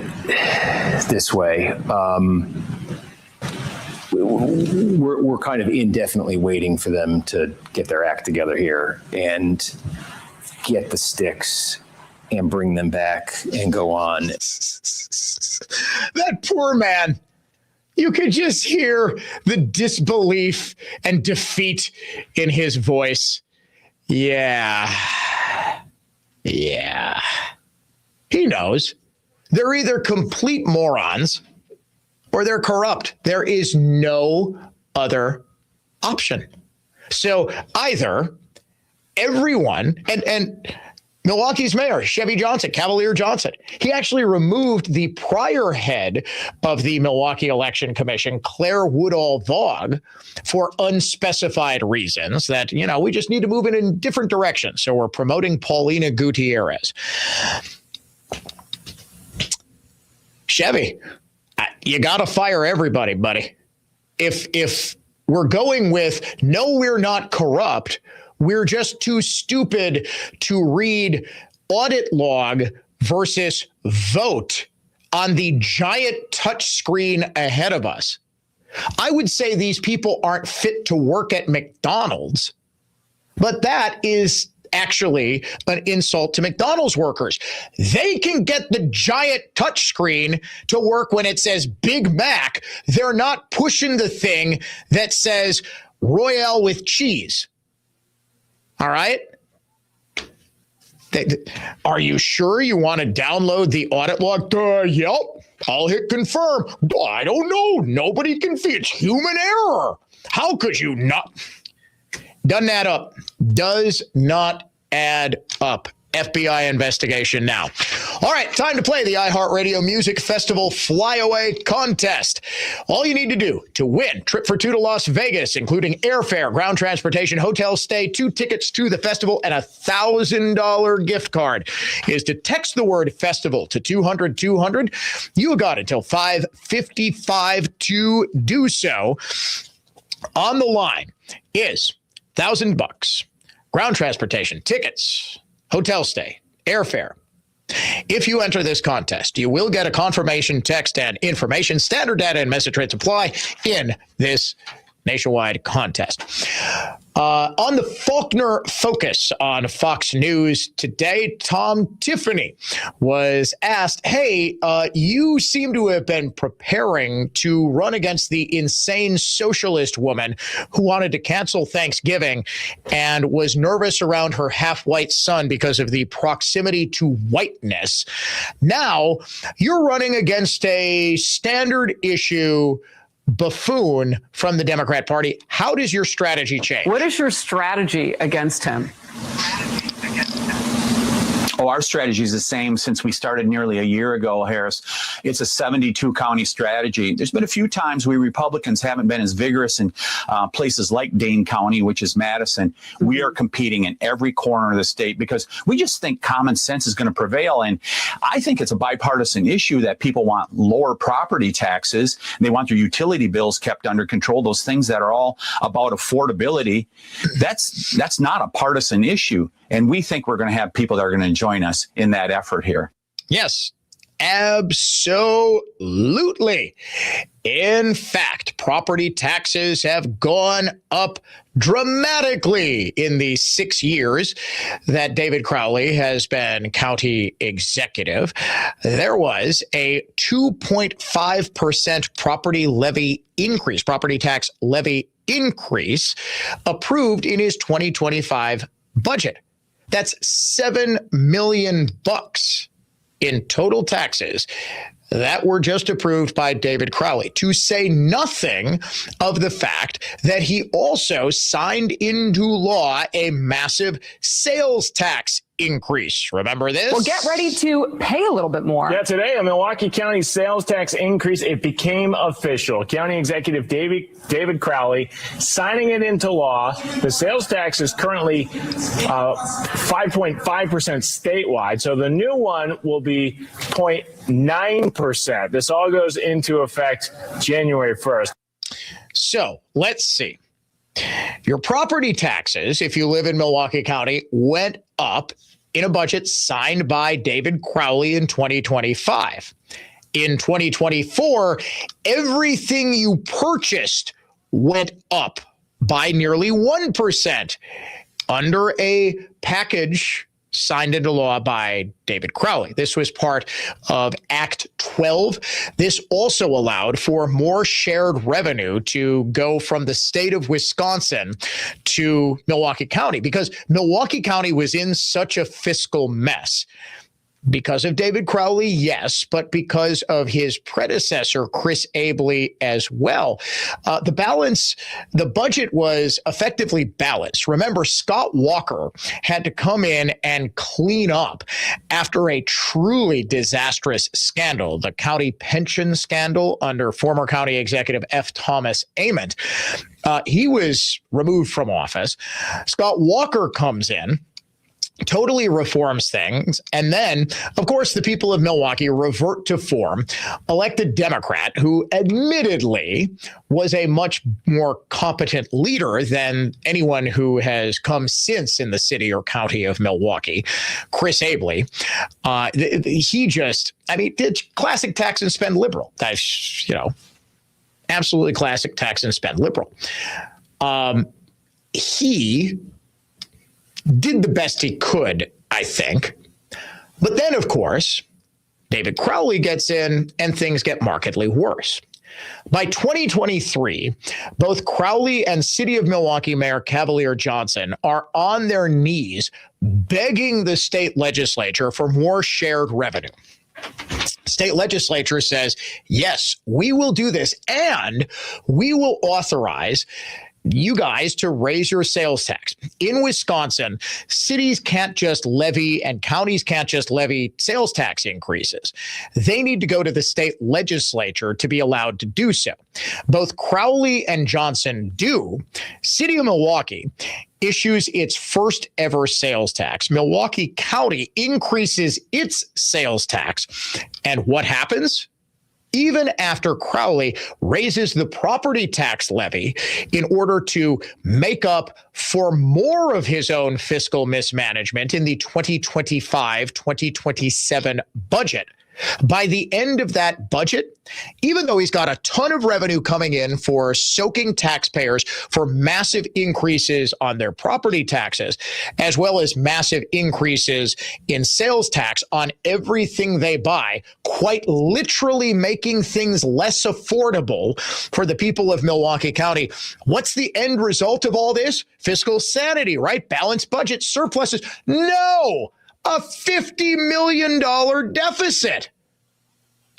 this way. We're kind of indefinitely waiting for them to get their act together here and get the sticks and bring them back and go on. That poor man. You could just hear the disbelief and defeat in his voice. Yeah. He knows. They're either complete morons or they're corrupt. There is no other option. So either everyone, and Milwaukee's mayor, Cavalier Johnson, he actually removed the prior head of the Milwaukee Election Commission, Claire Woodall-Vaugh, for unspecified reasons that, we just need to move in a different direction. So we're promoting Paulina Gutierrez. Chevy, you got to fire everybody, buddy. If we're going with, no, we're not corrupt, we're just too stupid to read audit log versus vote on the giant touch screen ahead of us. I would say these people aren't fit to work at McDonald's, but that is actually an insult to McDonald's workers. They can get the giant touch screen to work when it says Big Mac. They're not pushing the thing that says Royale with cheese. All right. Are you sure you want to download the audit log? Yep. I'll hit confirm. I don't know. Nobody can feel it's human error. How could you not? Doesn't add up. Does not add up. FBI investigation now. All right, time to play the iHeartRadio Music Festival Flyaway Contest. All you need to do to win trip for two to Las Vegas, including airfare, ground transportation, hotel stay, 2 tickets to the festival, and $1,000 gift card, is to text the word festival to 200-200. You got until 5:55 to do so. On the line is $1,000, ground transportation, tickets, hotel stay, airfare. If you enter this contest, you will get a confirmation text and information. Standard data and message rates apply in this nationwide contest. On the Faulkner Focus on Fox News today, Tom Tiffany was asked, hey, you seem to have been preparing to run against the insane socialist woman who wanted to cancel Thanksgiving and was nervous around her half-white son because of the proximity to whiteness. Now you're running against a standard issue buffoon from the Democrat Party. How does your strategy change? What is your strategy against him? Oh, our strategy is the same since we started nearly a year ago, Harris. It's a 72 county strategy. There's been a few times we Republicans haven't been as vigorous in places like Dane County, which is Madison. We are competing in every corner of the state because we just think common sense is going to prevail. And I think it's a bipartisan issue that people want lower property taxes. They want their utility bills kept under control. Those things that are all about affordability. That's not a partisan issue. And we think we're going to have people that are going to join us in that effort here. Yes, absolutely. In fact, property taxes have gone up dramatically in the 6 years that David Crowley has been county executive. There was a 2.5% property tax levy increase approved in his 2025 budget. That's $7 million in total taxes that were just approved by David Crowley, to say nothing of the fact that he also signed into law a massive sales tax increase. Remember this? Well, get ready to pay a little bit more. Yeah, today a Milwaukee County sales tax increase, it became official. County Executive David Crowley signing it into law. The sales tax is currently 5.5% statewide. So the new one will be 0.9%. This all goes into effect January 1st. So let's see. Your property taxes, if you live in Milwaukee County, went up in a budget signed by David Crowley in 2025. In 2024, everything you purchased went up by nearly 1% under a package signed into law by David Crowley. This was part of Act 12. This also allowed for more shared revenue to go from the state of Wisconsin to Milwaukee County, because Milwaukee County was in such a fiscal mess. Because of David Crowley, yes, but because of his predecessor, Chris Abele, as well. The budget was effectively balanced. Remember, Scott Walker had to come in and clean up after a truly disastrous scandal, the county pension scandal under former county executive F. Thomas Ament. He was removed from office. Scott Walker comes in, totally reforms things. And then, of course, the people of Milwaukee revert to form, elect a Democrat who admittedly was a much more competent leader than anyone who has come since in the city or county of Milwaukee, Chris Abele. Did classic tax and spend liberal. That's, absolutely classic tax and spend liberal. He did the best he could, I think. But then, of course, David Crowley gets in and things get markedly worse. By 2023, both Crowley and City of Milwaukee Mayor Cavalier Johnson are on their knees begging the state legislature for more shared revenue. State legislature says, yes, we will do this, and we will authorize you guys to raise your sales tax. In Wisconsin, cities can't just levy and counties can't just levy sales tax increases. They need to go to the state legislature to be allowed to do so. Both Crowley and Johnson do. City of Milwaukee issues its first ever sales tax. Milwaukee County increases its sales tax. And what happens? Even after Crowley raises the property tax levy in order to make up for more of his own fiscal mismanagement in the 2025-2027 budget. By the end of that budget, even though he's got a ton of revenue coming in for soaking taxpayers for massive increases on their property taxes, as well as massive increases in sales tax on everything they buy, quite literally making things less affordable for the people of Milwaukee County. What's the end result of all this? Fiscal sanity, right? Balanced budget, surpluses. No! A $50 million deficit.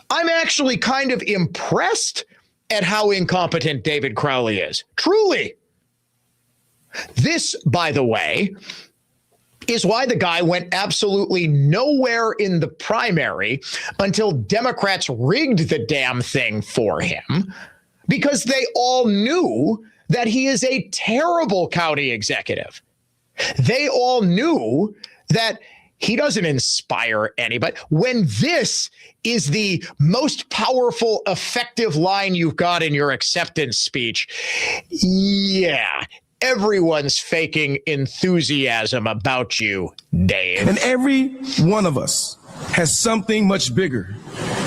I'm actually kind of impressed at how incompetent David Crowley is. Truly. This, by the way, is why the guy went absolutely nowhere in the primary until Democrats rigged the damn thing for him, because they all knew that he is a terrible county executive. They all knew that he doesn't inspire anybody. When this is the most powerful, effective line you've got in your acceptance speech, yeah, everyone's faking enthusiasm about you, Dave. And every one of us has something much bigger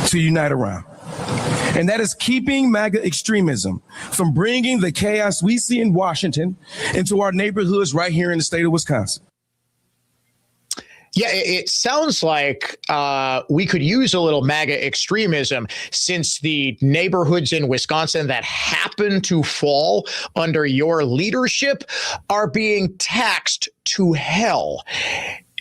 to unite around. And that is keeping MAGA extremism from bringing the chaos we see in Washington into our neighborhoods right here in the state of Wisconsin. Yeah, it sounds like we could use a little MAGA extremism, since the neighborhoods in Wisconsin that happen to fall under your leadership are being taxed to hell.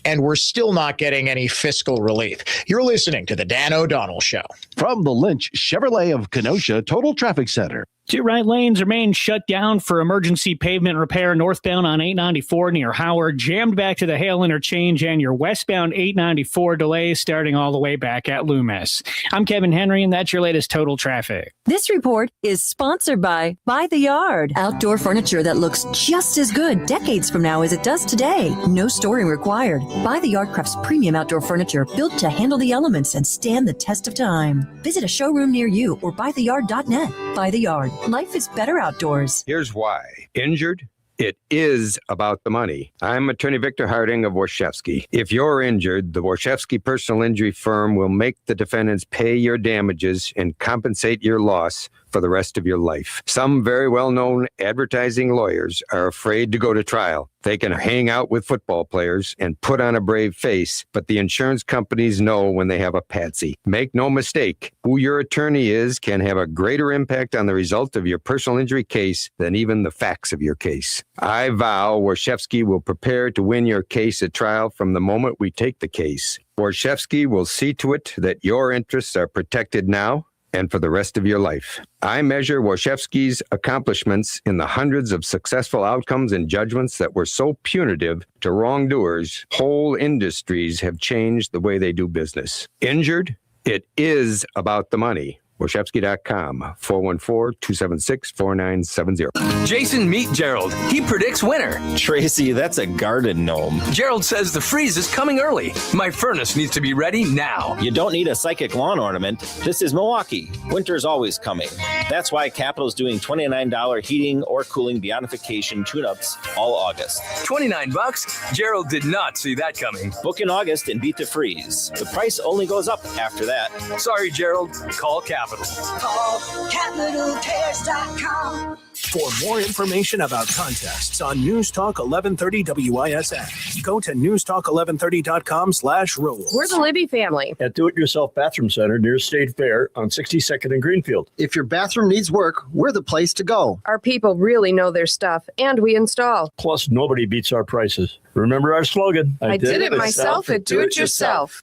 And we're still not getting any fiscal relief. You're listening to The Dan O'Donnell Show. From the Lynch Chevrolet of Kenosha Total Traffic Center. Two right lanes remain shut down for emergency pavement repair northbound on 894 near Howard, jammed back to the Hale interchange, and your westbound 894 delays starting all the way back at Loomis. I'm Kevin Henry, and that's your latest Total Traffic. This report is sponsored by the Yard. Outdoor furniture that looks just as good decades from now as it does today. No storing required. By the Yard crafts premium outdoor furniture built to handle the elements and stand the test of time. Visit a showroom near you or buytheyard.net. By the Yard. Life is better outdoors. Here's why. Injured? It is about the money. I'm attorney Victor Harding of Warshevsky. If you're injured, the Warshevsky personal injury firm will make the defendants pay your damages and compensate your loss for the rest of your life. Some very well-known advertising lawyers are afraid to go to trial. They can hang out with football players and put on a brave face, but the insurance companies know when they have a patsy. Make no mistake, who your attorney is can have a greater impact on the result of your personal injury case than even the facts of your case. I vow Warshevsky will prepare to win your case at trial from the moment we take the case. Warshevsky will see to it that your interests are protected now and for the rest of your life. I measure Warshevsky's accomplishments in the hundreds of successful outcomes and judgments that were so punitive to wrongdoers. Whole industries have changed the way they do business. Injured? It is about the money. Warshevsky.com, 414-276-4970. Jason, meet Gerald. He predicts winter. Tracy, that's a garden gnome. Gerald says the freeze is coming early. My furnace needs to be ready now. You don't need a psychic lawn ornament. This is Milwaukee. Winter's always coming. That's why Capital's doing $29 heating or cooling beyondification tune-ups all August. $29? Gerald did not see that coming. Book in August and beat the freeze. The price only goes up after that. Sorry, Gerald. Call Capital. Call CapitalCares.com. For more information about contests on News Talk 1130 WISN, go to newstalk1130.com/rules. We're the Libby family at Do-It-Yourself Bathroom Center near State Fair on 62nd and Greenfield. If your bathroom needs work, we're the place to go. Our people really know their stuff, and we install. Plus, nobody beats our prices. Remember our slogan, I did it myself at Do-It-Yourself.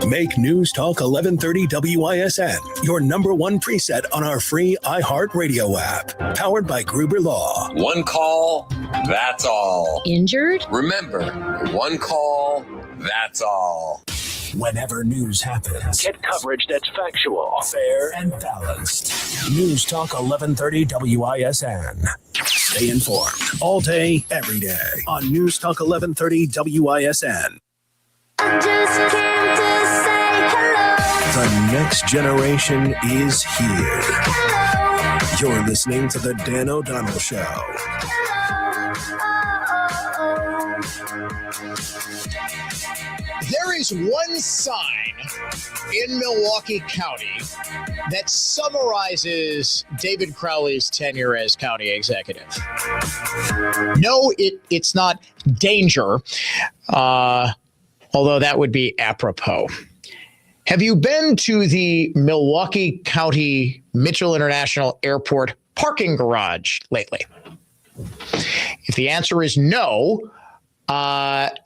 Make News Talk 1130 WISN your #1 preset on our free iHeartRadio app. Powered by Gruber Law. One call, that's all. Injured? Remember, one call, that's all. Whenever news happens, Get coverage that's factual, fair, and balanced. News Talk 1130 WISN. Stay informed all day, every day on News Talk 1130 WISN. I just came to say hello. The next generation is here. Hello. You're listening to The Dan O'Donnell Show. There is one sign in Milwaukee County that summarizes David Crowley's tenure as county executive. No, it's not danger, although that would be apropos. Have you been to the Milwaukee County Mitchell International Airport parking garage lately? If the answer is no,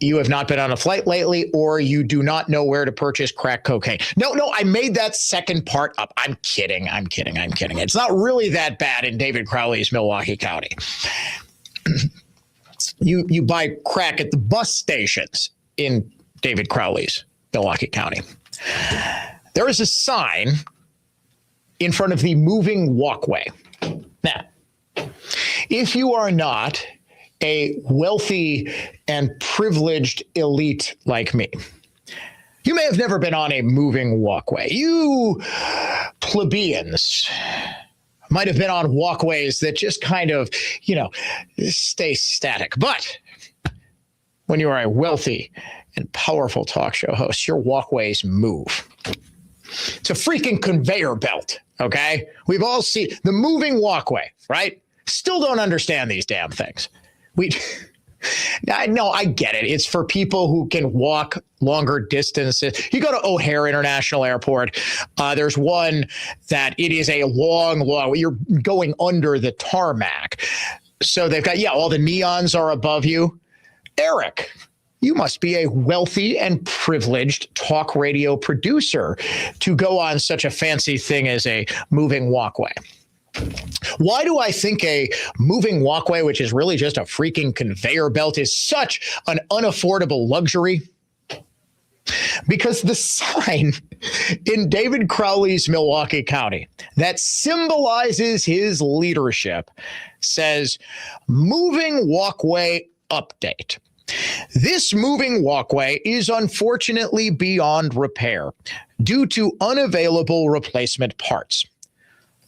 you have not been on a flight lately, or you do not know where to purchase crack cocaine. No, I made that second part up. I'm kidding. It's not really that bad in David Crowley's Milwaukee County. you buy crack at the bus stations in David Crowley's Milwaukee County. There is a sign in front of the moving walkway. Now, if you are not a wealthy and privileged elite like me, you may have never been on a moving walkway. You plebeians might have been on walkways that just kind of, stay static. But when you are a wealthy and powerful talk show host, your walkways move. It's a freaking conveyor belt, okay? We've all seen the moving walkway, right? Still don't understand these damn things. I get it. It's for people who can walk longer distances. You go to O'Hare International Airport. There's one that it is a long, you're going under the tarmac. So they've got, all the neons are above you. Eric, you must be a wealthy and privileged talk radio producer to go on such a fancy thing as a moving walkway. Why do I think a moving walkway, which is really just a freaking conveyor belt, is such an unaffordable luxury? Because the sign in David Crowley's Milwaukee County that symbolizes his leadership says, moving walkway update. This moving walkway is unfortunately beyond repair due to unavailable replacement parts.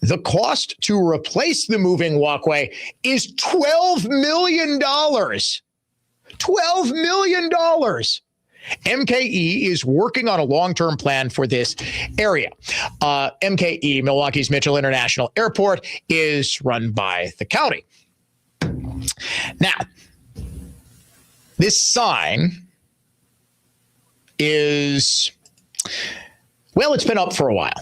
The cost to replace the moving walkway is $12 million. $12 million. MKE is working on a long-term plan for this area. MKE, Milwaukee's Mitchell International Airport, is run by the county. Now, this sign is, it's been up for a while.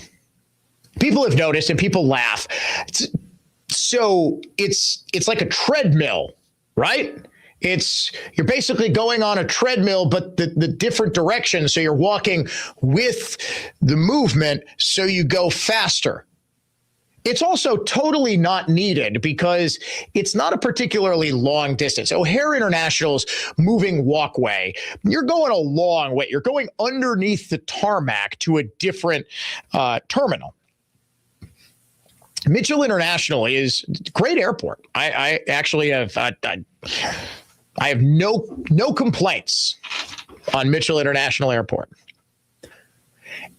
People have noticed and people laugh. It's like a treadmill, right? You're basically going on a treadmill, but the different direction. So you're walking with the movement, so you go faster. It's also totally not needed because it's not a particularly long distance. O'Hare International's moving walkway, you're going a long way. You're going underneath the tarmac to a different terminal. Mitchell International is a great airport. I actually have I have no complaints on Mitchell International Airport,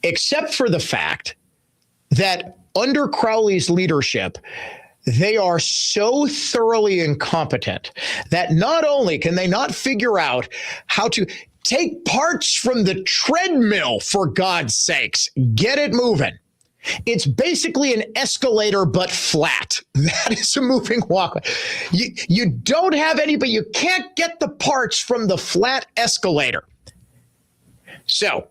except for the fact that under Crowley's leadership, they are so thoroughly incompetent that not only can they not figure out how to take parts from the treadmill, for God's sakes, get it moving. It's basically an escalator, but flat. That is a moving walkway. You don't have any, but you can't get the parts from the flat escalator. So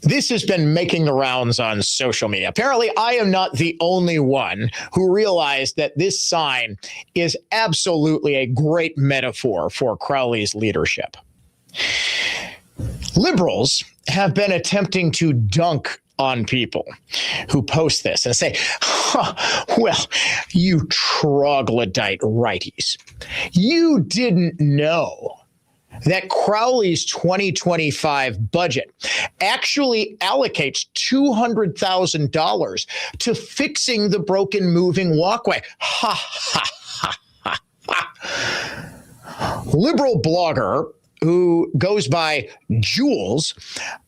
this has been making the rounds on social media. Apparently, I am not the only one who realized that this sign is absolutely a great metaphor for Crowley's leadership. Liberals have been attempting to dunk on people who post this and say, you troglodyte righties, you didn't know that Crowley's 2025 budget actually allocates $200,000 to fixing the broken moving walkway. Ha, ha, ha, ha, ha. Liberal blogger who goes by Jules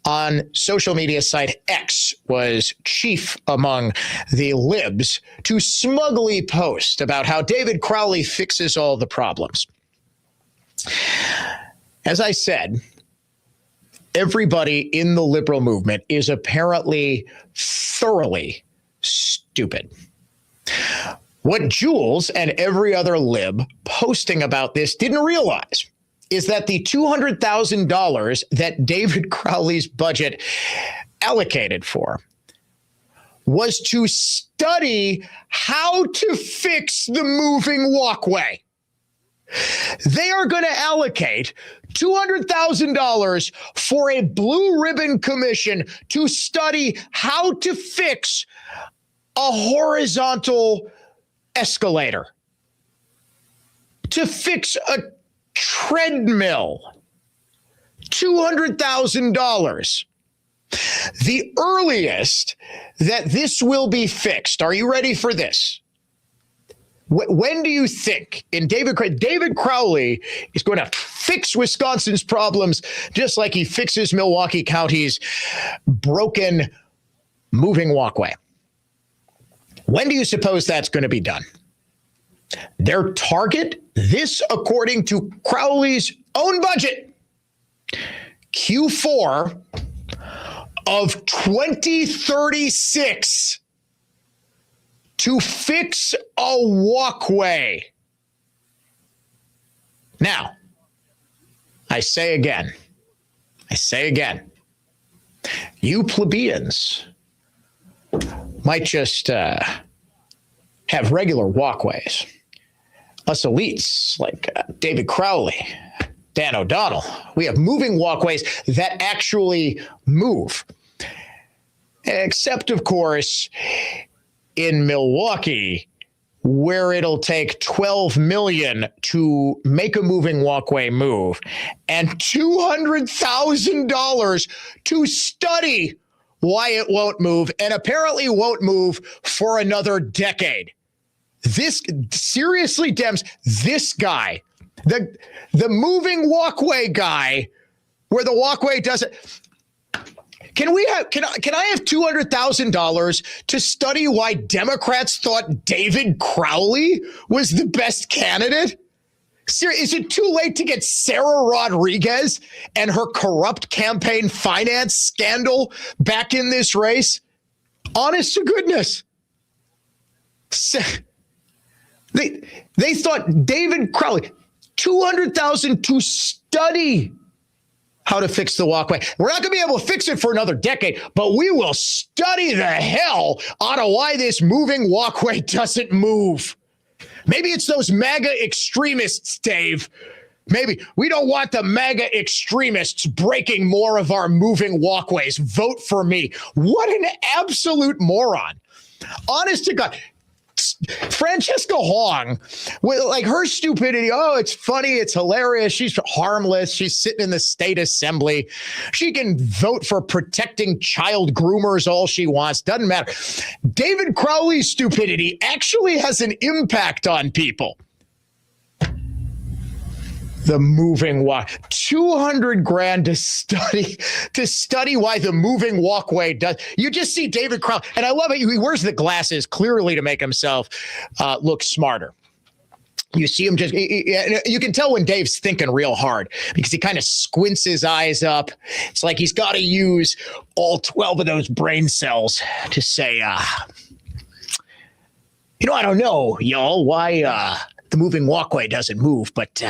on social media site X was chief among the libs to smugly post about how David Crowley fixes all the problems. As I said, everybody in the liberal movement is apparently thoroughly stupid. What Jules and every other lib posting about this didn't realize is that the $200,000 that David Crowley's budget allocated for was to study how to fix the moving walkway. They are going to allocate $200,000 for a blue ribbon commission to study how to fix a horizontal escalator. to fix a treadmill. $200,000. The earliest that this will be fixed, are you ready for this? When do you think David Crowley is going to fix Wisconsin's problems just like he fixes Milwaukee County's broken moving walkway? When do you suppose that's going to be done? Their target, this according to Crowley's own budget, Q4 of 2036 to fix a walkway. Now, I say again, you plebeians might just have regular walkways. Us elites like David Crowley, Dan O'Donnell, we have moving walkways that actually move. Except, of course, in Milwaukee, where it'll take $12 million to make a moving walkway move and $200,000 to study why it won't move, and apparently won't move for another decade. This, seriously, Dems, this guy, the moving walkway guy, where the walkway doesn't. Can I have $200,000 to study why Democrats thought David Crowley was the best candidate? Is it too late to get Sarah Rodriguez and her corrupt campaign finance scandal back in this race? Honest to goodness. They thought David Crowley, $200,000 to study how to fix the walkway. We're not going to be able to fix it for another decade, but we will study the hell out of why this moving walkway doesn't move. Maybe it's those MAGA extremists, Dave. Maybe we don't want the MAGA extremists breaking more of our moving walkways. Vote for me. What an absolute moron. Honest to God. Francesca Hong, with like her stupidity, oh, it's funny, it's hilarious, she's harmless, she's sitting in the state assembly, she can vote for protecting child groomers all she wants, doesn't matter. David Crowley's stupidity actually has an impact on people. The moving walk, $200,000 to study why the moving walkway does. You just see David Crowley, and I love it. He wears the glasses clearly to make himself look smarter. You see him just, you can tell when Dave's thinking real hard because he kind of squints his eyes up. It's like he's got to use all 12 of those brain cells to say, I don't know, y'all, why the moving walkway doesn't move, but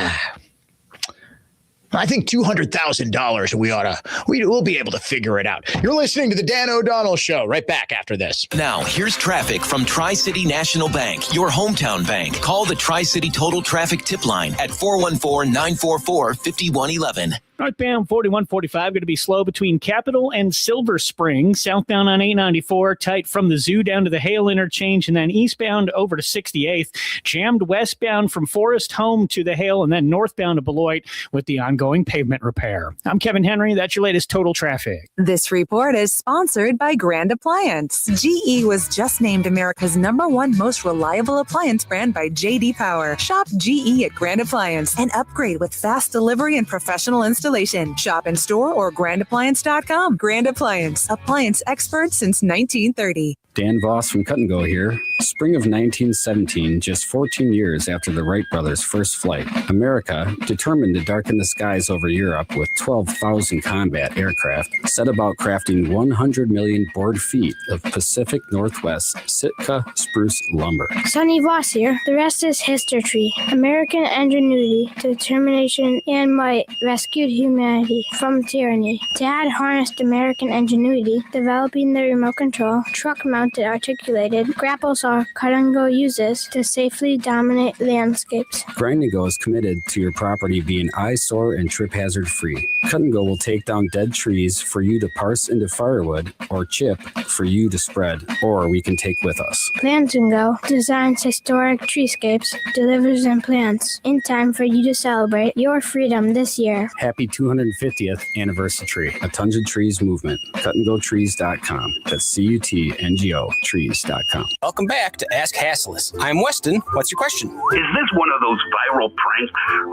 I think $200,000 we'll be able to figure it out. You're listening to the Dan O'Donnell Show. Right back after this. Now, here's traffic from Tri-City National Bank, your hometown bank. Call the Tri-City Total Traffic Tip Line at 414-944-5111. Northbound 4145 going to be slow between Capitol and Silver Spring. Southbound on 894, tight from the Zoo down to the Hale interchange, and then eastbound over to 68th. Jammed westbound from Forest Home to the Hale, and then northbound to Beloit with the ongoing pavement repair. I'm Kevin Henry. That's your latest total traffic. This report is sponsored by Grand Appliance. GE was just named America's #1 most reliable appliance brand by J.D. Power. Shop GE at Grand Appliance and upgrade with fast delivery and professional installation. Shop in store or grandappliance.com. Grand Appliance, appliance experts since 1930. Dan Voss from Cut and Go here. Spring of 1917, just 14 years after the Wright brothers' first flight, America, determined to darken the skies over Europe with 12,000 combat aircraft, set about crafting 100 million board feet of Pacific Northwest Sitka spruce lumber. Sonny Voss here. The rest is history. American ingenuity, determination, and might rescued humanity from tyranny. Dad harnessed American ingenuity, developing the remote control, truck-mounted talented articulated grapple saw Cut and Go uses to safely dominate landscapes. Grind and Go is committed to your property being eyesore and trip hazard free. Cut and Go will take down dead trees for you to parse into firewood or chip for you to spread, or we can take with us. Plant and Go designs historic treescapes, delivers and plants in time for you to celebrate your freedom this year. Happy 250th anniversary. A Tons of Trees movement. CutandGoTrees.com. That's CUTNGO trees.com. Welcome back to Ask Hasselus. I'm Weston. What's your question? Is this one of those viral pranks?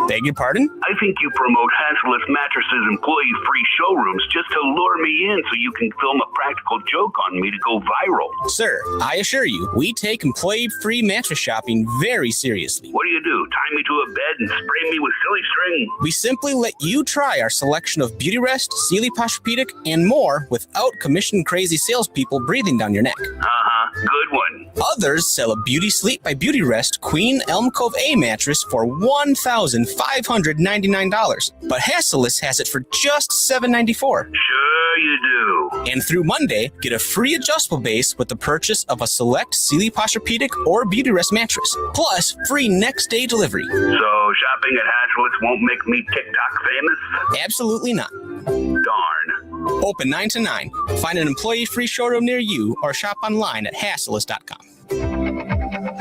Beg your pardon? I think you promote Hasselus Mattresses employee-free showrooms just to lure me in so you can film a practical joke on me to go viral. Sir, I assure you, we take employee-free mattress shopping very seriously. What do? Tie me to a bed and spray me with silly string? We simply let you try our selection of Beauty Rest, Sealy Posturepedic, and more without commission-crazy salespeople breathing down your neck. Good one. Others sell a Beauty Sleep by Beauty Rest Queen Elm Cove A mattress for $1,599. But Hasselus has it for just $794. Sure you do. And through Monday, get a free adjustable base with the purchase of a select Sealy Posturepedic or Beauty Rest mattress, plus free next day delivery. So shopping at Hasselus won't make me TikTok famous? Absolutely not. Darn. Open 9 to 9. Find an employee-free showroom near you or shop online at Hasselus.com.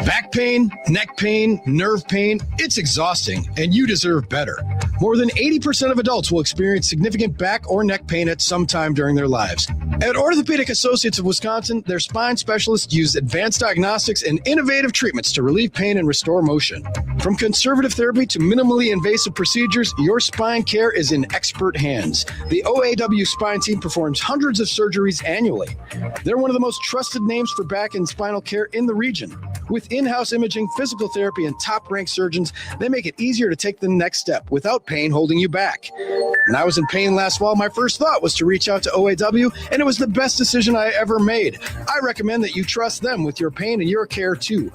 Back pain, neck pain, nerve pain, it's exhausting, and you deserve better. More than 80% of adults will experience significant back or neck pain at some time during their lives. At Orthopedic Associates of Wisconsin, their spine specialists use advanced diagnostics and innovative treatments to relieve pain and restore motion. From conservative therapy to minimally invasive procedures, your spine care is in expert hands. The OAW spine team performs hundreds of surgeries annually. They're one of the most trusted names for back and spinal care in the region. With in-house imaging, physical therapy, and top-ranked surgeons, they make it easier to take the next step without pain holding you back. When I was in pain last fall, my first thought was to reach out to OAW, and it was the best decision I ever made. I recommend that you trust them with your pain and your care, too.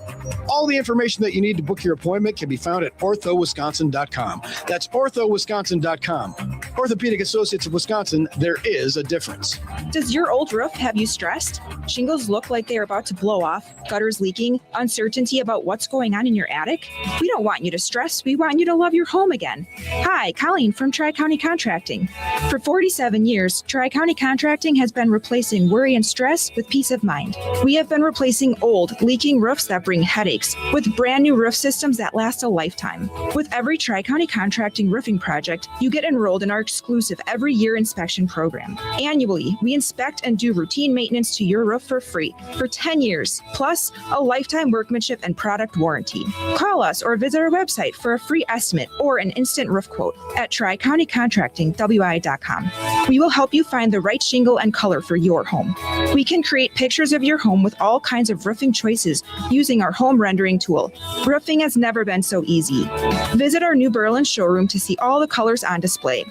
All the information that you need to book your appointment can be found at orthowisconsin.com. That's orthowisconsin.com. Orthopedic Associates of Wisconsin, there is a difference. Does your old roof have you stressed? Shingles look like they're about to blow off, gutters leaking, uncertainty about what's going on in your attic? We don't want you to stress. We want you to love your home again. Hi, Colleen from Tri-County Contracting. For 47 years, Tri-County Contracting has been replacing worry and stress with peace of mind. We have been replacing old, leaking roofs that bring headaches with brand new roof systems that last a lifetime. With every Tri-County Contracting roofing project, you get enrolled in our exclusive every year inspection program. Annually, we inspect and do routine maintenance to your roof for free for 10 years, plus a lifetime workmanship and product warranty. Call us or visit our website for a free estimate or an instant roof quote at tricountycontractingwi.com. We will help you find the right shingle and color for your home. We can create pictures of your home with all kinds of roofing choices using our home rendering tool. Roofing has never been so easy. Visit our New Berlin showroom to see all the colors on display.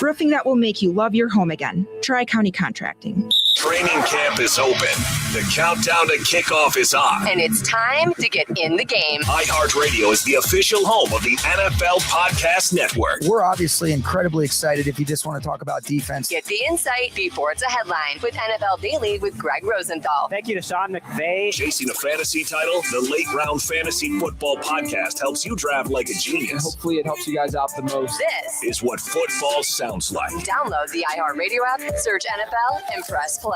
Roofing that will make you love your home again. Tri-County Contracting. Training camp is open. The countdown to kickoff is on. And it's time to get in the game. iHeartRadio is the official home of the NFL Podcast Network. We're obviously incredibly excited if you just want to talk about defense. Get the insight before it's a headline with NFL Daily with Greg Rosenthal. Thank you to Sean McVay. Chasing a fantasy title, the Late Round Fantasy Football Podcast helps you draft like a genius. And hopefully it helps you guys out the most. This is what football sounds like. Download the iHeartRadio app, search NFL, and press play.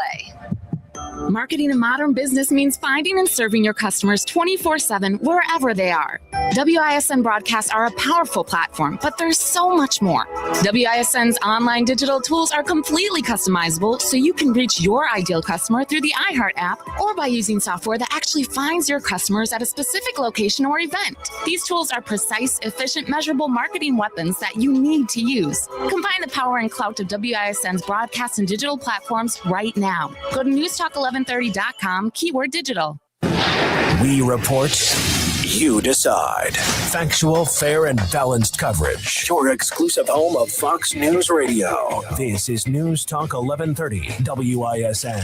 Marketing in modern business means finding and serving your customers 24/7 wherever they are. WISN broadcasts are a powerful platform, but there's so much more. WISN's online digital tools are completely customizable, so you can reach your ideal customer through the iHeart app or by using software that actually finds your customers at a specific location or event. These tools are precise, efficient, measurable marketing weapons that you need to use. Combine the power and clout of WISN's broadcast and digital platforms right now. Go to newstalk1130.com, keyword digital. We report, you decide. Factual, fair, and balanced coverage. Your exclusive home of Fox News Radio. This is News Talk 1130 WISN.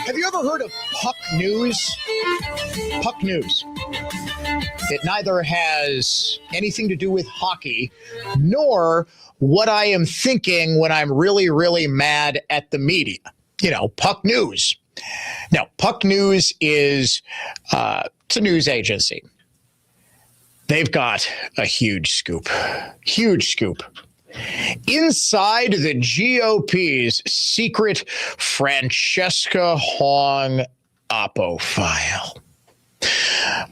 Have you ever heard of Puck News? Puck News. It neither has anything to do with hockey nor what I am thinking when I'm really, really mad at the media. Puck News. Now, Puck News is it's a news agency. They've got a huge scoop. Huge scoop. Inside the GOP's secret Francesca Hong Oppo file.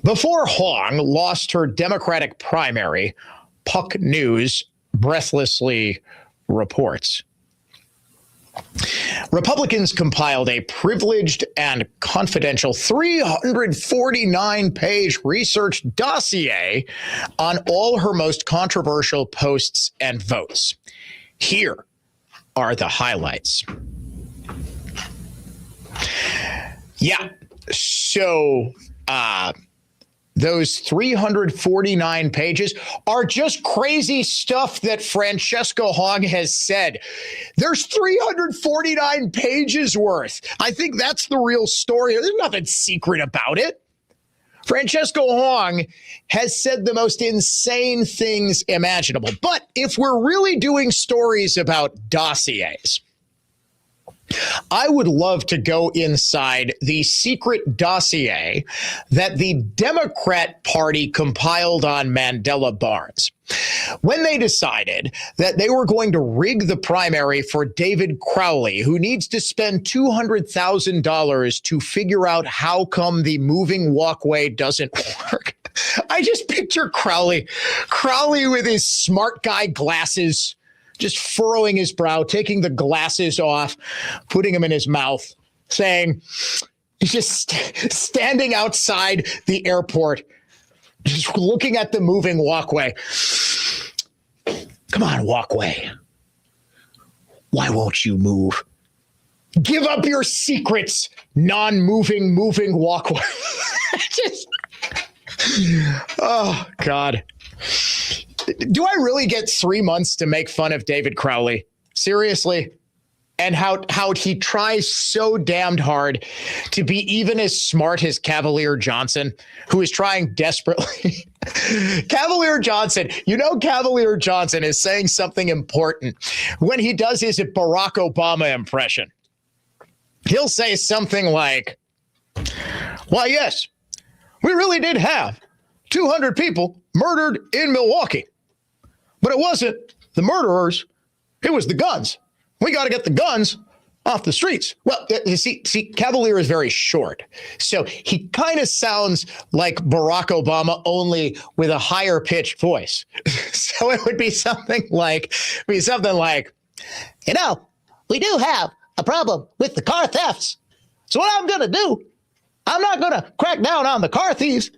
Before Hong lost her Democratic primary, Puck News breathlessly reports. Republicans compiled a privileged and confidential 349-page research dossier on all her most controversial posts and votes. Here are the highlights. Yeah, so those 349 pages are just crazy stuff that Francesca Hong has said. There's 349 pages worth. I think that's the real story. There's nothing secret about it. Francesca Hong has said the most insane things imaginable. But if we're really doing stories about dossiers, I would love to go inside the secret dossier that the Democrat Party compiled on Mandela Barnes when they decided that they were going to rig the primary for David Crowley, who needs to spend $200,000 to figure out how come the moving walkway doesn't work. I just picture Crowley with his smart guy glasses, just furrowing his brow, taking the glasses off, putting them in his mouth, saying, he's just standing outside the airport, just looking at the moving walkway. Come on, walkway. Why won't you move? Give up your secrets, non-moving, moving walkway. Oh, God. Do I really get 3 months to make fun of David Crowley? Seriously? And how he tries so damned hard to be even as smart as Cavalier Johnson, who is trying desperately. Cavalier Johnson is saying something important when he does his Barack Obama impression. He'll say something like, why, yes, we really did have 200 people murdered in Milwaukee. But it wasn't the murderers, it was the guns. We got to get the guns off the streets. Well, you see, Cavalier is very short. So he kind of sounds like Barack Obama, only with a higher pitched voice. So it would be something like, we do have a problem with the car thefts. So what I'm going to do, I'm not going to crack down on the car thieves.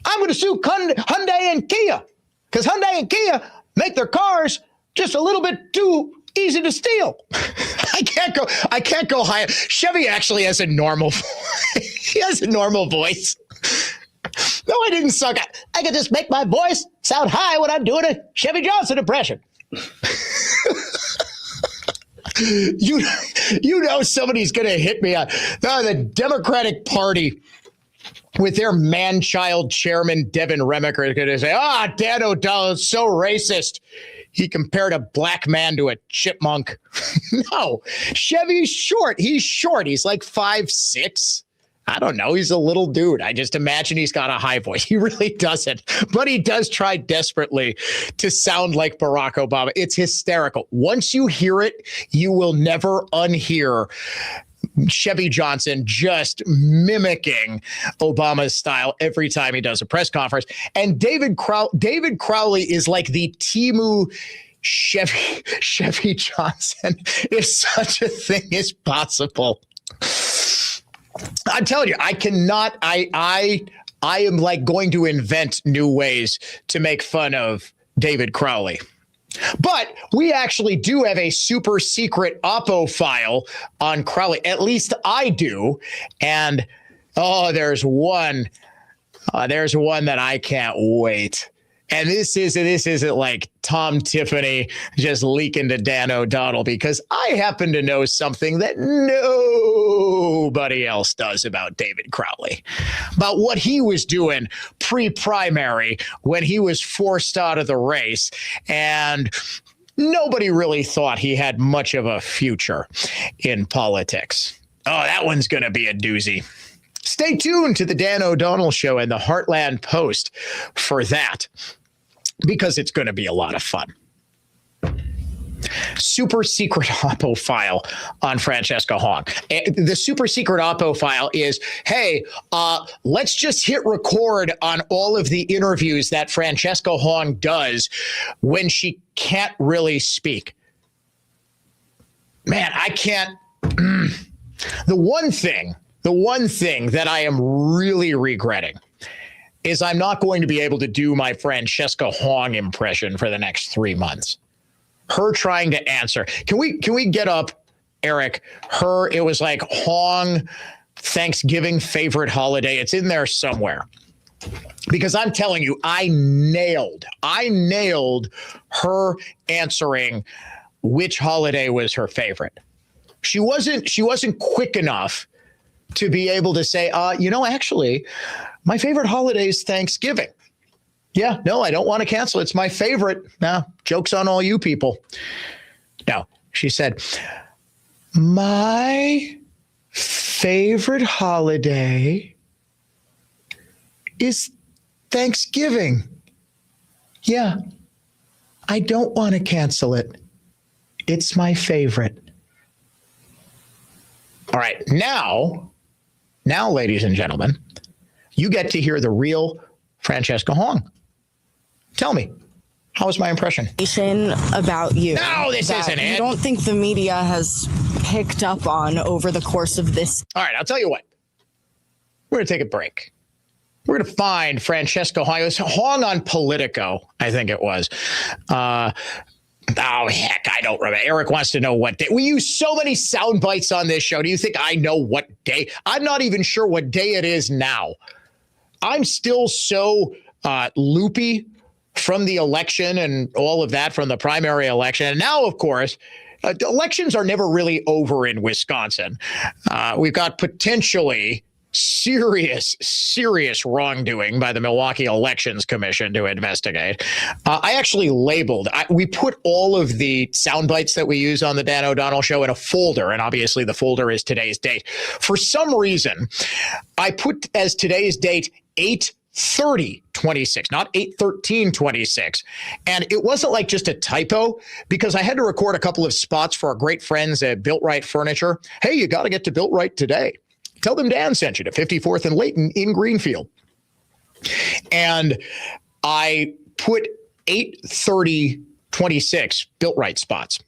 I'm going to sue Hyundai and Kia, because Hyundai and Kia make their cars just a little bit too easy to steal. I can't go higher. Chevy actually has a normal voice. He has a normal voice. No, I didn't suck. I could just make my voice sound high when I'm doing a Chevy Johnson impression. You know somebody's going to hit me on the Democratic Party with their man-child chairman, Devin Remiker, is going to say, Dan O'Donnell is so racist. He compared a black man to a chipmunk. No, Chevy's short. He's short. He's like 5'6". I don't know. He's a little dude. I just imagine he's got a high voice. He really doesn't. But he does try desperately to sound like Barack Obama. It's hysterical. Once you hear it, you will never unhear Chevy Johnson just mimicking Obama's style every time he does a press conference. And David Crowley is like the Temu Chevy Johnson, if such a thing is possible. I'm telling you, I cannot. I am like going to invent new ways to make fun of David Crowley. But we actually do have a super secret Oppo file on Crowley. At least I do. And there's one that I can't wait And this isn't like Tom Tiffany just leaking to Dan O'Donnell, because I happen to know something that nobody else does about David Crowley, about what he was doing pre-primary when he was forced out of the race. And nobody really thought he had much of a future in politics. Oh, that one's going to be a doozy. Stay tuned to the Dan O'Donnell Show and the Heartland Post for that, because it's going to be a lot of fun. Super secret Oppo file on Francesca Hong. The super secret Oppo file is, hey, let's just hit record on all of the interviews that Francesca Hong does when she can't really speak. Man, I can't. The one thing that I am really regretting is I'm not going to be able to do my Francesca Hong impression for the next 3 months. Her trying to answer. Can we get up, Eric? It was like Hong Thanksgiving favorite holiday. It's in there somewhere. Because I'm telling you, I nailed her answering which holiday was her favorite. She wasn't quick enough to be able to say, actually, my favorite holiday is Thanksgiving. Yeah, no, I don't want to cancel. It's my favorite. Nah, joke's on all you people. No, she said, my favorite holiday is Thanksgiving. Yeah, I don't want to cancel it. It's my favorite. All right, now, ladies and gentlemen, you get to hear the real Francesca Hong. Tell me, how was my impression? About you. No, this isn't it. You don't think the media has picked up on over the course of this? All right, I'll tell you what. We're going to take a break. We're going to find Francesca Hong. It was Hong on Politico, I think it was. Oh, heck, I don't remember. Eric wants to know what day. We use so many sound bites on this show. Do you think I know what day? I'm not even sure what day it is now. I'm still so loopy from the election and all of that, from the primary election. And now, of course, elections are never really over in Wisconsin. We've got potentially serious wrongdoing by the Milwaukee Elections Commission to investigate. I actually labeled, we put all of the sound bites that we use on the Dan O'Donnell Show in a folder, and obviously the folder is today's date. For some reason, I put as today's date 8/30/26, not 8/13/26. And it wasn't like just a typo, because I had to record a couple of spots for our great friends at Built Right Furniture. Hey, you got to get to Built Right today. Tell them Dan sent you to 54th and Layton in Greenfield. And I put 8/30/26 Built Right spots.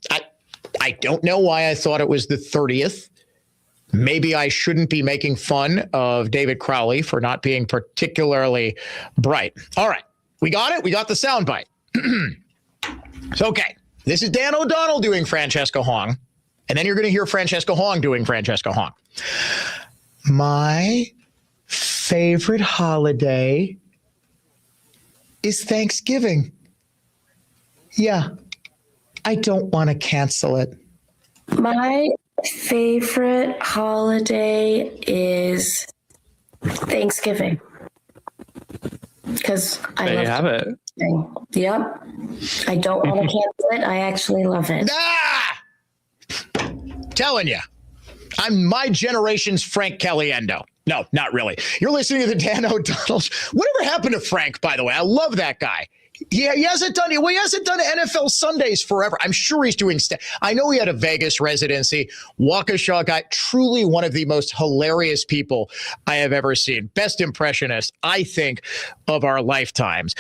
I don't know why I thought it was the 30th. Maybe I shouldn't be making fun of David Crowley for not being particularly bright. All right. We got it. We got the soundbite. So, okay. This is Dan O'Donnell doing Francesca Hong. And then you're going to hear Francesca Hong doing Francesca Hong. My favorite holiday is Thanksgiving. Yeah. I don't want to cancel it. My favorite holiday is Thanksgiving, because there you have it. Yep. I don't want to cancel it. I actually love it. Telling you, I'm my generation's Frank Caliendo. No, not really. You're listening to the Dan O'Donnell. Whatever happened to Frank, by the way? I love that guy. Yeah, he hasn't done NFL Sundays forever. I'm sure he's doing I know he had a Vegas residency. Waukesha guy, truly one of the most hilarious people I have ever seen. Best impressionist, I think, of our lifetimes.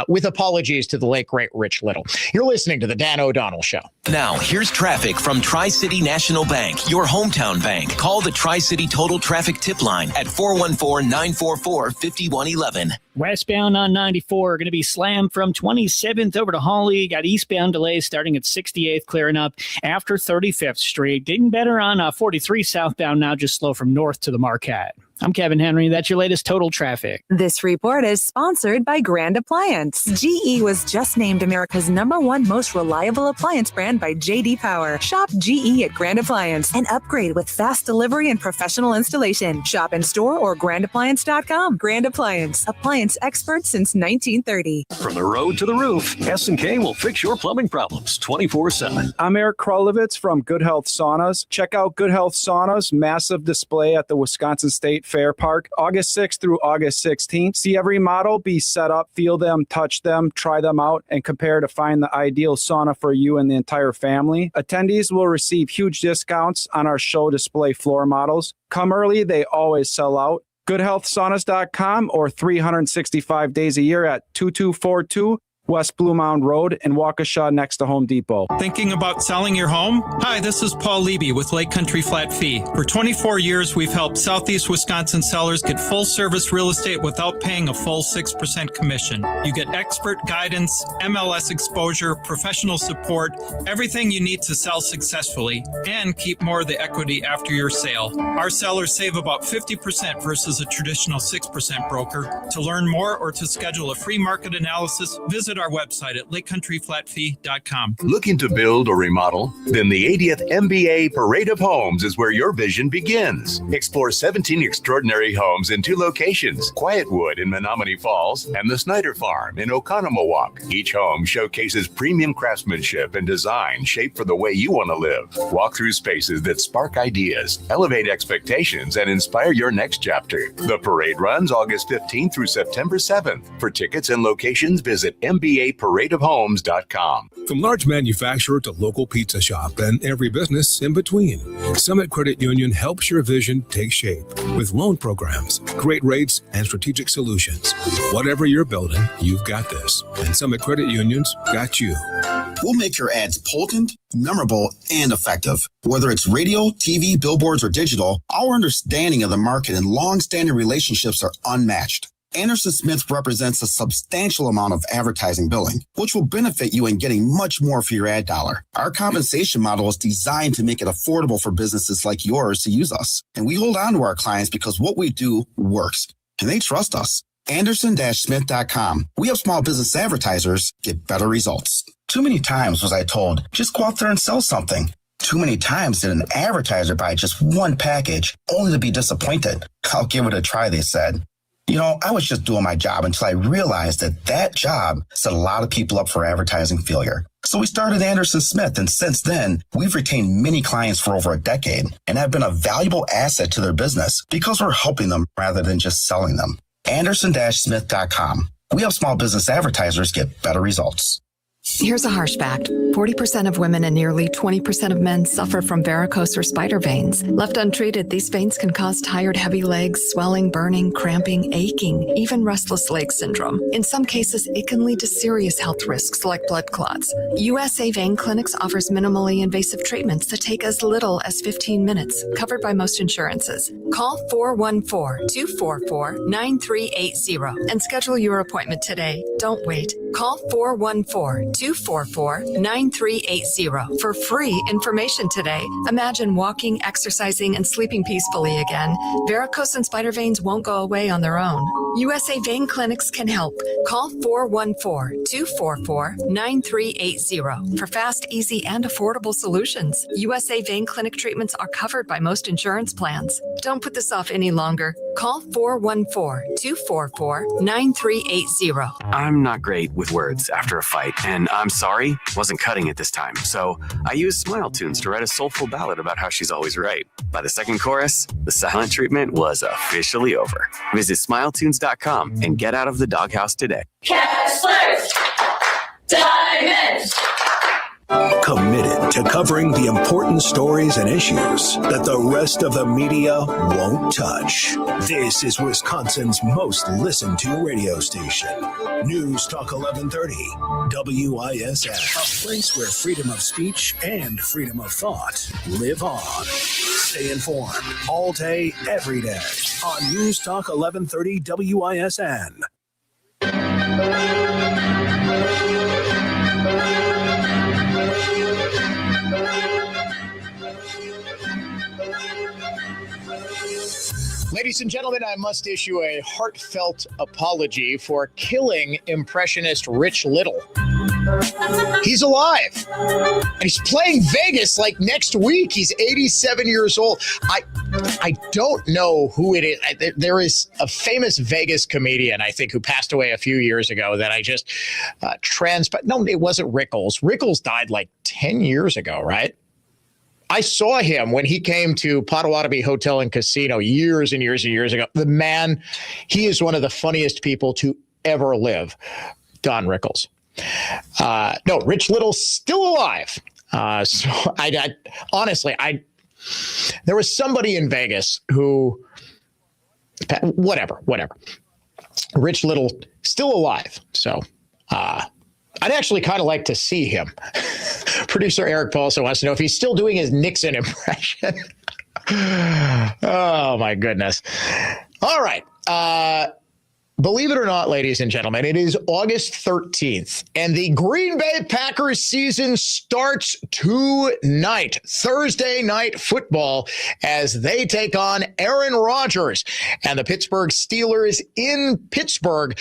With apologies to the late, great Rich Little. You're listening to the Dan O'Donnell Show. Now, here's traffic from Tri-City National Bank, your hometown bank. Call the Tri-City Total Traffic Tip Line at 414-944-5111. Westbound on 94 going to be slammed from 27th over to Hawley. Got eastbound delays starting at 68th, clearing up after 35th Street. Getting better on 43 southbound now, just slow from north to the Marquette. I'm Kevin Henry. That's your latest total traffic. This report is sponsored by Grand Appliance. GE was just named America's #1 most reliable appliance brand by JD Power. Shop GE at Grand Appliance and upgrade with fast delivery and professional installation. Shop in store or grandappliance.com. Grand Appliance, appliance expert since 1930. From the road to the roof, S&K will fix your plumbing problems 24/7. I'm Eric Krolowitz from Good Health Saunas. Check out Good Health Saunas' massive display at the Wisconsin State Fair Park, August 6th through August 16th. See every model, be set up, feel them, touch them, try them out, and compare to find the ideal sauna for you and the entire family. Attendees will receive huge discounts on our show display floor models. Come early, they always sell out. GoodHealthSaunas.com or 365 days a year at 2242 West Blue Mound Road in Waukesha next to Home Depot. Thinking about selling your home? Hi, this is Paul Levy with Lake Country Flat Fee. For 24 years, we've helped Southeast Wisconsin sellers get full-service real estate without paying a full 6% commission. You get expert guidance, MLS exposure, professional support, everything you need to sell successfully, and keep more of the equity after your sale. Our sellers save about 50% versus a traditional 6% broker. To learn more or to schedule a free market analysis, visit our website at lakecountryflatfee.com. Looking to build or remodel? Then the 80th MBA Parade of Homes is where your vision begins. Explore 17 extraordinary homes in 2 locations, Quietwood in Menominee Falls and the Snyder Farm in Oconomowoc. Each home showcases premium craftsmanship and design shaped for the way you want to live. Walk through spaces that spark ideas, elevate expectations, and inspire your next chapter. The parade runs August 15th through September 7th. For tickets and locations, visit MBAParadeofHomes.com. From large manufacturer to local pizza shop and every business in between, Summit Credit Union helps your vision take shape with loan programs, great rates, and strategic solutions. Whatever you're building, you've got this. And Summit Credit Union's got you. We'll make your ads potent, memorable, and effective. Whether it's radio, TV, billboards, or digital, our understanding of the market and long-standing relationships are unmatched. Anderson Smith represents a substantial amount of advertising billing, which will benefit you in getting much more for your ad dollar. Our compensation model is designed to make it affordable for businesses like yours to use us. And we hold on to our clients because what we do works, and they trust us. Anderson-Smith.com. We help small business advertisers get better results. Too many times was I told, just go out there and sell something. Too many times did an advertiser buy just one package, only to be disappointed. I'll give it a try, they said. You know, I was just doing my job until I realized that job set a lot of people up for advertising failure. So we started Anderson Smith, and since then, we've retained many clients for over a decade and have been a valuable asset to their business because we're helping them rather than just selling them. Anderson-Smith.com. We help small business advertisers get better results. Here's a harsh fact. 40% of women and nearly 20% of men suffer from varicose or spider veins. Left untreated, these veins can cause tired, heavy legs, swelling, burning, cramping, aching, even restless leg syndrome. In some cases, it can lead to serious health risks like blood clots. USA Vein Clinics offers minimally invasive treatments that take as little as 15 minutes, covered by most insurances. Call 414-244-9380 and schedule your appointment today. Don't wait. Call 414-244-9380 for free information today. Imagine walking, exercising, and sleeping peacefully again. Varicose and spider veins won't go away on their own. USA Vein Clinics can help. Call 414-244-9380 for fast, easy, and affordable solutions. USA Vein Clinic treatments are covered by most insurance plans. Don't put this off any longer. Call 414-244-9380. I'm not great with words after a fight, and I'm sorry, wasn't cutting it this time. So I used Smile Tunes to write a soulful ballad about how she's always right. By the second chorus, the silent treatment was officially over. Visit SmileTunes.com and get out of the doghouse today. Kessler's Diamonds. Committed to covering the important stories and issues that the rest of the media won't touch. This is Wisconsin's most listened to radio station. News Talk 1130, WISF. A place where freedom of speech and freedom of thought live on. Stay informed all day, every day on News Talk 1130 WISN. Ladies and gentlemen, I must issue a heartfelt apology for killing impressionist Rich Little. He's alive. And he's playing Vegas like next week. He's 87 years old. I don't know who it is. There is a famous Vegas comedian, I think, who passed away a few years ago that I just no, it wasn't Rickles. Rickles died like 10 years ago, right? I saw him when he came to Potawatomi Hotel and Casino years and years and years ago. The man, he is one of the funniest people to ever live. Don Rickles. No, Rich Little's still alive. So I honestly, there was somebody in Vegas who, whatever. Rich Little still alive. So I'd actually kind of like to see him. Producer Eric Paulson wants to know if he's still doing his Nixon impression. Oh, my goodness. All right. Believe it or not, ladies and gentlemen, it is August 13th, and the Green Bay Packers season starts tonight, Thursday night football, as they take on Aaron Rodgers and the Pittsburgh Steelers in Pittsburgh.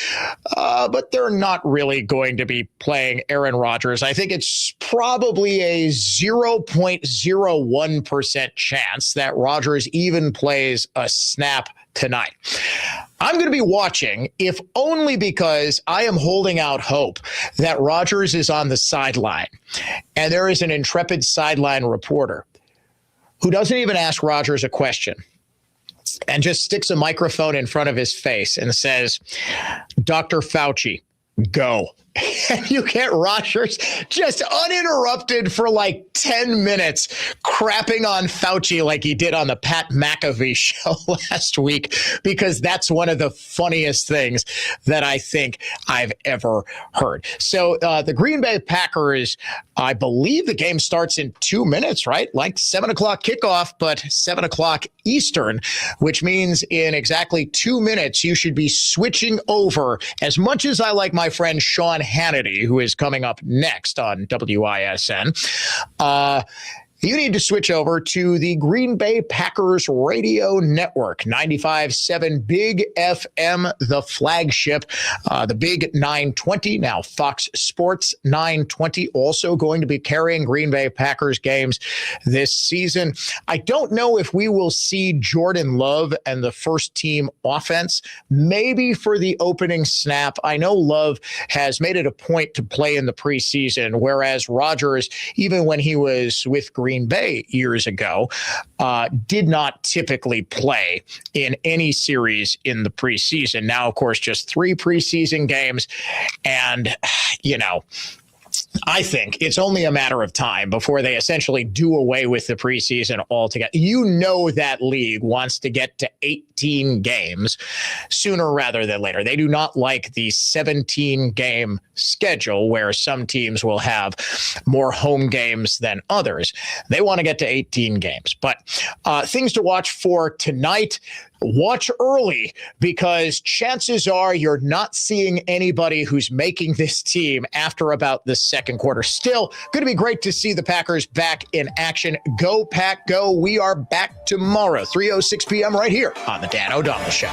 But they're not really going to be playing Aaron Rodgers. I think it's probably a 0.01% chance that Rodgers even plays a snap tonight. I'm going to be watching, if only because I am holding out hope that Rodgers is on the sideline. And there is an intrepid sideline reporter who doesn't even ask Rodgers a question and just sticks a microphone in front of his face and says, Dr. Fauci, go. And you get Rodgers just uninterrupted for like 10 minutes crapping on Fauci like he did on the Pat McAfee show last week, because that's one of the funniest things that I think I've ever heard. So the Green Bay Packers, I believe the game starts in 2 minutes, right? Like 7 o'clock kickoff, but 7 o'clock Eastern, which means in exactly 2 minutes, you should be switching over. As much as I like my friend Sean Hannity, who is coming up next on WISN, you need to switch over to the Green Bay Packers radio network, 95.7 Big FM, the flagship, the Big 920, now Fox Sports 920, also going to be carrying Green Bay Packers games this season. I don't know if we will see Jordan Love and the first team offense, maybe for the opening snap. I know Love has made it a point to play in the preseason, whereas Rodgers, even when he was with Green Bay years ago, did not typically play in any series in the preseason. Now, of course, just 3 preseason games. And, I think it's only a matter of time before they essentially do away with the preseason altogether. You know that league wants to get to 18 games sooner rather than later. They do not like the 17-game schedule where some teams will have more home games than others. They want to get to 18 games. But things to watch for tonight. Watch early, because chances are you're not seeing anybody who's making this team after about the second quarter. Still, going to be great to see the Packers back in action. Go, Pack, go. We are back tomorrow, 3:06 p.m. right here on The Dan O'Donnell Show.